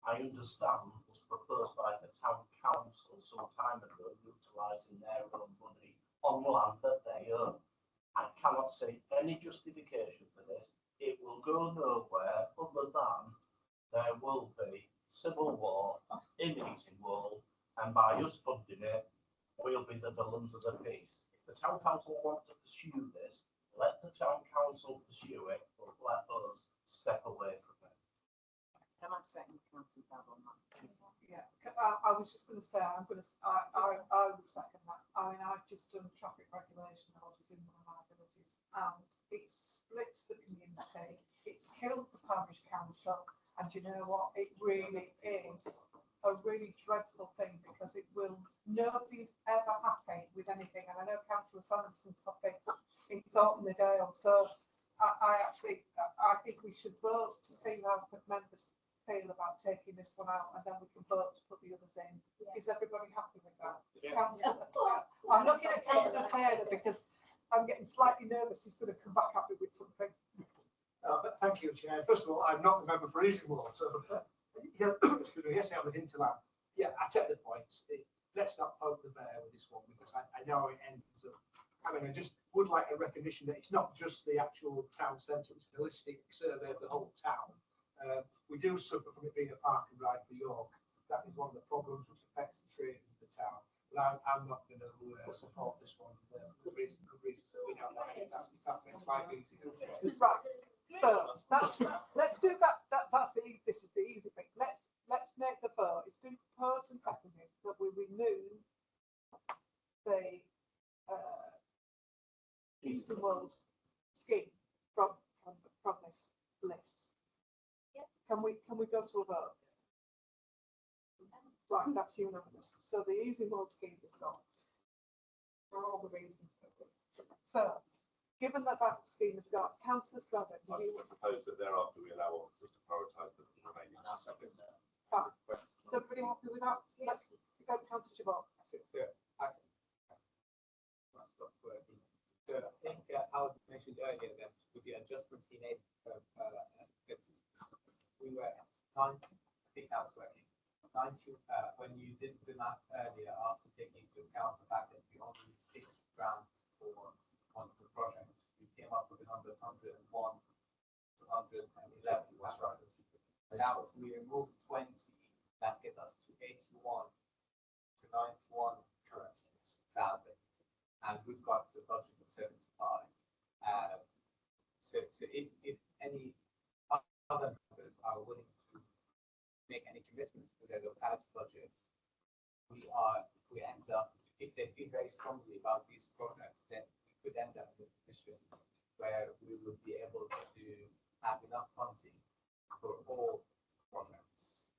I understand was proposed by the town council some time ago, utilising their own money on land that they own. I cannot see any justification for this. It will go nowhere other than there will be civil war in Easy World, and by us funding it, we'll be the villains of the piece. If the town council want to pursue this, let the town council pursue it, but let us step away from it. Can I second Councillor Bab on that? Yeah, I was just going to say, I would second that. I mean, I've just done traffic regulation orders in one of my villages, and it splits the community. It's killed the parish council, and you know what? It really is a really dreadful thing, because it will, nobody's ever happy with anything. And I know Councillor Sanderson's topic in Thornton the Dale, so I think we should vote to see how members feel about taking this one out, and then we can vote to put the others in. Yeah. Is everybody happy with that? Yeah. I'm looking at Councillor Taylor because I'm getting slightly nervous. He's going to come back at me with something. Thank you, Chair. First of all, I'm not the member for Easy World, so yeah, excuse me, yes, I have a hint to that. Yeah, I take the points. Let's not poke the bear with this one, because I know it ends up. I mean, I just would like a recognition that it's not just the actual town centre; it's a holistic survey of the whole town. We do suffer from it being a park and ride for York. That is one of the problems which affects the trade of the town. But I'm not going to support this one for good reasons that we don't like it. That makes life easier. Right. So let's do that. This is the easy thing. Let's make the vote. It's been proposed and seconded that we remove the Eastern World scheme from this list. Yep. Can we go to a vote? Right, that's unanimous. So the Easy World scheme is gone for all the reasons that we. So, given that scheme is gone, Councillor Scott, I would propose that thereafter we allow officers to prioritise the remaining. And I'll second that. requests. Is everybody happy with that? Let's go to Councillor Chabot. I think I mentioned earlier that with the adjustments he made, we were at 90, I think I was working, 90, when you did the math earlier, after taking into account the fact that we only need £6 grand for one of the projects, we came up with a number of 101 to 111. That's right. Now, if we remove 20, that gets us to 81 to 91 correct thousand, and we've got a budget of 75. So if any other members are willing to make any commitments to their locality budgets, we end up, if they feel very strongly about these projects, then we could end up in a position where we would be able to have enough funding for all projects.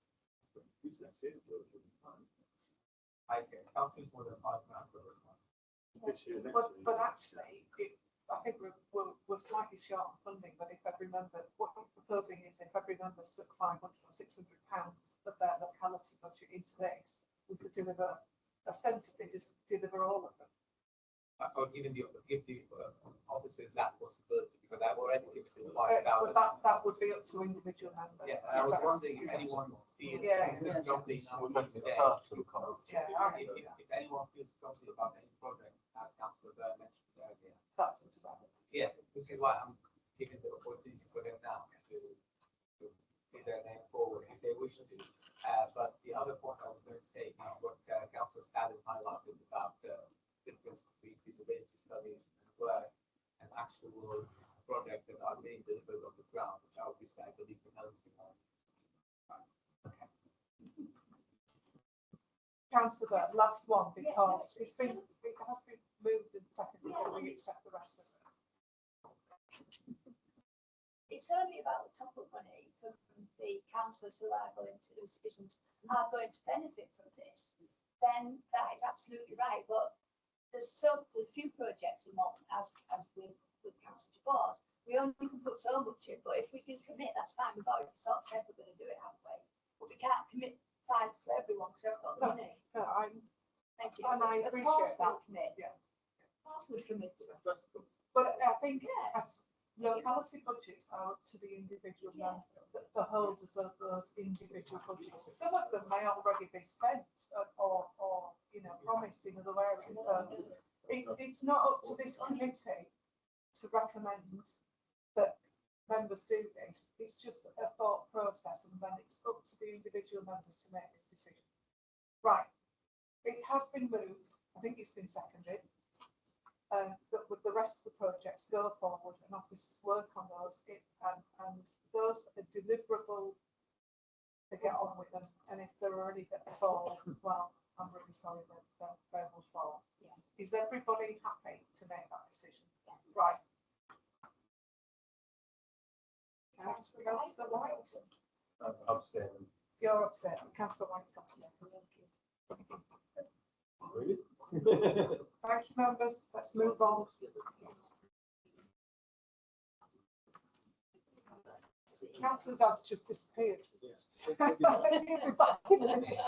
I get something more than £5 for every one. But actually, I think we're slightly short on funding, but if every member, what I'm proposing is if every member stuck 500 or 600 pounds of their locality budget into this, we could deliver, ostensibly just deliver all of them. Or even give the officers that possibility, because I've already given this But that would be up to individual members. Yeah, I was wondering if anyone feels strongly enough today. If anyone feels strongly about any project, as Councillor Byrne mentioned earlier. That's about it. Yes, which is why I'm giving the opportunity for them now to put their name forward if they wish to. But the other point I was going to say is what Councillor Stalin highlighted about difference between feasibility studies and work and actual projects that are being delivered on the ground, which obviously I believe the Malton on. Okay. Councillor, last one, because it has been moved and seconded, and we accept the rest of it. It's only about the top of money from the councillors who are going to, those divisions are going to benefit from this, then that is absolutely right. But there's few projects in Malton, as with Councillor Jabars, we only can put so much in, but if we can commit, that's fine. We've already sort of said we're going to do it, haven't we? But we can't commit 5 for everyone because we haven't got the money. No, Thank you. and I Of appreciate course that. we'll commit. Yeah. Of course we'll commit. But I think as locality budgets are up to the individual member, the holders of those individual budgets. Some of them may already be spent or promised in other areas. So it's not up to this committee to recommend that members do this. It's just a thought process, and then it's up to the individual members to make this decision. Right. It has been moved. I think it's been seconded. That with the rest of the projects go forward and officers work on those, and those are deliverable to get on with them. And if there are any that fall, well, I'm really sorry that they will fall. Yeah. Is everybody happy to make that decision? Yeah. Right. Councillor White. I'm abstaining. You're upset. Councillor White's abstaining. Really? Thank you, members. Let's move on. Councillor Dodd's just disappeared. He'll be back in a minute.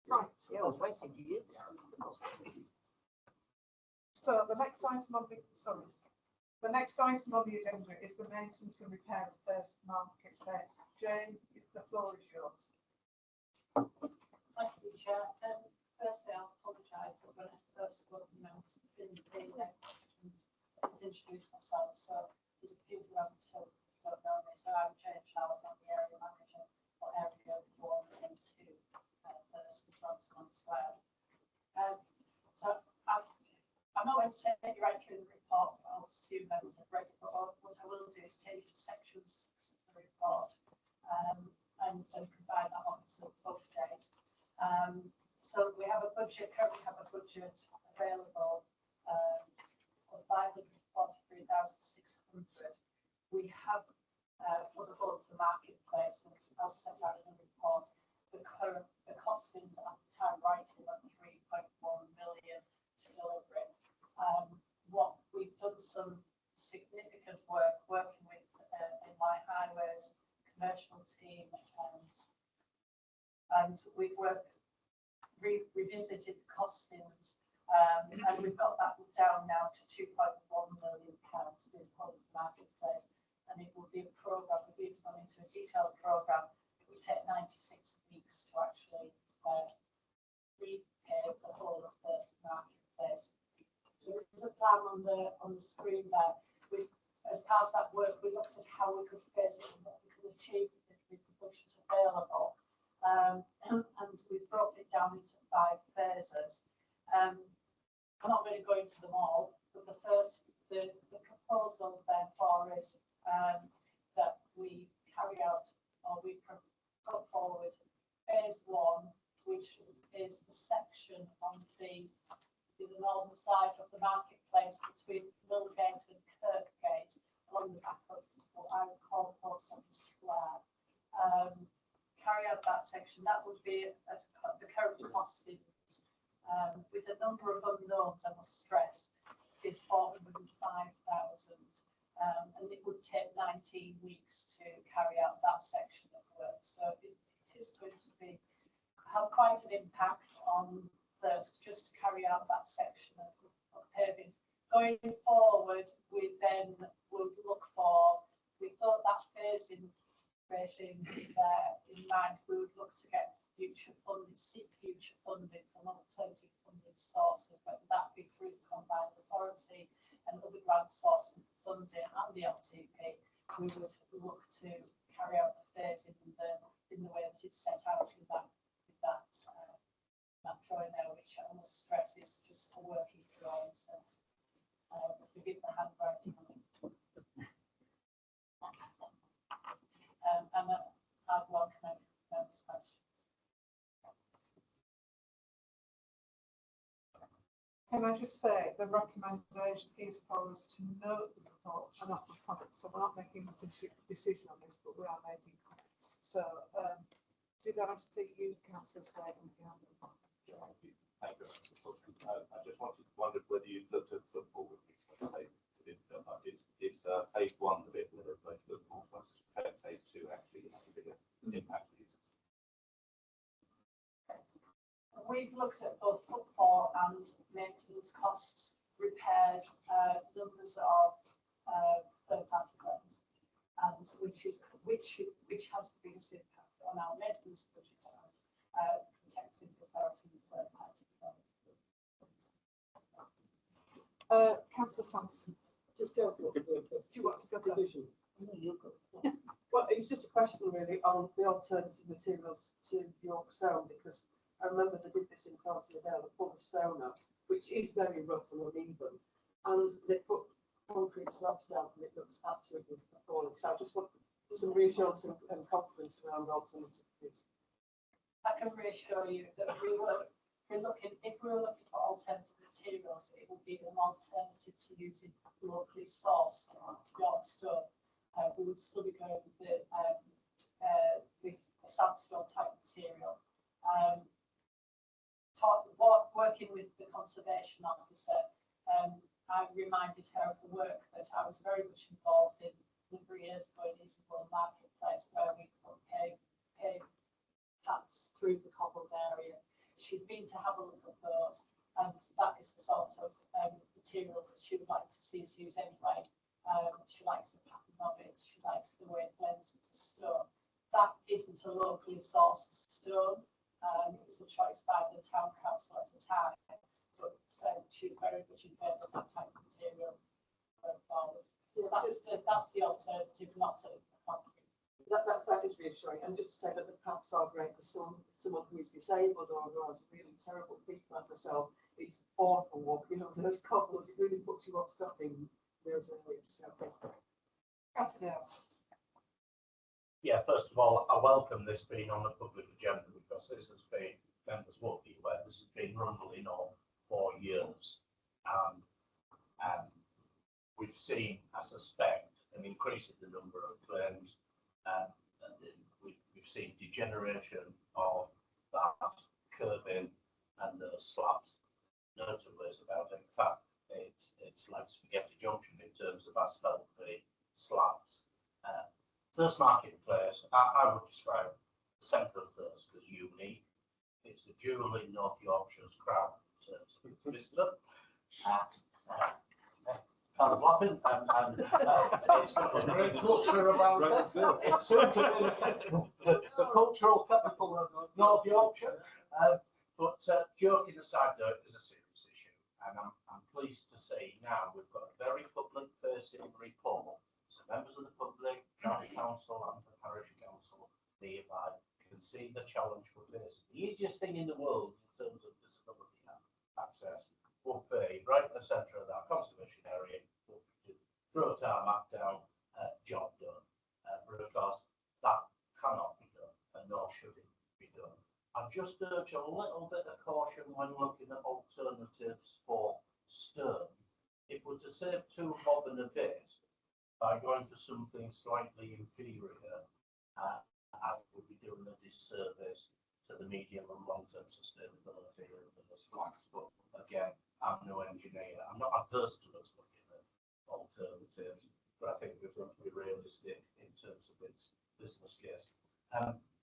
Right. Yeah, I was waiting for you. So the next item on the agenda is the maintenance and repair of Thirsk marketplace. Jane, the floor is yours. Thank you, Chair. Firstly, I'll apologise that when I first spoke, didn't questions, I didn't introduce myself, so there's a few who haven't don't know me. So I'm Jane Charles, I'm the area manager for area 1 and 2, Thirsk and Malton as well. So I'm not going to take you right through the report, but I'll assume members have read it. But what I will do is take you to section 6 of the report and provide that on the update. So we have a budget, currently have a budget available of 543,600. We have for the whole of the marketplace, as set out in the report, the costings at the time writing of 3.1 million to deliver it. What we've done some significant work working with Inline Highways commercial team, and we've revisited the costings, and we've got that down now to £2.1 million to do the marketplace, and it will be a programme. We've gone into a detailed programme. It would take 96 weeks to actually repay the whole of the marketplace. So there's a plan on the screen there. With, as part of that work, we looked at how we could phase it and what we could achieve with the budget available, and we've broken it down into 5 phases. I'm not going to go into them all, but the proposal therefore is that we carry out, or we put forward phase 1, which is the section on the northern side of the marketplace between Millgate and Kirkgate, along the back of what I would call Post Square. Carry out that section. That would be at the current costings, with a number of unknowns, I must stress, is 405,000, and it would take 19 weeks to carry out that section of work. So it is going to have quite an impact on Thirsk just to carry out that section of paving. Going forward, we then would look for, we thought that phasing regime there in mind, we would look to get future funding, seek future funding from alternative funding sources, whether that be through the combined authority and other grant sources of funding and the LTP. We would look to carry out the phasing in the way that it's set out in that drawing there, which I must stress is just a working drawing, so forgive the handwriting on it. And I'd welcome those questions. Can I just say the recommendation is for us to note the report and not the comments. So we're not making a decision on this, but we are making comments. So did I see you, Councillor Sladen? I just wondered whether you looked at football. Is phase 1 the bit where most football plus phase 2 actually has a bigger impact? We've looked at both footfall and maintenance costs, repairs, numbers of third-party claims, and which has the biggest impact on our maintenance budget and protecting the authority of third-party claims. Councillor Sampson. Just go for it. Do you want to go division? Well, it was just a question really on the alternative materials to York stone, because I remember they did this in Thirsk, they put a stone up, which is very rough and uneven, and they put concrete slabs down and it looks absolutely appalling. So I just want some reassurance and confidence around alternatives. I can reassure you that if we were looking for alternative materials, it would be an alternative to using locally sourced York stone. We would still be going with a sandstone type material. Working with the conservation officer, I reminded her of the work that I was very much involved in a number of years ago in Easingbourne Marketplace, where we put paved paths through the cobbled area. She's been to have a look at those, and that is the sort of material that she would like to see us use anyway. She likes the pattern of it, she likes the way it blends with the stone. That isn't a locally sourced stone. It was a choice by the town council at the time, but she's very much in favour of that type of material going forward. So that's the alternative, not a concrete. That is reassuring, and just to say that the paths are great for someone who is disabled or who has really terrible feet like myself. It's awful walking on those cobbles. It really puts you off stopping those areas. So, yeah, first of all, I welcome this being on the public agenda, because this has been, members will be aware, this has been rumbling on for years. We've seen, I suspect, an increase in the number of claims, and we've seen degeneration of that curbing and the slabs. No two ways about it. In fact, it's like Spaghetti Junction in terms of asphalt the slabs. Thirsk Marketplace, I would describe the centre of Thirsk as unique. It's a jewel in North Yorkshire's crown in terms of visitor. Kind of laughing, and it's got a great culture around it. It's soon to be the cultural capital of North Yorkshire. But joking aside, though, it is a serious issue, and I'm pleased to say now we've got a very public-facing report. So members of the public, county council, and the parish council nearby can see the challenge we're facing. The easiest thing in the world in terms of disability access would be right in the centre of that conservation area, throw a tarmac down, job done. But of course, that cannot be done, and nor should it be done. I just urge a little bit of caution when looking at alternatives for Stern. If we're to save 2 bob and a bit by going for something slightly inferior, I would be doing a disservice to the medium and long-term sustainability of those flats. But again, I'm no engineer. I'm not adverse to us looking at alternatives, but I think we've got to be realistic in terms of its business case.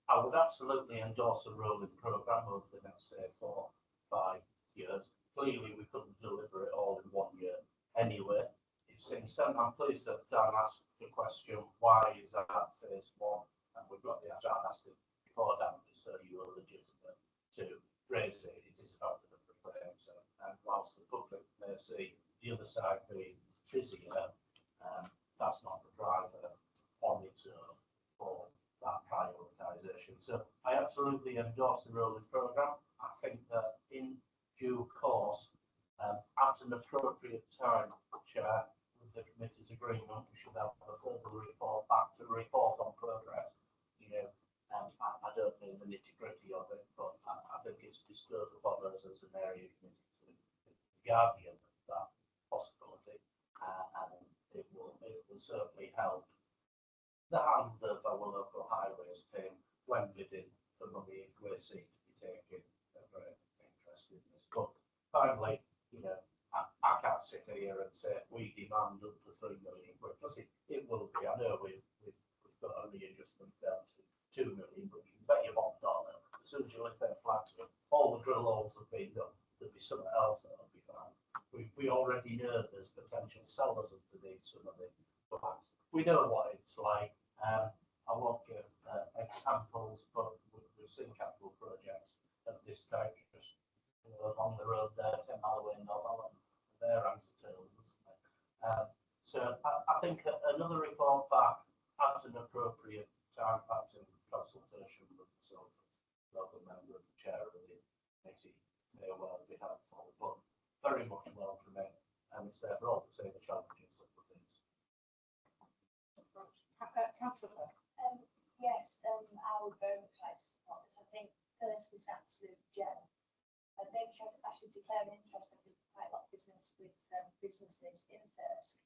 I would absolutely endorse a rolling programme over the next, say, 4 or 5 years. Clearly, we couldn't deliver it all in 1 year anyway. I'm pleased that Dan asked the question, why is that phase 1? And we've got the answer. I asked it before, Dan, so you were legitimate to raise it. It is about the number of frames, and whilst the public may see the other side being busier, that's not the driver on its own for that prioritisation. So I absolutely endorse the rolling programme. I think that in due course, at an appropriate time, Chair, with the committee's agreement, we should have a further report back to report on progress. I don't know the nitty-gritty of it, but I think it's bestowed upon us as an area committee to be the guardian of that possibility, and it will certainly help the hand of our local highways team when bidding for money if we're seen to be taking a great interest in this. But finally, I can't sit here and say we demand up to 3 million because it will be. I know we've got a readjustment down to 2 million, but you can bet your bottom dollar as soon as you lift their flags up, all the drill holes have been done. There'll be something else that'll be fine. We already know there's potential sellers underneath some of the flags. We know what it's like. I won't give examples, but we've seen capital projects of this type just along the road there, 10 mile away in North their hands are turned, isn't it? So I think another report back at an appropriate time, perhaps in consultation with myself as local member of the chair of the committee, may well be helpful, but very much welcome it, and it's there for all to say the challenges of the things. Councillor. Yes, I would very much like to support this. I think Thirsk is an absolute gem. Maybe I should declare an interest. I do quite a lot of business with businesses in Thirsk,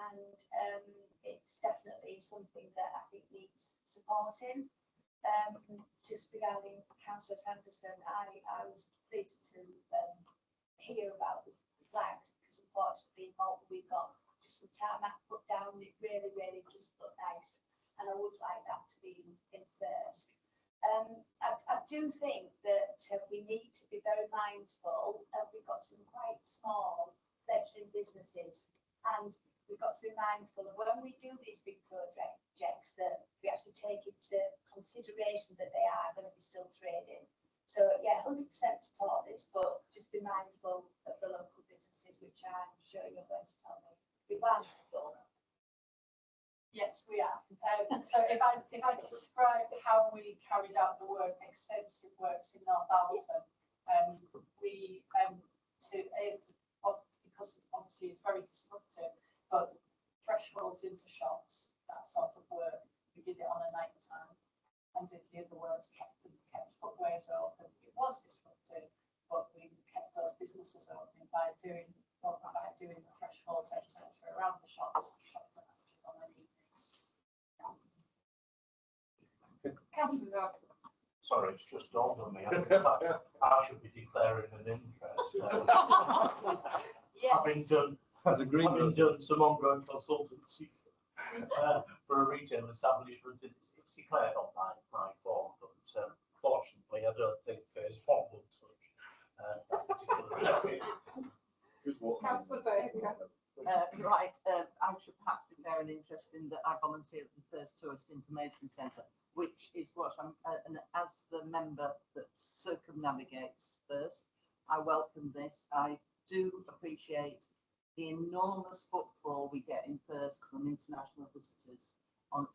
and it's definitely something that I think needs supporting. Just regarding Councillor Sanderson, I was pleased to hear about the flags because unfortunately in Malton we've got just some tarmac put down. It really just looked nice, and I would like that to be in Thirsk. I do think that we need to be very mindful. We've got some quite small fledgling businesses, and we've got to be mindful of when we do these big projects that we actually take into consideration that they are going to be still trading. So yeah, 100% support this, but just be mindful of the local businesses, which I'm sure you're going to tell me. Be mindful. Yes, we are. So if I describe how we carried out the work, extensive works in North Malton, we because obviously it's very disruptive, but thresholds into shops, that sort of work, we did it on a night time, and if the other works kept footways open, it was disruptive, but we kept those businesses open by doing the thresholds, etc., around the shops, on the evenings. Sorry, it's just dawned on me. I should be declaring an interest. having done, having done some ongoing consultancy for a retail establishment, it's declared on my form, but fortunately, I don't think phase one will such that particular Councillor Baker. Right, I should perhaps declare an interest in that I volunteer at the Thirsk Tourist Information Centre, which is what I'm, and as the member that circumnavigates Thirsk, I welcome this. I do appreciate the enormous footfall we get in Thirsk from international visitors.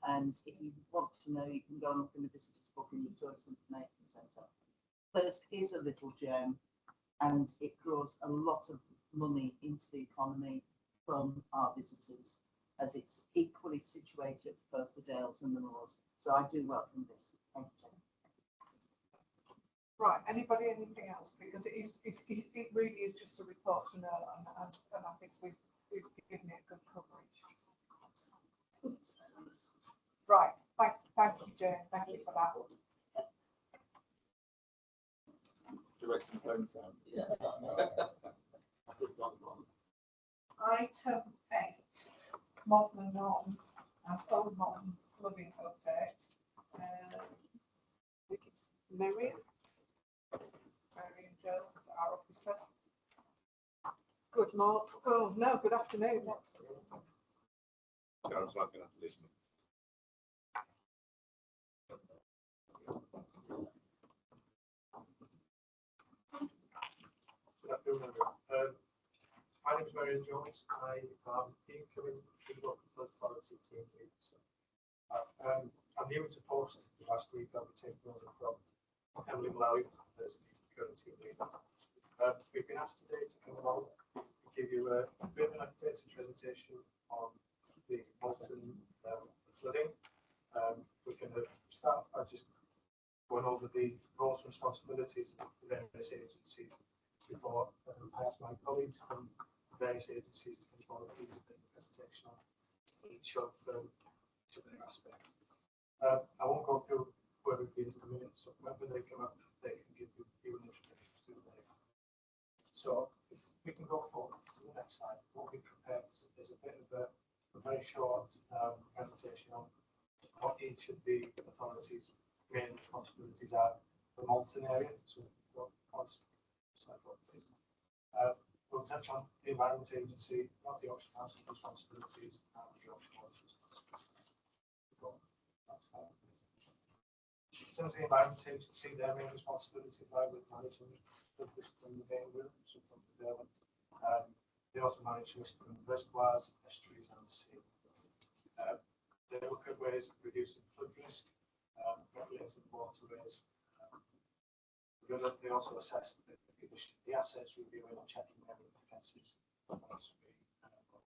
And if you want to know, you can go and look in the visitors book in the Tourist Information Centre. Thirsk is a little gem, and it draws a lot of money into the economy from our visitors, as it's equally situated for both the Dales and the Moors. So I do welcome this. Thank you. Right, anybody, anything else? Because it really is just a report to know, and I think we've given it good coverage. Right, thank you, Jane. Thank you for that. Direct some phone sound. Item 8, Malton and Norton, and Old Malton flooding update. I think it's Marion Jones, our officer. Good morning. Oh no, good afternoon. Sharon's not going to have to listen. Good afternoon, everyone. My name is Marion Jones. I am the incoming local flood authority team leader. So, I'm new to post last week. I'll be taking over from Emily Malawi as the current team leader. We've been asked today to come along and give you a bit of an updated presentation on the Malton flooding. We can start by just going over the roles and responsibilities of the various agencies before I ask my colleagues from various agencies to come forward and give a presentation on each of their aspects. I won't go through where we've been at the minute, so when they come up, they can give you an introduction to the day. So if we can go forward to the next slide, what we prepared is a bit of a very short presentation on what each of the authorities' main responsibilities are for the Malton area. So we'll go on to slide 4, please. We'll touch on the Environment Agency, North Yorkshire Council's responsibilities, and the Yorkshire Water's responsibilities. In terms of the Environment Agency, their main responsibilities lie with managing the risk from the main room, so from the development. They also manage risk from reservoirs, estuaries, and the sea. They look at ways of reducing flood risk, regulating waterways. They also assess the condition of the assets, reviewing and checking their defences, and also be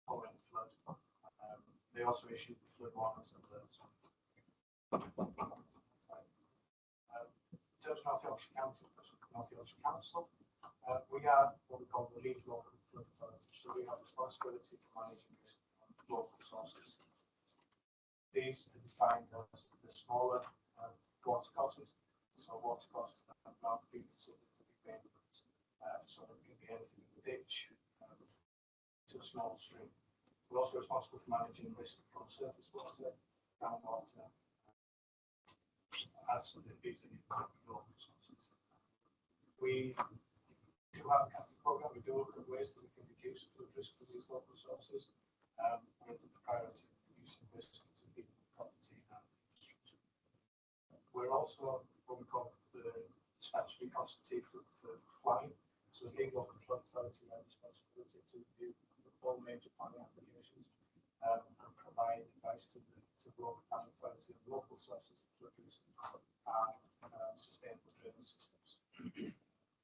following flood. They also issue flood warnings and alerts. In terms of North Yorkshire Council, we are what we call the lead local flood authority, so we have responsibility for managing risk on local sources. These are defined as the smaller water courses. So water courses that have not been considered to be bankrupt. So it can be anything from a ditch to a small stream. We're also responsible for managing risk from surface water, groundwater, and so these are local sources. We do have a capital program. We do look at ways that we can reduce flood risk from these local sources, with the priority of reducing risk to people, property, and infrastructure. We're also what we call the statutory constitute for planning. So as legal local flood authority, we have responsibility to review all major planning applications and provide advice to the local planning authority and local sources of flood risk and sustainable drainage systems.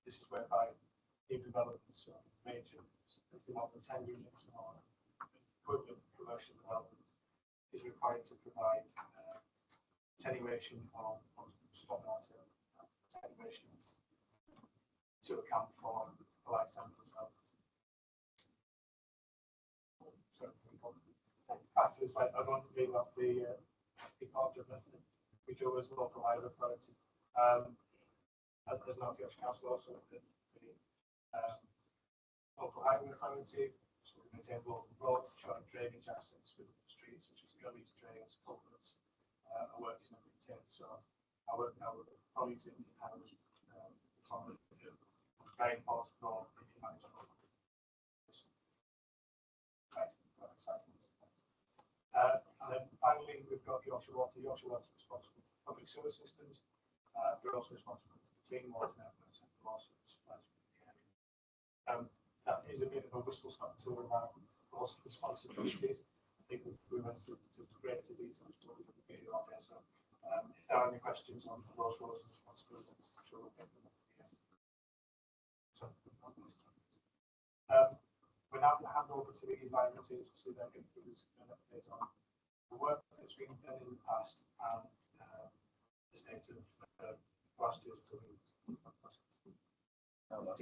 This is whereby new developments of major, if they want the 10 units or equivalent commercial development, is required to provide attenuation on stormwater, attenuation to account for a lifetime of health. Back to this slide, I don't believe that the part of it we do as a local highway authority. As North Yorkshire Council also the local highway authority, so we maintain local roads, ensuring drainage assets with streets such as gullies, drains, culverts, are working and maintained. So our colleagues in Howard, from very important role in managing all of this. And then finally, we've got Yorkshire Water. Yorkshire Water is responsible for public sewer systems. We're also responsible for clean water networks and also supplies for the area. That is a bit of a whistle-stop tour of our water responsibilities. I think we went to greater details for what we could get you on there. So if there are any questions on those roles and responsibilities, I'm sure we'll get them up here. So, we're now going to hand over to the Environment Agency. They're going to give us an update on the work that's been done in the past and the state of last year's doing. 2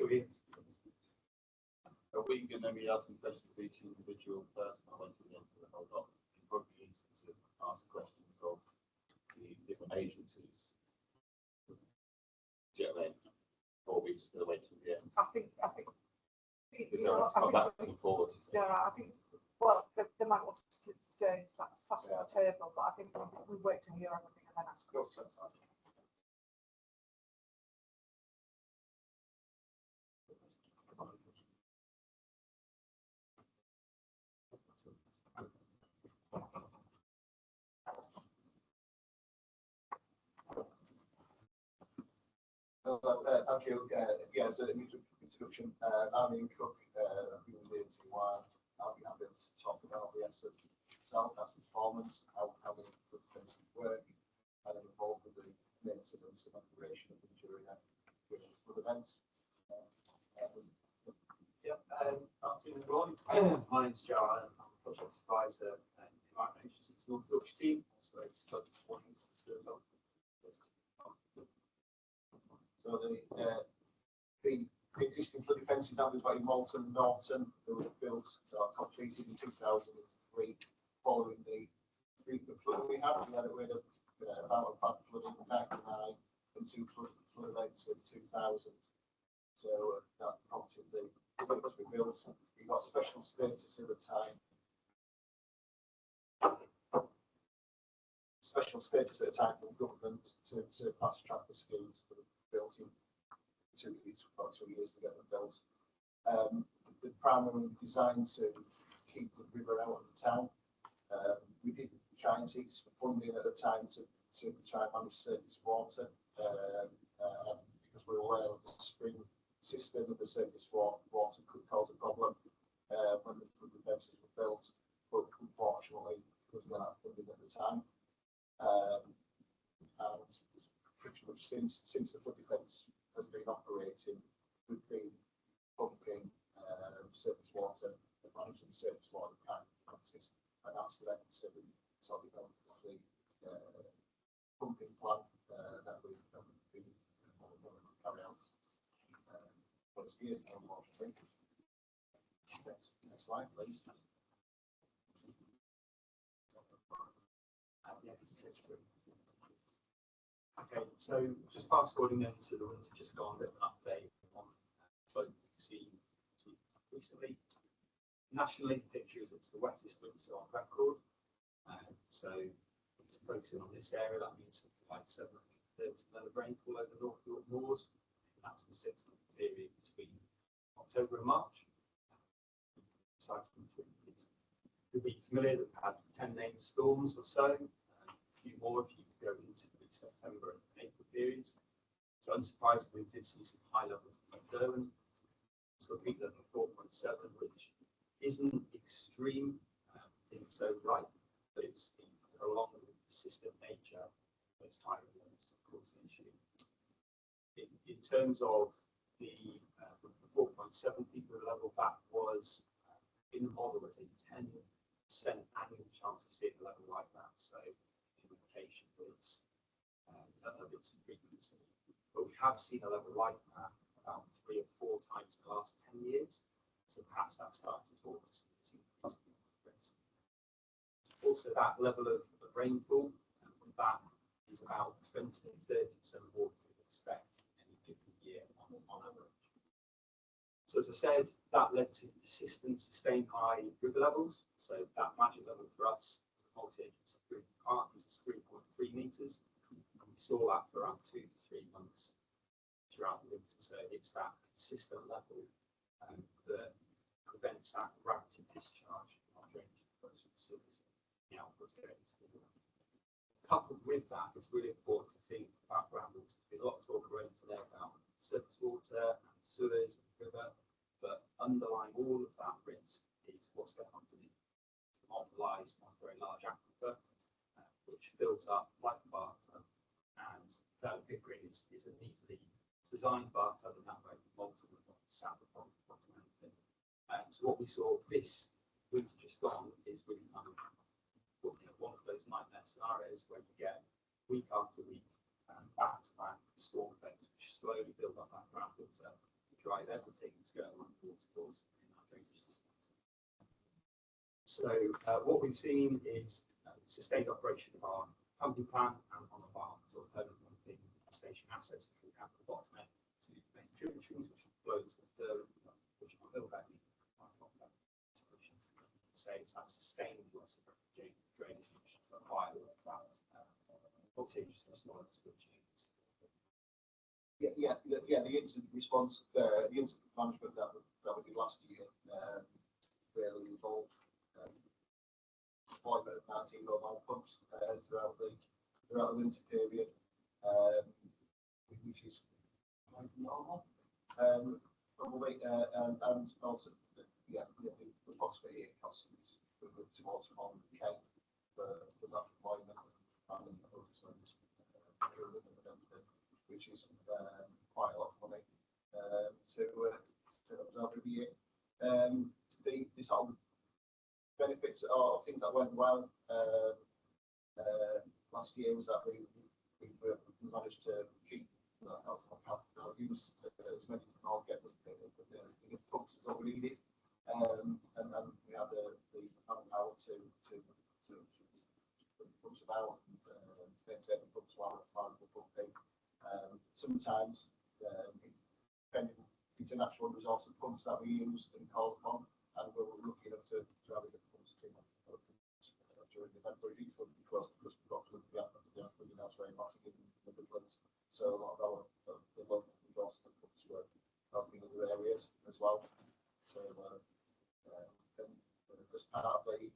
years. Are we going to be asking questions of each individual person? I went to the end of the whole lot. It's probably easy to ask questions of the different agencies. Do you know what I mean? Or are we just going to wait till the end? I think. Is there a backwards and forwards? Yeah, I think. Well, they might want to stay sat at the table, but I think we wait to hear everything and then ask questions. Thank you. Yeah, so introduction. I'm Ian Cook, I've been with the AT1. I'll be able to talk about the asset itself, asset performance, how the things work, and then involved with the maintenance and operation of the during the flood event. Afternoon, everyone. My name's Joe Allen. I'm a project advisor and Environment Agency's North Yorkshire team. So it's So the existing flood defences that we've got in Malton, Norton, they were built or completed in 2003, following the frequent flooding we had. We had about a bad flooding in 1999 and 2 flood events in 2000. So that prompted the buildings we built. We got special status at the time. Special status at the time from government to fast track the schemes that were built in 2 years to get them built. The primarily designed to keep the river out of the town. We did try and seek some funding at the time to try and manage surface water because we were aware of the spring system of the surface water could cause a problem when the flood defences were built, but unfortunately because we didn't have funding at the time. And pretty much since the flood defence has been operating, we've been pumping surface water and managing surface water practice, and that's led to the sort of development of the pumping plan that we've been carry out. What is years now, unfortunately. Next slide, please. Okay, so just fast forwarding then to the winter just gone, a bit of an update on flood we've seen recently. Nationally, the picture is it's the wettest winter on record. So it's focusing on this area, that means something like 730 mm of rainfall over North York moors. That's the 6-month period between October and March. You'll be familiar that we've had 10 named storms or so, a few more if you go into the September and April periods. So unsurprisingly, we did see some high levels of Durham. So a peak level of 4.7, which isn't extreme in its own right, but it's the prolonged persistent nature of those high levels, of course, an issue. In terms of the 4.7 peak level, that was in the model as a 10% annual chance of seeing a level like that. So communication with of its frequency. But we have seen a level like that about 3 or 4 times in the last 10 years. So perhaps that's starting to talk us increasing risk. Also, that level of rainfall, that is about 20 to 30% of what we would expect any given year on average. So as I said, that led to persistent, sustained high river levels. So that magic level for us, as a multi-agency group of partners, is 3.3 metres. And we saw that for around 2 to 3 months throughout the winter. So it's that consistent level that prevents that rapid discharge of our drainage facilities. The output going into the river. Coupled with that, it's really important to think about groundwater. There's been a lot of talk already today about surface water and sewers and river, but underlying all of that risk is what's going on underneath. It lies on a very large aquifer, which fills up like a bathtub, and that aquifer is a neatly designed bathtub, and that way Malton would not sat the bottom of it. So what we saw this winter just gone is really kind of one of those nightmare scenarios where you get week after week back-to-back storm events which slowly build up that groundwater, drive everything that's going on in the watercourse in our drainage systems. So what we've seen is sustained operation of our pumping plant and on of our sort of permanent pumping station assets, which we have at the bottom end to main tributaries, which flow into the Thirsk, which are built back say it's that sustained loss of drainage for a while of that multi-agency response, which is the incident response, the incident management that we did last year really involved deployment of 19 mobile pumps throughout the winter period, which is quite normal, probably, and also the possibility it costs towards Malton Cape for that deployment and which is quite a lot of money to absorb every year. The sort of benefits or things that went well last year was that we managed to keep our use as many people get the pumps as we needed, and we had the power to put the pumps about and maintain the pumps while we're pumping. Sometimes depending on international resource of pumps that we use and call upon, and we're lucky enough to have the pumps during the event, but it would be close because we've got elsewhere in Nottingham in the Midlands. So a lot of the local resources of pumps were helping other areas as well. So as part of the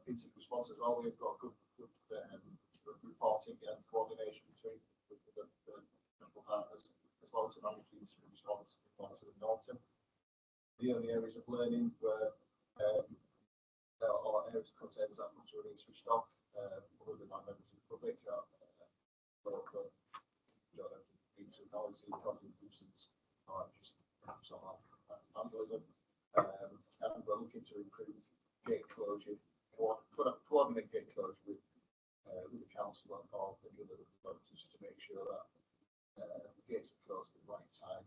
incident response as well, we've got good reporting and coordination between the local partners as well to manage the incident response to the Malton. The only areas of learning were or areas of containers that were being switched off, other than my members of the public, local, don't have to be too noisy, causing nuisance, or just sort of vandalism. And we're looking to improve gate closure, coordinate gate closure with the council and all the other authorities to make sure that the gates are closed at the right time.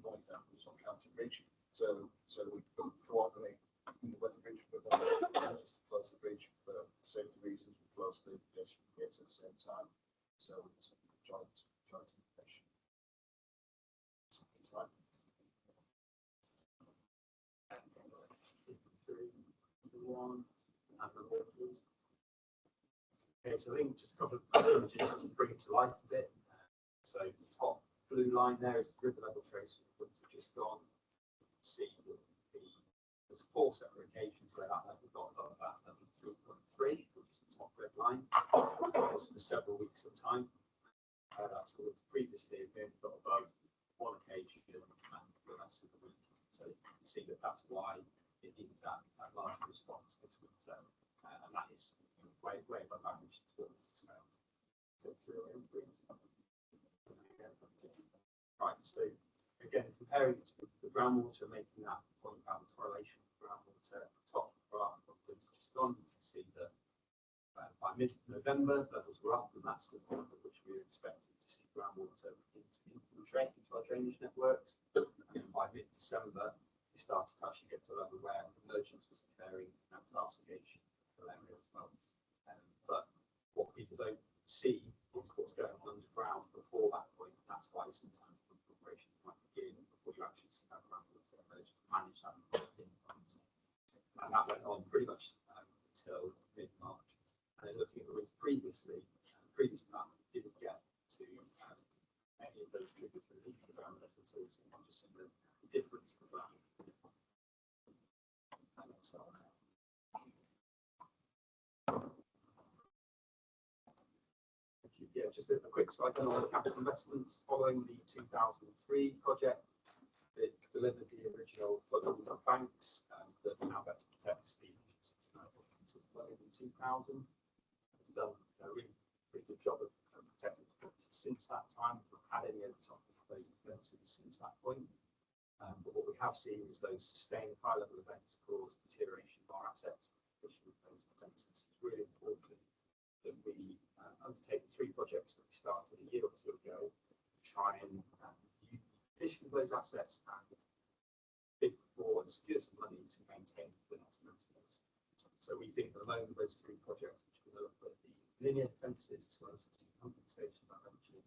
One example is on County Bridge, so we coordinate when the bridge, but not just to close the bridge, but for safety reasons we close the gates at the same time. So it's joint information. Like okay, so I think just a couple of images just to bring it to life a bit. So the top blue line there is the river level trace which have just gone. You can see that there's 4 separate occasions where that level got above that level 3.3, which is the top red line. It's for several weeks at a time. That's the previously had been got above 1 occasion and the rest of the week. So you can see that that's why it needed that large response this winter, and that is way above average to right. So again, comparing it to the groundwater, making that point about the correlation of groundwater, top graph of this just gone, you can see that by mid-November levels were up, and that's the point at which we were expecting to see groundwater infiltrate into our drainage networks. And by mid-December, we started to actually get to a level where emergence was occurring and classification area as well. But what people don't see is what's going on underground before that point. That's why sometimes operations might begin before you actually see that groundwater. manage that. And that went on pretty much until mid-March. And then looking at the routes previously, previous to that, we didn't get to any of those triggers really for the ground level tools. So I'm just seeing the difference from that. Yeah, just a quick slide on the capital investments following the 2003 project. It delivered the original flood banks that are now better protect the 169 flooding in 2000. It's done a really good job of protecting the property since that time. We've had any over top of those defences since that point. But what we have seen is those sustained high level events cause deterioration of our assets. Those defences. It's really important that we undertake the 3 projects that we started a year or 2 ago, try and use the condition of those assets and bid for and secure some money to maintain the next maintenance. So we think at the moment those 3 projects, which are going to look at the linear defences as well as the 2 pumping stations I mentioned,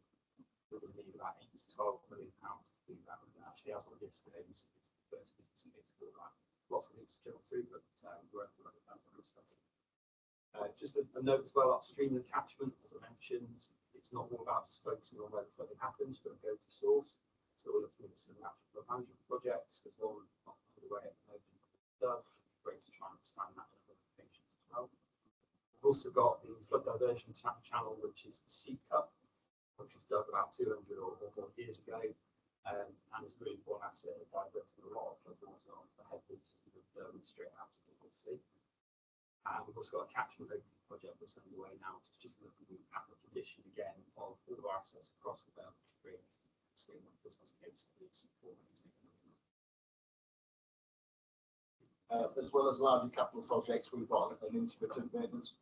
we're going to need about £8 to £12 million to do that. And actually, as of yesterday, we submitted the first business case for that. Lots of things to jump through, but we're able to look at that kind of stuff. Just a note as well, upstream and catchment, as I mentioned, it's not all about just focusing on where the flooding happens, but go to source. So we're looking at some natural flood management projects. There's one underway at the moment. Great to try and expand that in other locations as well. We've also got the flood diversion channel, which is the Sea Cup, which was dug about 200 or more years ago, and is a really important asset at diverting a lot of flood water onto the headwaters straight out to the sea. And we've also got a catchment opening project that's underway now, which is just looking at the condition again of all of our assets across the belt to bring seeing what business case that is for as well as larger capital projects, we've got an intermittent maintenance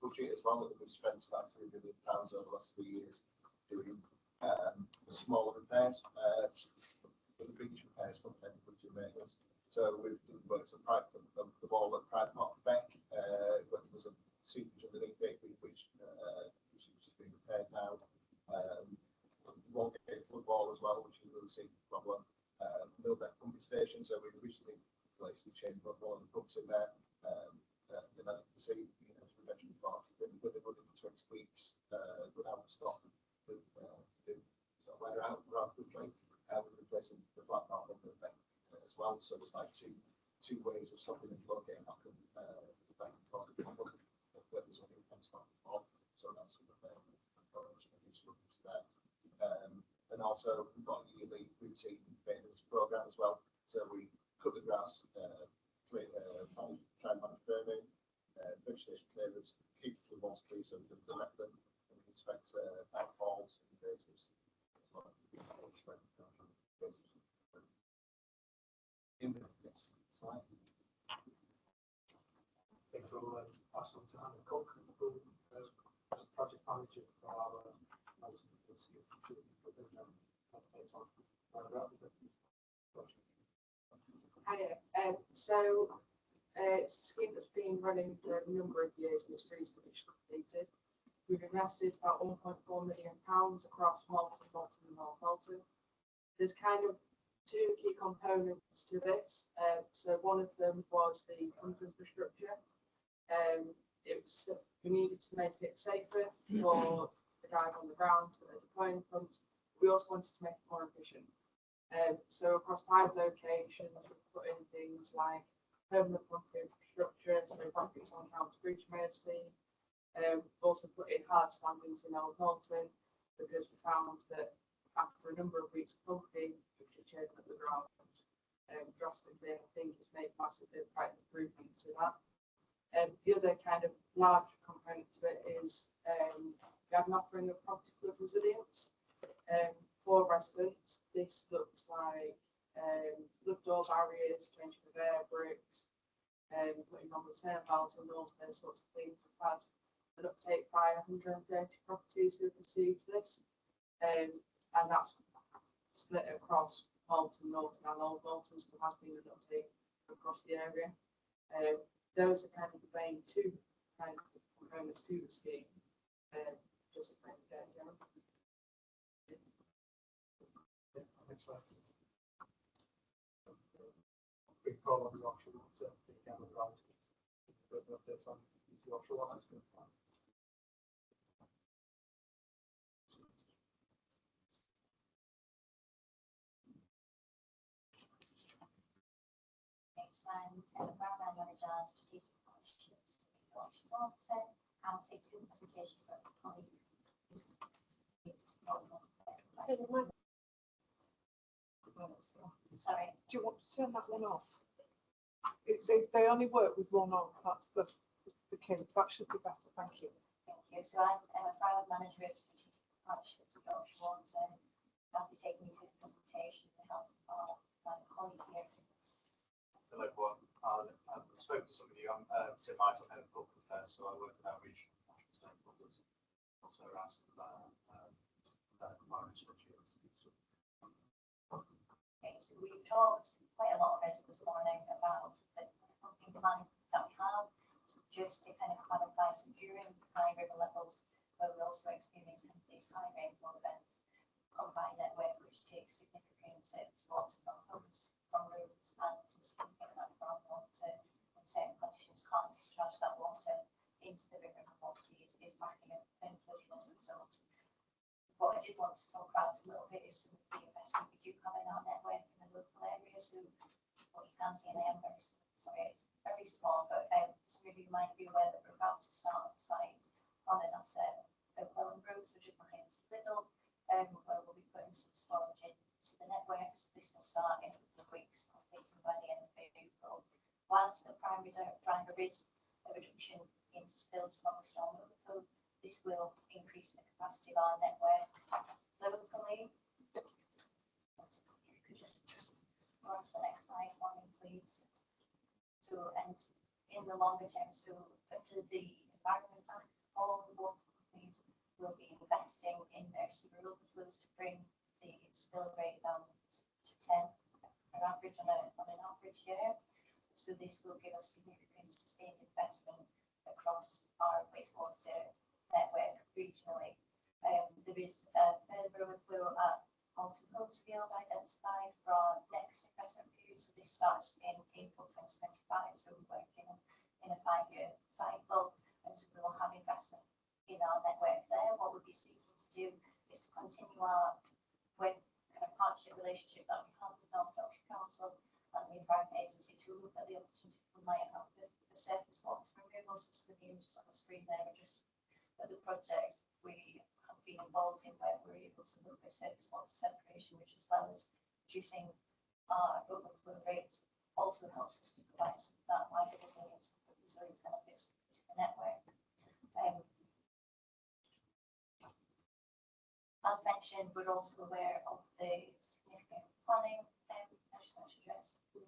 budget as well that we've spent about £3 million over the last 3 years doing smaller repairs, but the biggest repairs from budget maintenance. So we've done works at the wall at Pride Park Beck, when there's a seepage underneath it, which is being repaired now. Wallgate football as well, which is a really serious problem. Millbeck pumping station, so we originally placed the chain of one of the pumps in there. Then as you can see, as we mentioned before, when they're running for 20 weeks, without stop, wear out rather quickly. We're replacing the flat part of the Beck as well. So there's like two ways of stopping the flow getting back up the bank because of the problem that was when it comes back off. So that's what we're there. And also we've got a yearly routine maintenance program as well. So we cut the grass, try and manage vermin, vegetation clearance, keep the walls clear so we can collect them, and we expect backfalls and invasives as well. In the next slide. I think we'll pass on to Anna Cook, who as project manager for our Malton it's a scheme that's been running for a number of years and it's recently completed. We've invested about £1.4 million across Malton and North Malton. There's kind of 2 key components to this. So one of them was the pump infrastructure. We needed to make it safer for the guys on the ground that are deploying pumps. We also wanted to make it more efficient. So across 5 locations, we've put in things like permanent pump infrastructure, so brackets on counter breach emergency. Also put in hard standings in Old Malton because we found that after a number of weeks of pumping, which are changed at the ground drastically, I think it's made massive impact improvement to that. The other kind of large component to it is we had an offering of property flood resilience for residents. This looks like flood door barriers, changing of air bricks, putting on return valves and all those sorts of things. We've had an uptake by 130 properties who have received this, and that's split across Malton, Norton and Old Malton, so there has been an uptake across the area. Those are kind of the main 2 kind of components to the scheme. Just kind of general. Next slide. prolong the offshore water, again, we're going to give a further update on the offshore water management plan. Next time, Brown Manager, Strategic Partnerships, Offshore Water, I'll take two presentations from the colleague. Sorry. Do you want to turn that one off? They only work with one on, that's the case, that should be better, thank you. Thank you. So I'm a Brown Manager of Strategic Partnerships at Offshore Water. I'll be taking you through the presentation to help my colleague here. Hello everyone. I've spoken to some of you. I'm Tim Malton, head of corporate affairs, so I work with outreach national stakeholders, also around some environment structure. Okay, so we've talked quite a lot already this morning about the pumping plan that we have. So just to kind of clarify, so during high river levels, where we also experience these high rainfall events, combined network which takes significant water from homes, from roofs, and significant that groundwater in certain conditions can't discharge that water into the river and water is backing up and flooding as a result. What I did want to talk about a little bit is some of the investment we do have in our network in the local area. So what you can see, and I am very sorry, it's very small, but some of you might be aware that we're about to start on site on an asset at Malton Road, so just behind Little, where we'll be putting some storage into the network. So this will start in a couple of weeks, completing by the end of April. Whilst the primary driver is a reduction in spills from the storm overflow, this will increase the capacity of our network locally. You could just go on to the next slide for me, please. So, and in the longer term, so under the Environment Act, all the water companies will be investing in their sewer overflows to bring the spill rate down to 10 on average on an average year. So this will give us significant sustained investment across our wastewater network regionally. There is a further overflow at Malton home scales identified for our next investment period. So this starts in April 2025. So we're working in a 5-year cycle, and so we will have investment in our network there. What we'll be seeking to do is to continue our kind of partnership relationship that we have with North Yorkshire Council and the Environment Agency to look at the opportunity we might have for surface water removal. So some of the images on the screen there are just the projects we have been involved in where we're able to look at surface water separation, which as well as reducing our overflow rates also helps us to provide some of that wider resilience benefits to the network. As mentioned, we're also aware of the significant planning. I just want to address the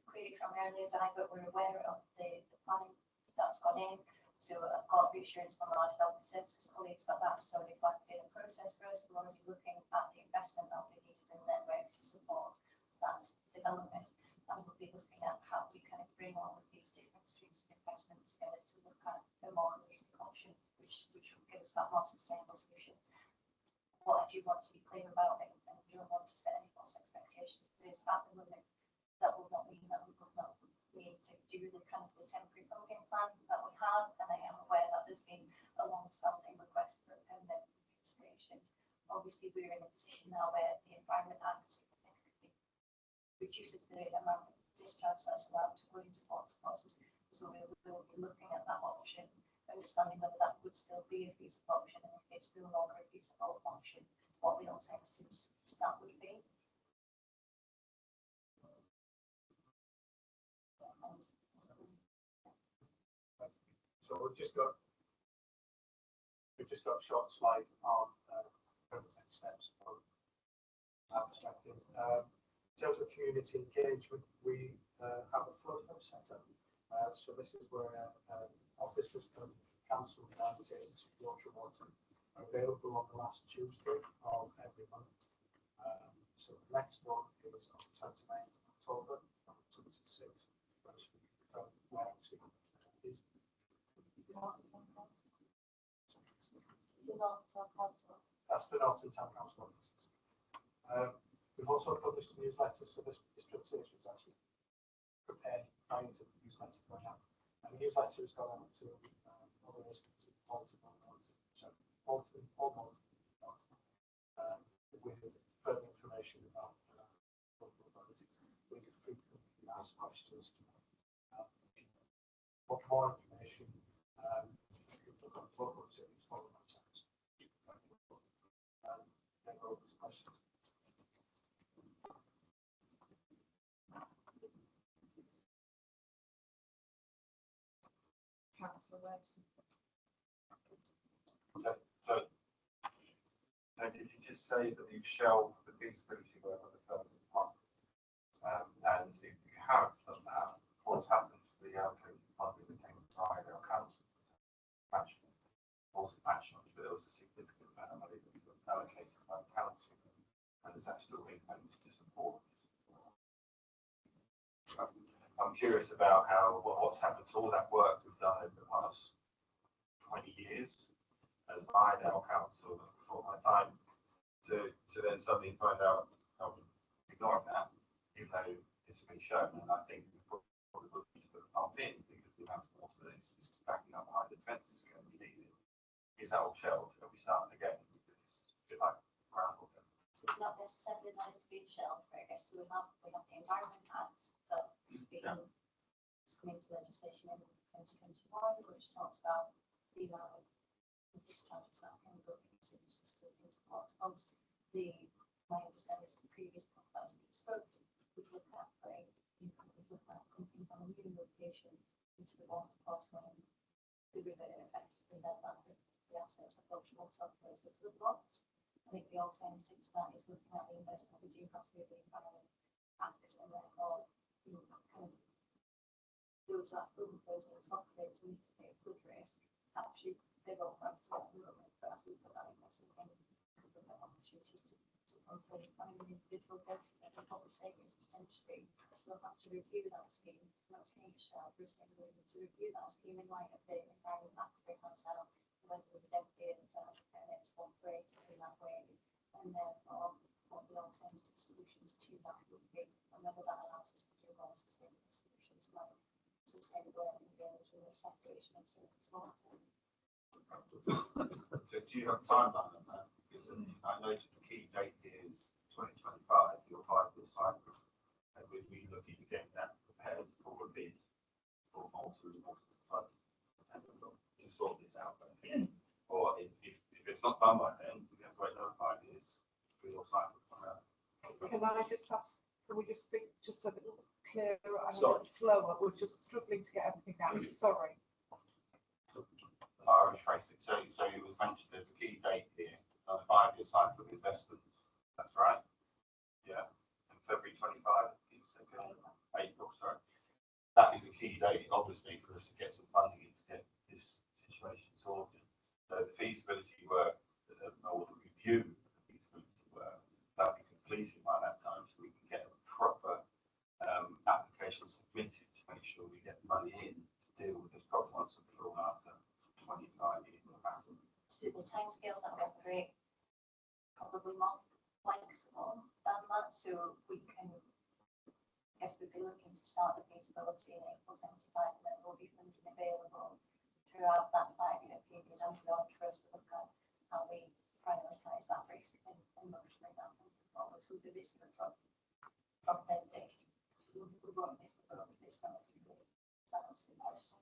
query from earlier, but we're aware of the planning that's gone in. So I've got reassurance from our development services colleagues that has already flagged in a process for us. We're already looking at the investment that we need in the network to support that development. And we'll be looking at how we kind of bring all of these different streams of investment together to look at a more holistic option, which will give us that more sustainable solution. What I do want to be clear about, and don't want to set any false expectations, is at the moment that will not mean that we will not need to do the kind of the temporary pumping plan that we have, and I am aware that there's been a long-standing request for a permanent station. Obviously, we're in a position now where the Environment Act significantly reduces the amount of discharge that's allowed to go into water courses. So we will be looking at that option, understanding whether that would still be a feasible option, and if it's no longer a feasible option, what the alternatives to that would be. So we've just got a short slide on next steps from our perspective. In terms of community engagement, we have a flood hub set up. So this is where officers from council and Yorkshire Water are available on the last Tuesday of every month. So the next one is on 29th of October, 26th, where actually is. That's the Malton Town Council offices. We've also published a newsletter, so this presentation is actually prepared prior to the newsletter going out. And the newsletter has gone out to other residents of Malton, so Malton, all Malton, with further information about local authorities. With frequently asked questions. Want more information? Look on local authorities, follow websites. Then go over to questions. Councillor Weston. So did you just say that you've shelved the feasibility work on the first part? And if you have done that, what's happened to the allocated funding that came from our council? Actually, also matched on, but there was a significant amount of money that was allocated by the council, and it's actually being paid to support. I'm curious about what's happened to all that work we've done over the past 20 years as I now council before my time to then suddenly find out ignoring that, even though it's been shown. And I think we probably will need to put a pump in because the amount of water that is backing up behind the fence is going to be needed. Is that all shelved? Are we starting again? It's a bit like groundwater. It's not necessarily nice to be shelved, but I guess we have the Environment Act that it's coming to legislation in 2021, which talks about the amount of discharges that can go into support amongst the, my understanding is the previous plans that we spoke to, we've looked at putting, we've looked at companies on a new location into the water pathway and the river in effectively then that the assets of those water places are blocked. I think the alternative to that is looking at the investment we do have through the Environment Act, and therefore, kind of those that overflows on top of it to mitigate flood risk. Actually, they won't have to at the moment, but as we put that investment in, we look at opportunities to control planning an individual basis and public savings potentially. So they'll have to review that scheme. So that scheme is shelved, we're saying we need to review that scheme in light of the Environment Act for example, whether we would then be able to next one create in that way, and therefore what the alternative solutions to that would be, and whether that allows us to do more sustainable solutions like sustainable energy and separation of surface water. So do you have a timeline on that? Because I noticed the key date here is 2025, your 5-year cycle, and we'll be looking to get that prepared for a bid for Malton flood and to sort this out. Or if it's not done by then, we have to wait another 5 years for your cycle to come out. Can I just ask, can we just speak just a little clearer and a little slower? We're just struggling to get everything down. Sorry. I'll rephrase it. So it was mentioned there's a key date here on a 5-year cycle of investment. That's right. Yeah. In February 25, April, sorry. That is a key date, obviously, for us to get some funding in to get this situation sorted. So the feasibility work, or the review of the feasibility work, that'll be completed by that time, so we can get a proper application submitted to make sure we get money in to deal with this problem once and for all after 25 years or maximum. So the timescales that we operate probably more flexible than that, so we can, I guess we'd be looking to start the feasibility in April 25, and then will be funding available throughout that 5-year period and beyond for us to look at how we prioritise that risk and monitoring that moving forward. So the risk of from then date, we won't miss the boat this summer. That's the question.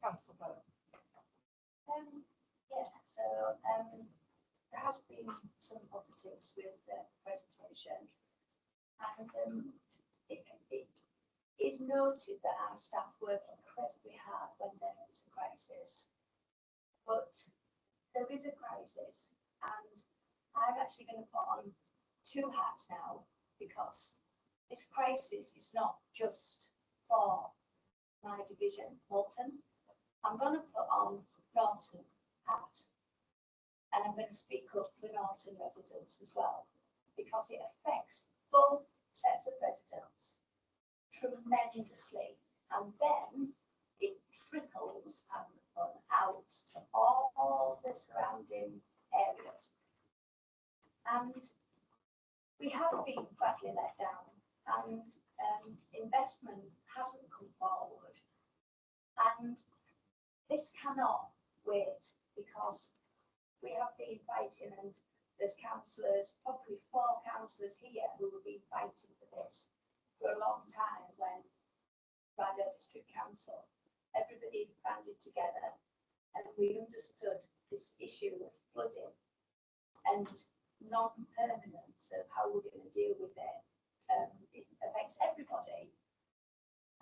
Councillor Yeah, so there has been some positives with the presentation, and it is noted that our staff work incredibly hard when there is a crisis, but there is a crisis, and I'm actually going to put on 2 hats now, because this crisis is not just for my division, Malton. I'm going to put on Norton hat, and I'm going to speak up for Norton residents as well, because it affects both sets of residents tremendously, and then it trickles out to all the surrounding areas. And we have been badly let down, and investment hasn't come forward. And this cannot wait, because we have been fighting, and there's councillors, probably 4 councillors here who have been fighting for this for a long time. When Rydal District Council, everybody banded together and we understood this issue of flooding and non-permanence of how we're going to deal with it. It affects everybody.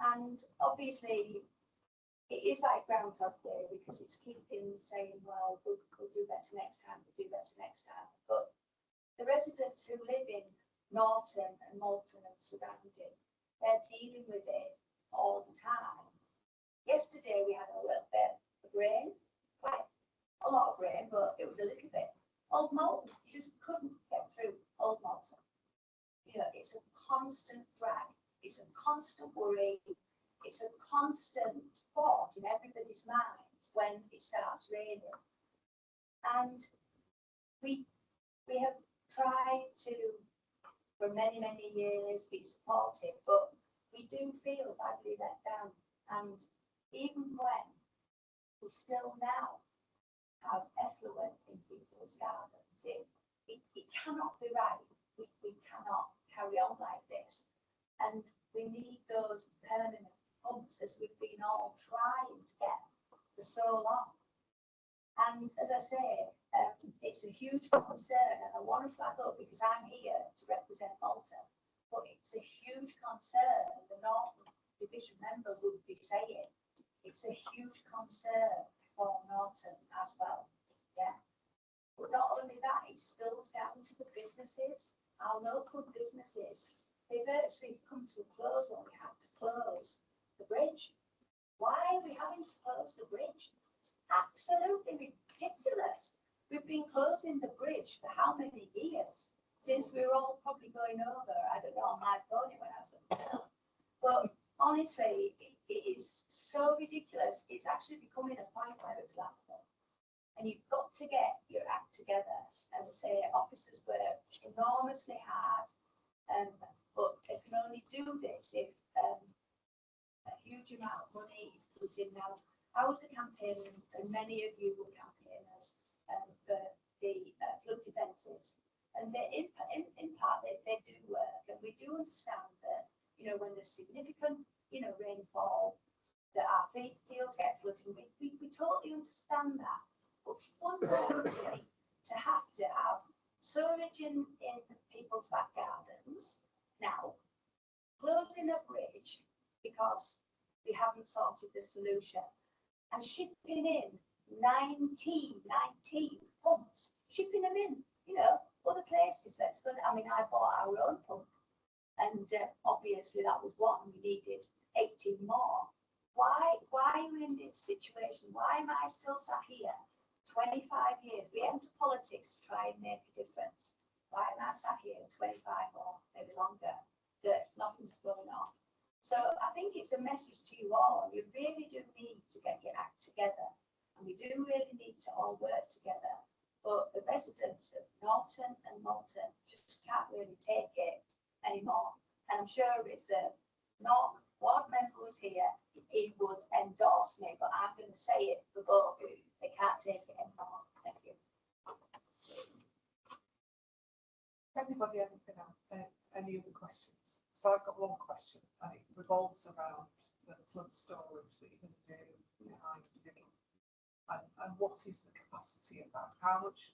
And obviously, it is like Groundhog Day, because it's keeping saying, well, we'll do better next time, we'll do better next time. But the residents who live in Malton and Malton and surrounding, they're dealing with it all the time. Yesterday we had a little bit of rain, quite a lot of rain, but it was a little bit. Old Malton, you just couldn't get through Old Malton. You know, it's a constant drag, it's a constant worry. It's a constant thought in everybody's minds when it starts raining. And we have tried to, for many, many years, be supportive, but we do feel badly let down. And even when we still now have effluent in people's gardens, it cannot be right. We cannot carry on like this. And we need those permanent pumps, as we've been all trying to get for so long. And as I say, it's a huge concern, and I want to flag up, because I'm here to represent Malton, but it's a huge concern. The Northern Division member would be saying it's a huge concern for Norton as well. Yeah. But not only that, it spills down to the businesses, our local businesses. They've actually come to a close, or we have to close the bridge. Why are we having to close the bridge? It's absolutely ridiculous. We've been closing the bridge for how many years? Since we were all probably going over, I don't know, on my pony when I was little. But honestly, it is so ridiculous. It's actually becoming a point where it's laughable. And you've got to get your act together. As I say, officers work enormously hard, but they can only do this if a huge amount of money is put in. Now, I was a campaigner, and many of you were campaigners for the flood defences, and they, in part they do work, and we do understand that, you know, when there's significant, you know, rainfall, that our fields get flooded. We totally understand that, but fundamentally, to have sewage in people's back gardens now, closing a bridge because we haven't sorted the solution, and shipping in 19 pumps, shipping them in, you know, other places. That's good. I mean, I bought our own pump, and obviously that was one. We needed 18 more. Why are you in this situation? Why am I still sat here? 25 years. We enter politics to try and make a difference. Why am I sat here 25 or maybe longer that nothing's going on? So I think it's a message to you all. You really do need to get your act together, and we do really need to all work together. But the residents of Norton and Malton just can't really take it anymore. And I'm sure if the Norton ward member was here, he would endorse me, but I'm going to say it for both. They can't take it anymore. Thank you. Anybody have any other questions? So I've got one question, and it revolves around the flood storage that you're going to do behind the middle. And what is the capacity of that? How much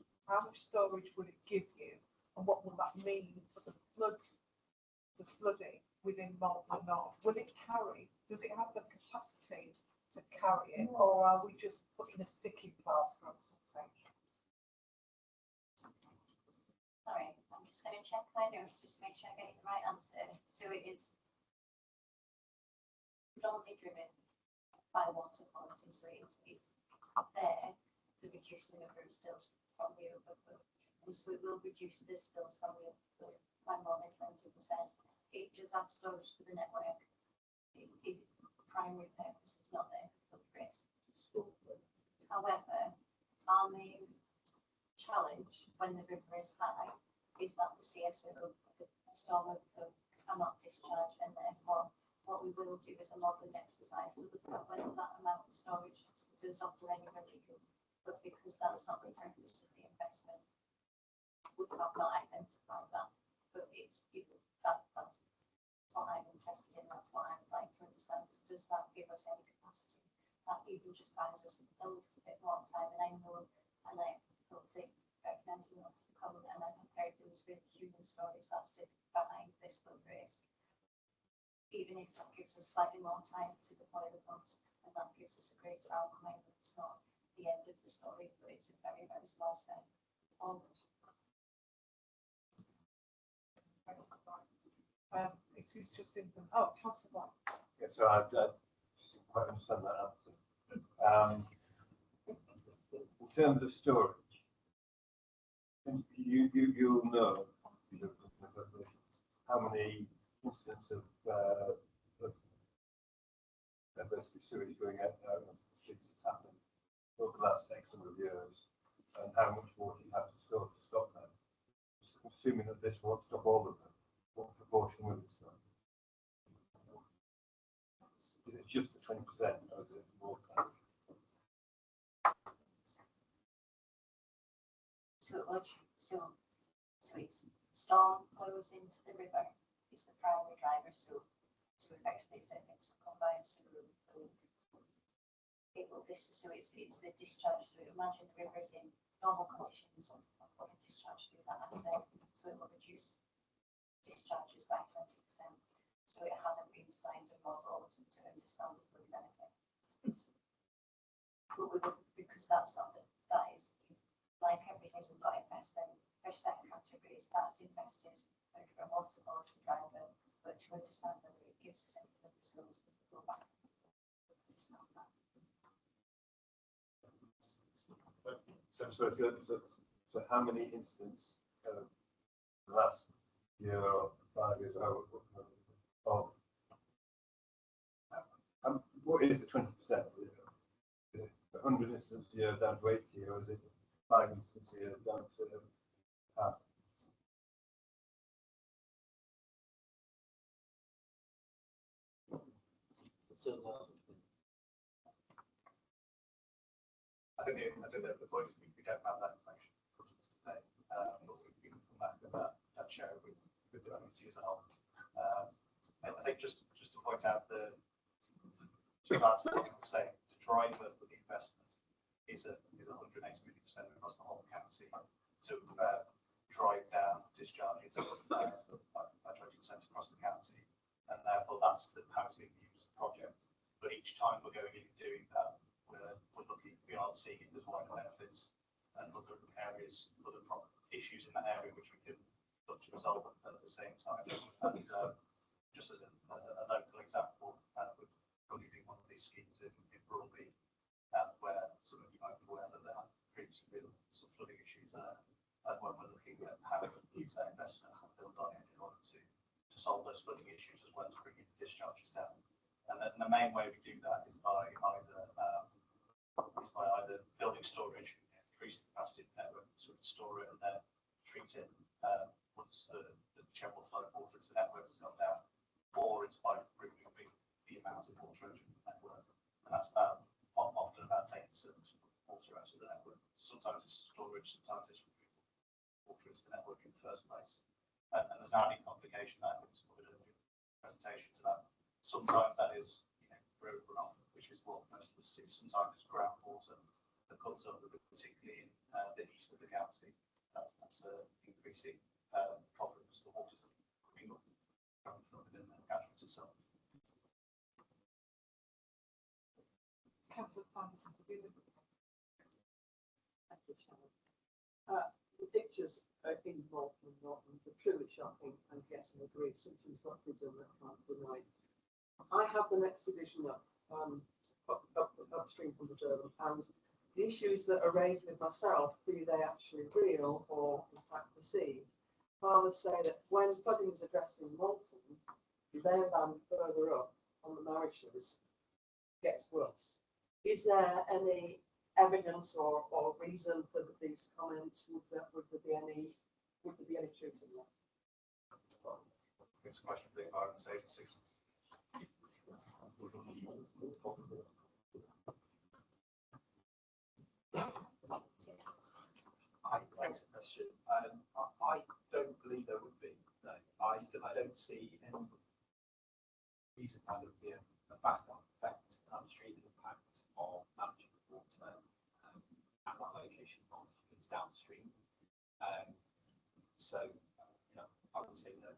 storage will it give you, and what will that mean for the flooding within Malton North? Will it carry? Does it have the capacity to carry it, or are we just putting a sticky plaster on something? Sorry, I'm just going to check my notes just to make sure I get the right answer. So it's predominantly driven by the water quality, so it's there to reduce the number of spills from the overflow. And so it will reduce the spills from the overflow by more than 20%. It does add storage to the network. Its primary purpose is not there for flood risk. However, our main challenge when the river is high is that the CSO, the storm of the cannot discharge, and therefore what we will do is a modelling exercise to look at whether that amount of storage does offer any relief, but because that's not the purpose of the investment, we have not identified that. But it's that's what I'm interested in. That's what I would like to understand. Does that give us any capacity? That even just buys us a little bit more time, and I know, and I hopefully recommending what the comment, and I think there was really human stories that sit behind this fundraise. Even if that gives us slightly more time to deploy the funds, and that gives us a greater outcome, it's not the end of the story, but it's a very, very small step forward. It is just in the, oh, Councillor Black. Yeah, so I didn't quite understand that answer. In terms of storage, you'll know how many incidents of basically sewage going out of the streets has happened over the last X number of years, and how much water you have to store to stop them. Assuming that this won't stop all of them, what proportion will it stop? Is it just the 20%, or is it more? So it's storm flows into the river is the primary driver. So effectively it's combined. So it will so it's the discharge. So imagine the river is in normal conditions and put a discharge through that asset, so it will reduce discharges by 20%. So it hasn't been designed and modelled to understand the full benefit. But we will, because that's not that is like everything's got investment. There's certain categories that's invested over a water policy driver, but to understand whether it gives us any further skills, we will go back and understand that. So how many incidents the last year or 5 years of what is the 20%? Is it 100 incidents a year down to 80, or is it 5 incidents a year down to half? I think that the point is we don't have that information for us today, but we can come back with that share with the community as a whole. I think just to point out the driver for the investment is 180 million spent across the whole county to drive down discharges by 20% across the county, and therefore that's how it's being used as a project. But each time we're going in and doing that, we're looking beyond seeing if there's wider benefits and other areas, other issues in that area which we can look to resolve at the same time. And just as a local example, we're currently doing one of these schemes in Broadby, where some of you might be aware that there have previously been some flooding issues there. And when we're looking at how we can use that investment and build on it in order to solve those flooding issues as well as bringing the discharges down. And then the main way we do that is by either building storage, increasing the capacity of the network, so we can store it and then treat it once the general flow of water into the network has gone down, or it's by removing the amount of water into the network. And that's often about taking certain water out of the network. Sometimes it's storage, sometimes it's removing water into the network in the first place. And there's now a complication that happens with a presentation to that. Sometimes that is road runoff, which is what most of us see. Sometimes it's groundwater that comes up, particularly in the east of the county. That's increasing problems. The water's coming up from within the catchment itself. Councillor Sanderson, to do the the pictures in Malton are truly shocking, and yes, I agree, something's not good on that part of the night. I have the next division upstream from the Durham, and the issues that are raised with myself, be they actually real or in fact perceived, farmers say that when flooding is addressed in Malton, their land further up on the marishes gets worse. Is there any evidence or reason for these comments? Would there be any wouldn't be any truth in that. It's a question of the environment agency. Thanks for the question. I don't believe there would be. No, I don't see any reason why there would be a back-on effect, upstream impact of managing the water at that location on it's downstream. So, I would say no.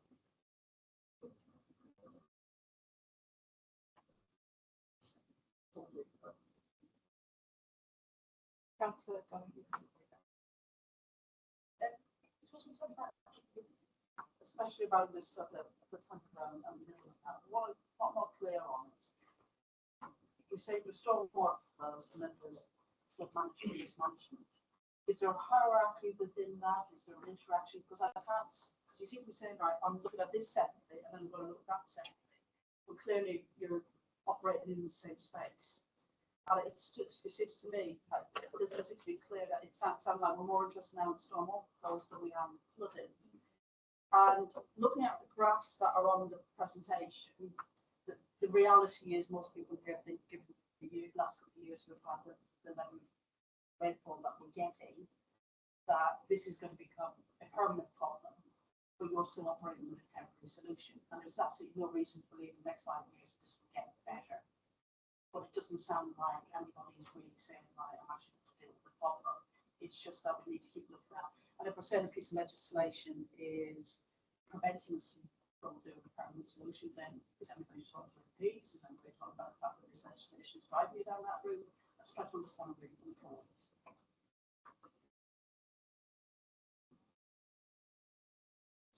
Councillor Donahue. Especially about this the underground and what more clear on it. You say the stormwater flows and then there's flood management, mismanagement. Is there a hierarchy within that? Is there an interaction? Because I can't, because you seem to be saying, right, I'm looking at this separately and then I'm going to look at that separately. But clearly you're operating in the same space. And it seems to me, like, there's to be clear that it sounds like we're more interested now in stormwater flows than we are in flooding. And looking at the graphs that are on the presentation, the reality is most people here think, given the last couple of years we've had the level of rainfall that we're getting, that this is going to become a permanent problem, but you're still operating with a temporary solution. And there's absolutely no reason to believe in the next 5 years this will get better. But it doesn't sound like anybody is really saying, right, I'm actually going to deal with the problem. It's just that we need to keep looking at. And if a certain piece of legislation is preventing us from doing a permanent solution, then is anybody talking about peace? Is anybody talking about the fact that this legislation is driving you down that route? I just like to understand where you're going forward.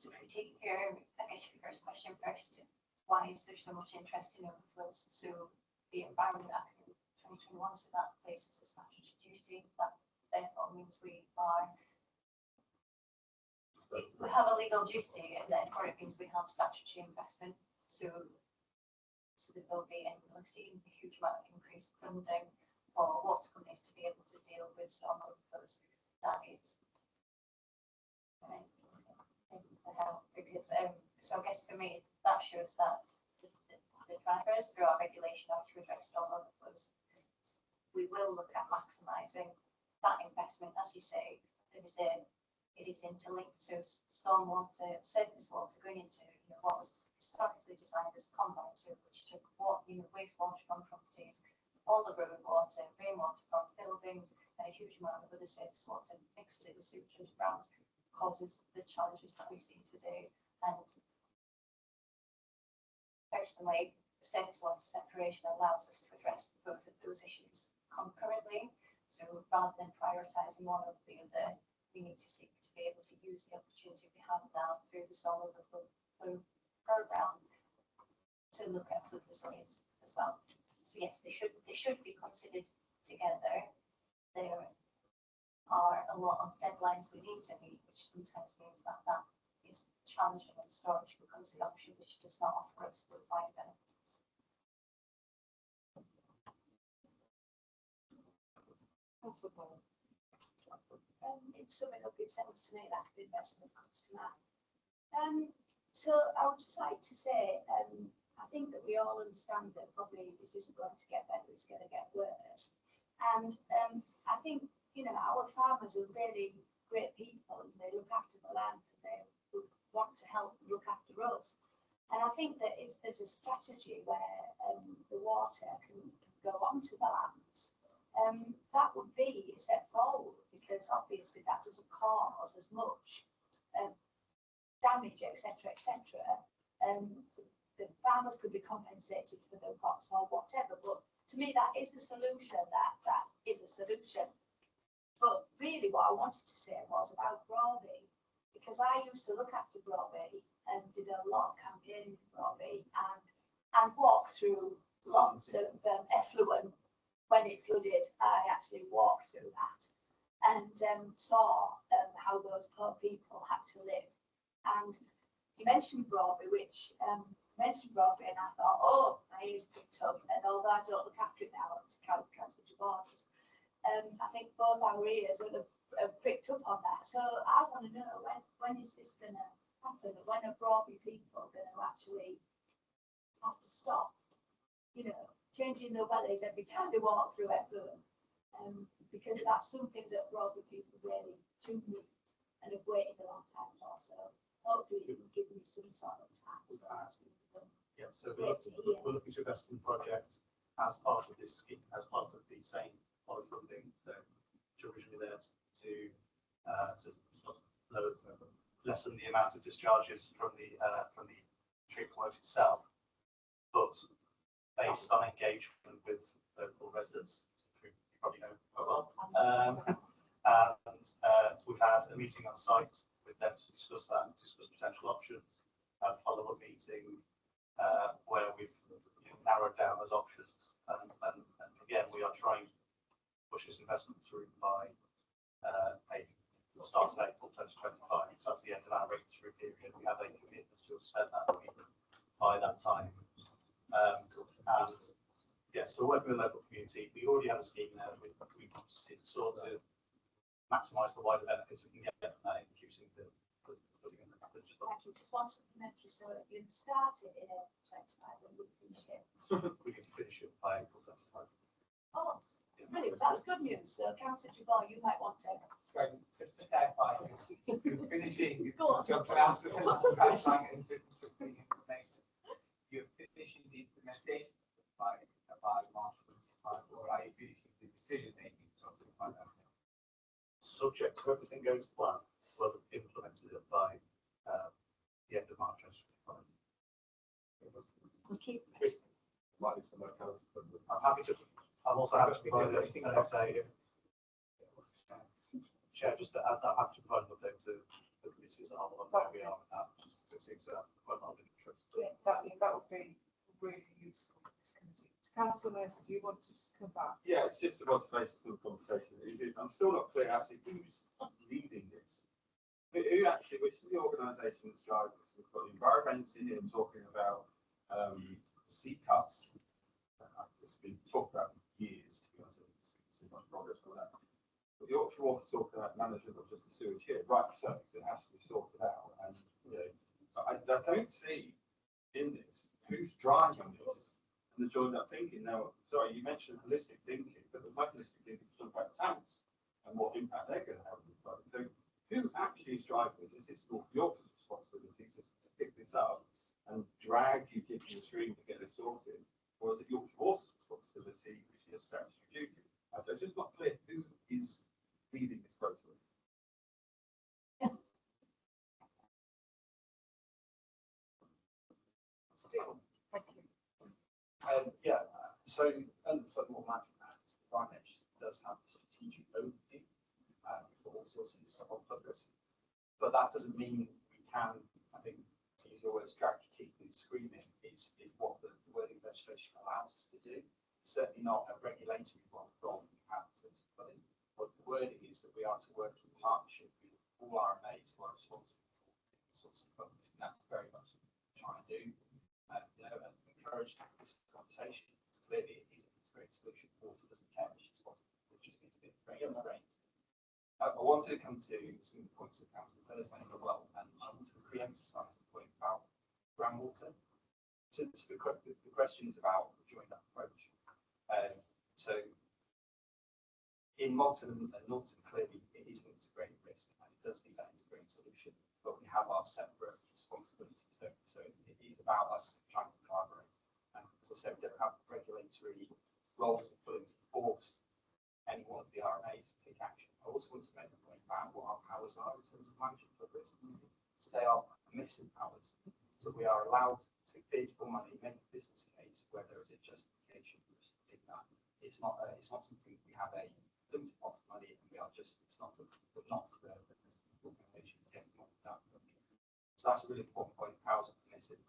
So if we take your, I guess your first question first, why is there so much interest in overflows? So the Environment Act in 2021, so that places a statutory duty, that therefore means we have a legal duty, and therefore it means we have statutory investment. So there will be, and we'll see a huge amount of increased funding for water companies to be able to deal with storm overflows. That is because so I guess for me that shows that the drivers through our regulation are to address storm overflows. We will look at maximising that investment, as you say. It is interlinked, so stormwater, surface water going into what was historically designed as a combined sewer, which took wastewater from properties, all the road water, rainwater from buildings, and a huge amount of other surface water mixed in the sewage underground, causes the challenges that we see today. And personally, the surface water separation allows us to address both of those issues concurrently. So rather than prioritising one over the other, we need to seek to be able to use the opportunity we have now through the storm overflow programme to look at flood resilience as well. So yes, they should be considered together. There are a lot of deadlines we need to meet, which sometimes means that is challenging, and storage becomes the option which does not offer us the required benefits. It's summing up, it sounds to me that the investment comes to that. So I would just like to say, I think that we all understand that probably this isn't going to get better, it's going to get worse. And I think, our farmers are really great people, and they look after the land, and they want to help look after us. And I think that if there's a strategy where the water can go onto the lands, that would be a step forward, because obviously that doesn't cause as much damage, etc., etc. The farmers could be compensated for the crops or whatever, but to me that is a solution. That is a solution. But really, what I wanted to say was about Broadby, because I used to look after Broadby and did a lot of campaigning for Broadby and walked through lots of effluent. When it flooded, I actually walked through that and saw how those poor people had to live. And you mentioned Broadby, which mentioned Broadby, and I thought, oh, my ears picked up. And although I don't look after it now, it's Councillor Jabbar's. I think both our ears would have picked up on that. So I want to know when is this going to happen? When are Broadby people going to actually have to stop, you know, changing their wellies every time they walk through Effort? Because that's something that Broadby people really do need and have waited a long time for. So hopefully it will give me some sort of time to ask them. Yeah, so we're looking to invest in the project as part of this scheme, as part of the same poly funding. So which originally there to sort of lessen the amount of discharges from the treatment works itself, but based on engagement with local residents, who you probably know quite well. And we've had a meeting on site with them to discuss potential options, and follow-up meeting where we've narrowed down those options. And again, we are trying to push this investment through by start of April 2025. So that's the end of our regulatory period. We have a commitment to have spent that money by that time. And yes, we're working with the local community. We already have a scheme there. We sort of maximise the wider benefits we can get from that, introducing the Thank you. Just one supplementary. So you started in April 25 and we finish it. We can finish it by April 25. Oh, brilliant. That's good news. So Councillor Jabbar, you might want to. So just to clarify, you're finishing, Go on. to pronounce the pipeline and putting information. You're finishing the implementation by March 25, or are you finishing the decision making process by that? Subject to everything going to plan, we'll implement it by the end of March 2025. I'm happy to. I'm also happy to provide an update. Chair, just to add that, I'm happy to provide an update to the committees that are on where we are with that, just because it seems to have quite a lot of interest. Yeah, that would be really useful for this committee. Councillor Mercer, do you want to just come back? Yeah, it's just a motivation for the conversation. I'm still not clear actually who's leading this. Who actually, which is the organisation that's driving this? We've got the environmentalists in here talking about sea cuts. It's been talked about for years, to be honest. It's much progress on that. But the Yorkshire Water talking about management of just the sewage here, right? So it has to be sorted out. And you know, I don't see in this who's driving this and the joined up thinking. Now, sorry, you mentioned holistic thinking, but the holistic thinking is talking about tanks and what impact they're going to have on the environment. So who actually is driving this? Is it North Yorkshire's responsibility to pick this up and drag you kids in the stream to get this sorted? Or is it Yorkshire Water's responsibility, which is statutory duty? I'm just not clear who is leading this process. Thank you. Yeah, so under the Flood Water Management Act, the Environment does have a strategic overview for all sources of flood risk. But that doesn't mean we can, I think, to use your words, drag your teeth and screaming is what the wording legislation allows us to do. It's certainly not a regulatory role we have in terms of flooding. But the wording is that we are to work in partnership with all RMAs who are responsible for the source of flood risk. And that's very much what we're trying to do. And encourage this conversation. Clearly, it is an integrated solution. Water doesn't care, it's just what it just needs to be very ingrained. I wanted to come to some of the points that Councillor Thirsk made as well, and I want to re-emphasise the point about groundwater. So the question is about the joined up approach. So in Malton and Norton, clearly it is an integrated risk and it does need that integrated solution, but we have our separate responsibilities there. So it is about us trying to collaborate. And as I said, we don't have regulatory roles of pulling to force any one of the RMAs to take action. I also want to make the point about what our powers are in terms of management of risk. So they are permissive powers. So we are allowed to bid for money, make a business case where there is a justification for us to bid that. It's not something we have a limited pot of money and we are just, it's not the organisation getting on with that. So that's a really important point. Powers are permissive.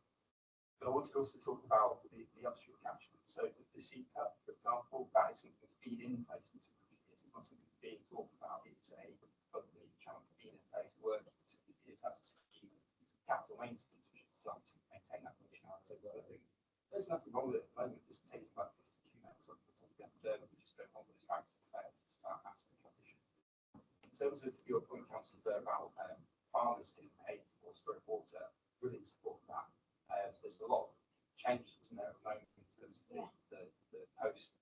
But I want to also talk about the upstream catchment. So the sea cut, for example, that is something that's been in place for 200 years. It's not something being talked about. It's a publicly chunk been in place, working for 200 years. That's a scheme. Capital maintenance, which is designed to maintain that functionality. So I think there's nothing wrong with it at the moment. It's taking about 50 cubic meters off the top of the which is going on with this bank to fail to start asking condition. In terms of your point, Councillor, there about farmers being paid for storage water, really support that. There's a lot of changes, isn't there, at the moment in terms of the post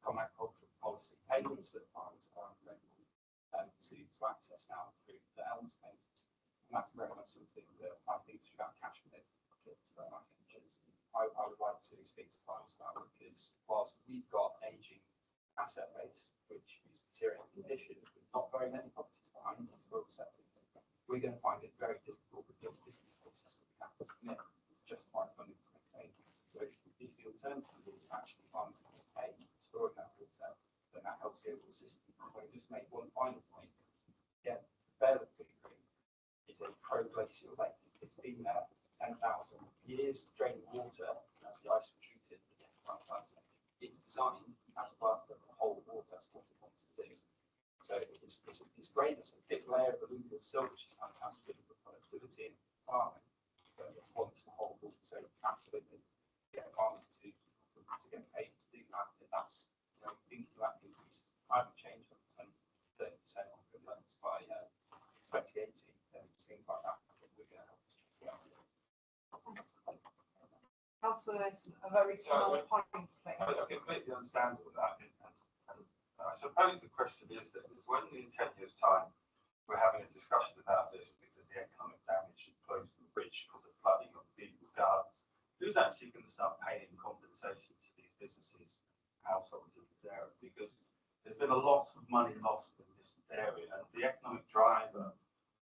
common agricultural policy payments that farmers are able to access now through the ELMS payments. And that's very much something that I think through that cash benefit I think I would like to speak to farmers about, because whilst we've got aging asset base, which is deteriorating condition, with not very many properties behind these rural settings, we're going to find it very difficult with the business cases that we have to submit to justify funding to maintain. So if the alternative is actually farmers to pay storing that water, then that helps the overall system. So I just make one final point. Again, Bearlip Green is a pro-glacial lake. It's been there 10,000 years, draining water as the ice retreated. It's designed as part of the whole water. That's what it wants to do. So it's great. It's a thick layer of alluvial silt, which is fantastic for productivity and farming. But it wants the whole water. So absolutely get farmers to get paid to do that. And that's, you know, thinking about increase climate change and 30% on good levels by 2080. And things like that. I think we're going to help. Councillor, a very small point, please. I completely understand all that. And I suppose the question is that when in 10 years' time we're having a discussion about this because the economic damage close to the bridge because of flooding of people's gardens, who's actually going to start paying compensation to these businesses, households in this area? Because there's been a lot of money lost in this area, and the economic driver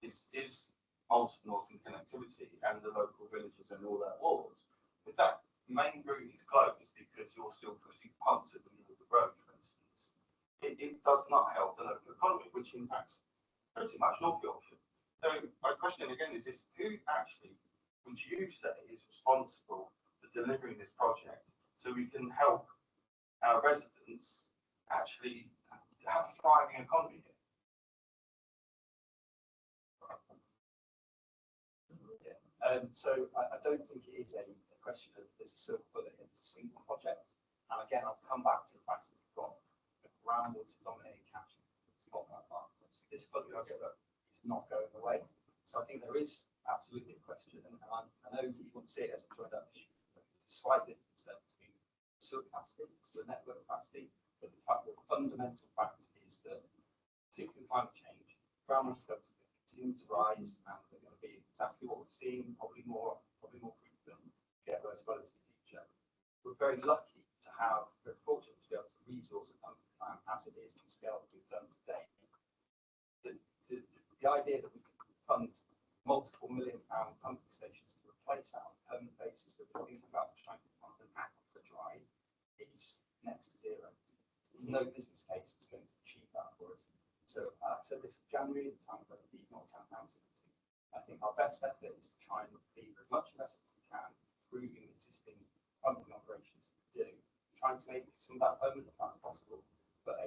is Malton connectivity and the local villages and all that wards. If that main route is closed because you're still putting pumps at the middle of the road, for instance, it does not help the local economy, which impacts pretty much North Yorkshire. So my question again is this: who actually would you say is responsible for delivering this project so we can help our residents actually have a thriving economy here? So I don't think it is a question of there's a silver bullet in a single project. And again, I'll come back to the fact that we've got a groundwater dominating catchment. It's not that far. This public is not going away. So I think there is absolutely a question, and I know that you want to see it as a joined up issue, but there's a slight difference there between sewer capacity, sewer network capacity, but the fact that the fundamental fact is that, particularly climate change, groundwater levels will continue to rise, and they're going to be exactly what we've seen, probably more frequent, get worse flooding in the future. We're very lucky to have, we're fortunate to be able to resource a pumping plan as it is on the scale that we've done today. The idea that we could fund multiple £1 million pumping stations to replace that on a permanent basis that we're thinking about trying to pump an aquifer dry is next to zero. There's no business case that's going to achieve that for us. So I said this in January, the time of the not £10 meeting. I think our best effort is to try and be as much investment as we can, improving existing pumping operations that we do, trying to make some of that permanent plan possible. But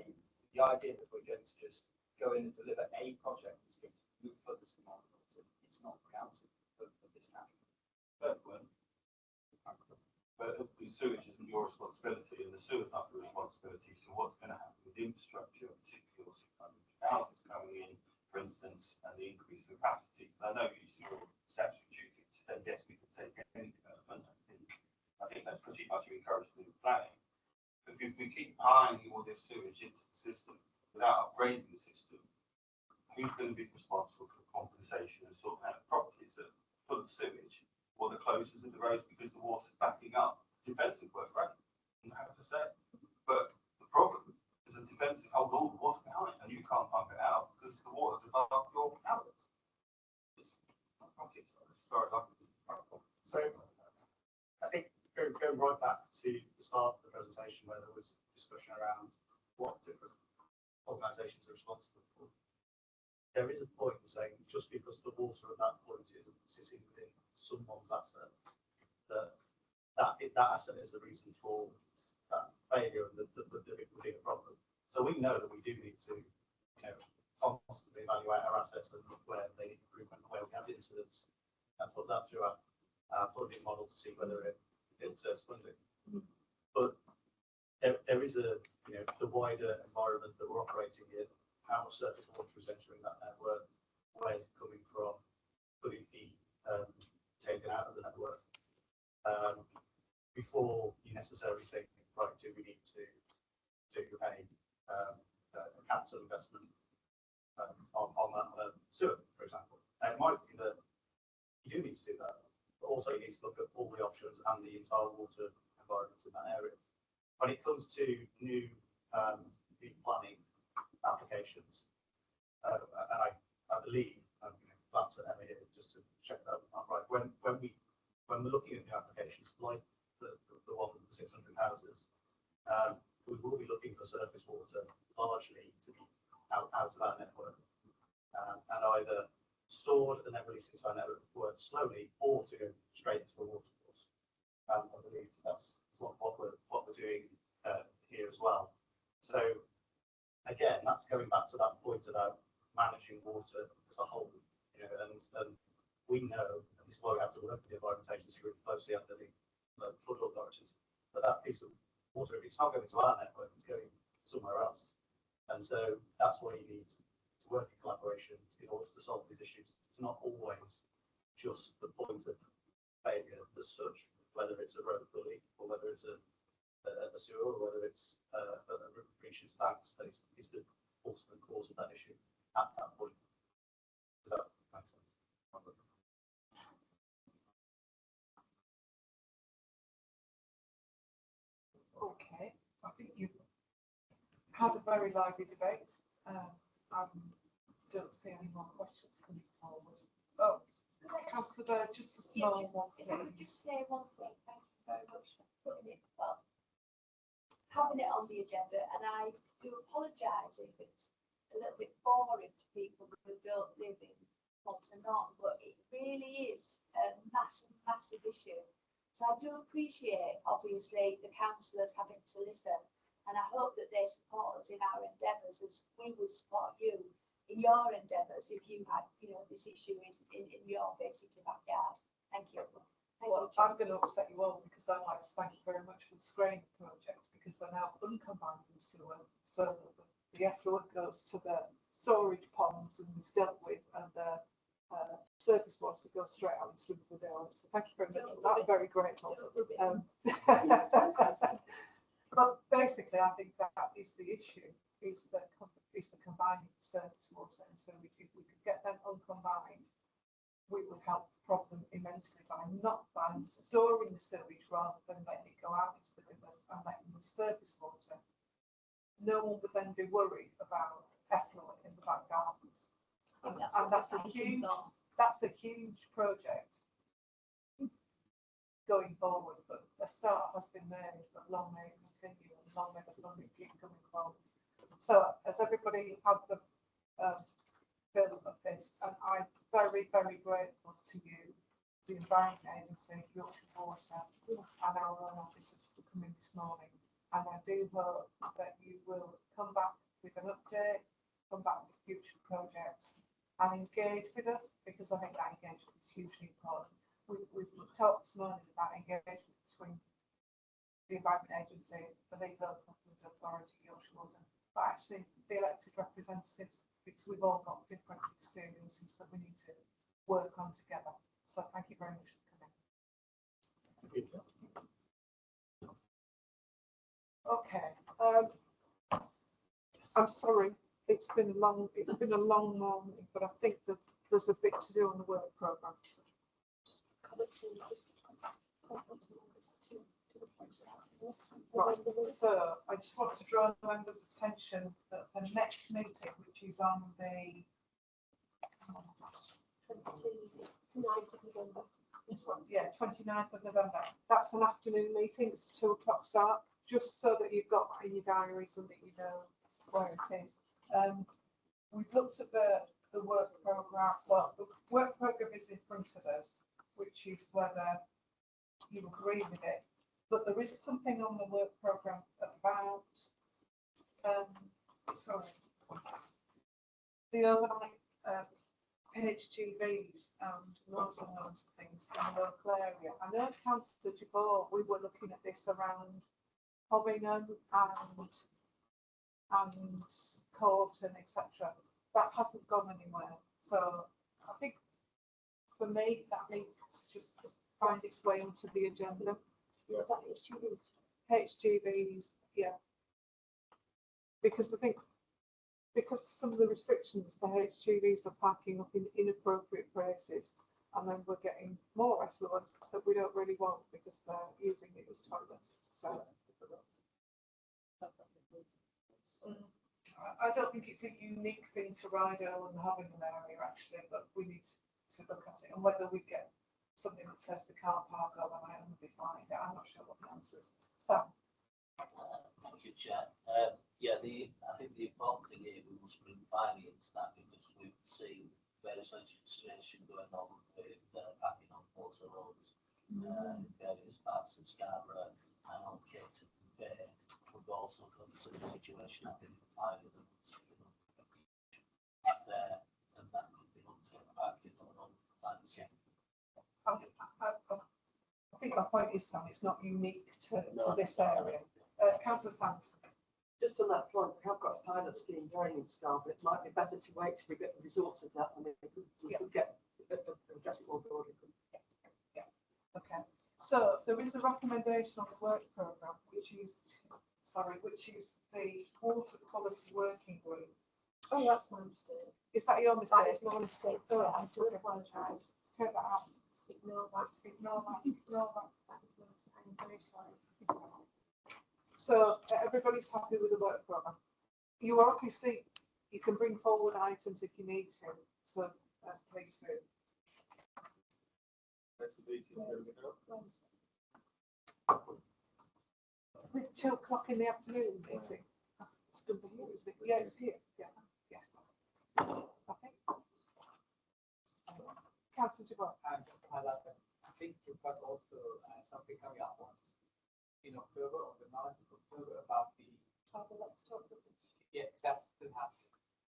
the idea that we're going to just go in and deliver a project that's going to move further to market, it's not the reality of this country. But the sewage isn't your responsibility, and the sewer's not your responsibility. So what's going to happen with the infrastructure, particularly 600 houses coming in, for instance, and the increased capacity? I know you see your statutory duty to say yes, we can take any development. I think that's pretty much encouraged in planning. But if we keep piling all this sewage into the system without upgrading the system, who's going to be responsible for compensation and sorting out properties that are full of sewage, or the closures of the roads because the water's backing up? Defensive work, right? I have to say. But the problem is that defensive hold all the water behind, and you can't pump it out because the water's above your outlets. It's not pockets, as far as I can see. So I think going right back to the start of the presentation where there was discussion around what different organisations are responsible for. There is a point in saying just because the water at that point is sitting within someone's asset, that asset is the reason for that failure and the bigger problem. So we know that we do need to, constantly evaluate our assets and where they need improvement, where we have incidents, and put that through our funding model to see whether it serves funding. But there is the wider environment that we're operating in. how much surface water is entering that network, where is it coming from, could it be taken out of the network, before you necessarily think, right, do we need to do a capital investment on that sewer, for example. And it might be that you do need to do that, but also you need to look at all the options and the entire water environment in that area. When it comes to new planning applications, and I believe, that's an area, just to check that I'm right, when we're looking at the applications, like the one with the 600 houses, we will be looking for surface water largely to be out of our network, and either stored and then released into our network slowly, or to go straight into the water course. I believe that's what we're doing here as well. So again, that's going back to that point about managing water as a whole, and we know, and this is why we have to work with the Environment Agency really closely under the flood authorities, that piece of water, if it's not going to our network, it's going somewhere else. And so that's why you need to work in collaboration in order to solve these issues. It's not always just the point of failure as such, whether it's a road gully or whether it's a sewer or whether it's a breach into banks, that is the ultimate cause of that issue at that point. Does that make sense? Okay, I think you've had a very lively debate. I don't see any more questions coming forward. Oh, Councillor Bird, just a small one. If I could just say one thing, thank you very much for putting it, well, having it on the agenda, and I do apologise if it's a little bit boring to people who don't live in Malton, but it really is a massive issue. So I do appreciate, obviously, the councillors having to listen, and I hope that they support us in our endeavours as we would support you in your endeavours if you had, this issue in your basically backyard. Thank you. Well, I'm going to upset you all because I'd like to thank you very much for the spraying project, because they're now uncombined with sewer, so the effluent goes to the storage ponds and is dealt with, and the surface water goes straight out into the Dale. So thank you very much for that. I'm very grateful. But basically, I think that is the issue: is the combining surface water. And so if we could get them uncombined, we would help the problem immensely by storing the sewage rather than letting it go out into the rivers and letting the surface water. No one would then be worried about effluent in the back gardens. And that's a huge project going forward, but a start has been made, but long may it continue and long may the funding keep coming forward. So as everybody had the feel of this, and I'm very, very grateful to you, the Environment Agency, Yorkshire Water, and our own officers for coming this morning. And I do hope that you will come back with an update, come back with future projects, and engage with us, because I think that engagement is hugely important. We've talked this morning about engagement between the Environment Agency, the legal authority, Yorkshire Water, but actually the elected representatives, because we've all got different experiences that we need to work on together. So thank you very much for coming. Okay. I'm sorry. It's been a long morning, but I think that there's a bit to do on the work programme. Right, so I just want to draw the members' attention that the next meeting, which is on the 29th of November, that's an afternoon meeting, it's a 2:00 start, just so that you've got that in your diaries and that you know where it is. We've looked at the work programme. Well, the work programme is in front of us, which is whether you agree with it. But there is something on the work programme about the overnight PHGVs and lots of those things in the local area. I know Councillor Jabor, we were looking at this around Hobbingham and court and etc. That hasn't gone anywhere. So I think for me, that needs to just find its way onto the agenda. Yeah, that HGVs. HGVs, yeah. Because I think, because some of the restrictions, the HGVs are parking up in inappropriate places, and then we're getting more effluent that we don't really want because they're using it as toilets. So I don't think it's a unique thing to Ryedale and having an area actually, but we need to look at it, and whether we get something that says they can't park overnight and be fine. I'm not sure what the answer is. Sam. Thank you, Chair. Yeah, I think the important thing here, we must bring finally into that, because we've seen various legislation going on with packing on water roads in various parts of Scarborough and on Caton Bay. We've also got the same situation happening in Finally that we're taking up there, and that could be unsafe parking on plans. I think my point is, Sam, it's not unique to this area. Councillor Sands. Just on that point, we have got a pilot scheme going in Scarborough. It might be better to wait till we get the results of that, and we could get address it more broadly. Yeah. Okay. So there is a recommendation on the work programme, which is the water quality working group. Oh, that's my mistake. Is that your mistake? That is my mistake. Oh, I do apologise. Take that out. Ignore that. Ignore that. Ignore that. That is my mistake. I'm very sorry. So everybody's happy with the work programme. You obviously, you can bring forward items if you need to. So please do. That's the meeting. With 2 o'clock in the afternoon meeting. It's going to be here, isn't it? Yeah, it's here. Yeah. Yes. I think. Councillor Jabbar. I think you've got also something coming up on in October, or the 9th of October, about the Let's talk about it. yeah, that's the house.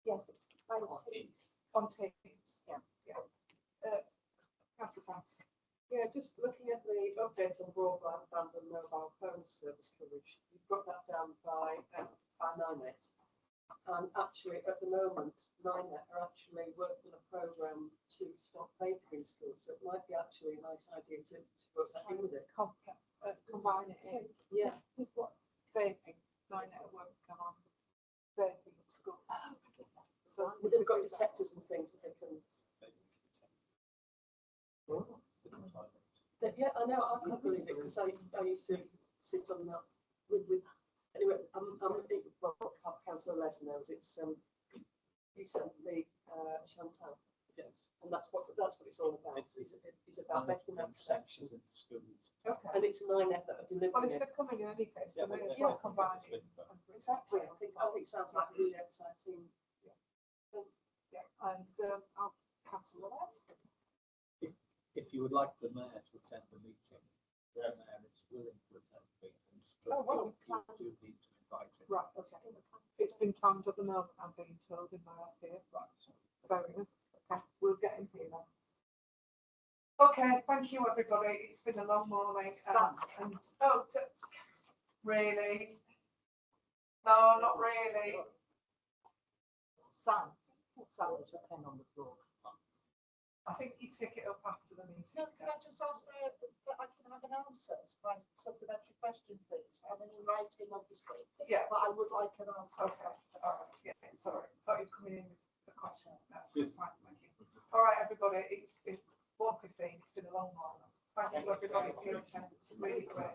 Yes, I On will. Teams. On Teams. Yeah. Councillor Sands. Yeah, just looking at the update on broadband and mobile phone service coverage, you've got that down by 9net. And actually, at the moment, 9net are actually working on a programme to stop vaping in schools. So it might be actually a nice idea to work that in with it. Combine it in. Yeah. With what? Vaping. 9net work on vaping at school. So they've got detectors and things that they can. Yeah, I know. I can't believe it because I used to sit on that with anyway. I'm well, Councillor Les knows it's recently Chantal. Yes. And that's what it's all about. It's about making that sections into schools. Okay. And it's 9net that are delivering Well, if it. they're coming in any case, Yeah, they may as yeah. well combine it. Exactly. I think it sounds like a really exciting. Yeah. And I'll cancel the rest. If you would like the mayor to attend the meeting, the mayor is willing to attend meetings. Oh, well, You do need to invite him. Right, okay. It's been planned at the moment, I'm being told in my idea. Right. Very good. Okay, we'll get him here then. Okay, thank you everybody. It's been a long morning. Really? No, not really. Sam was a pen on the floor. I think you take it up after the meeting. No, can I just ask that I can have an answer to my supplementary question, please? I mean, in writing, obviously. Yeah. But I would like an answer. Okay, all right, yeah, sorry. Thought you'd coming in with the question. That's fine, thank you. All right, everybody, it's 1:15. It's been a long morning. Thank you everybody for your attendance. Really great.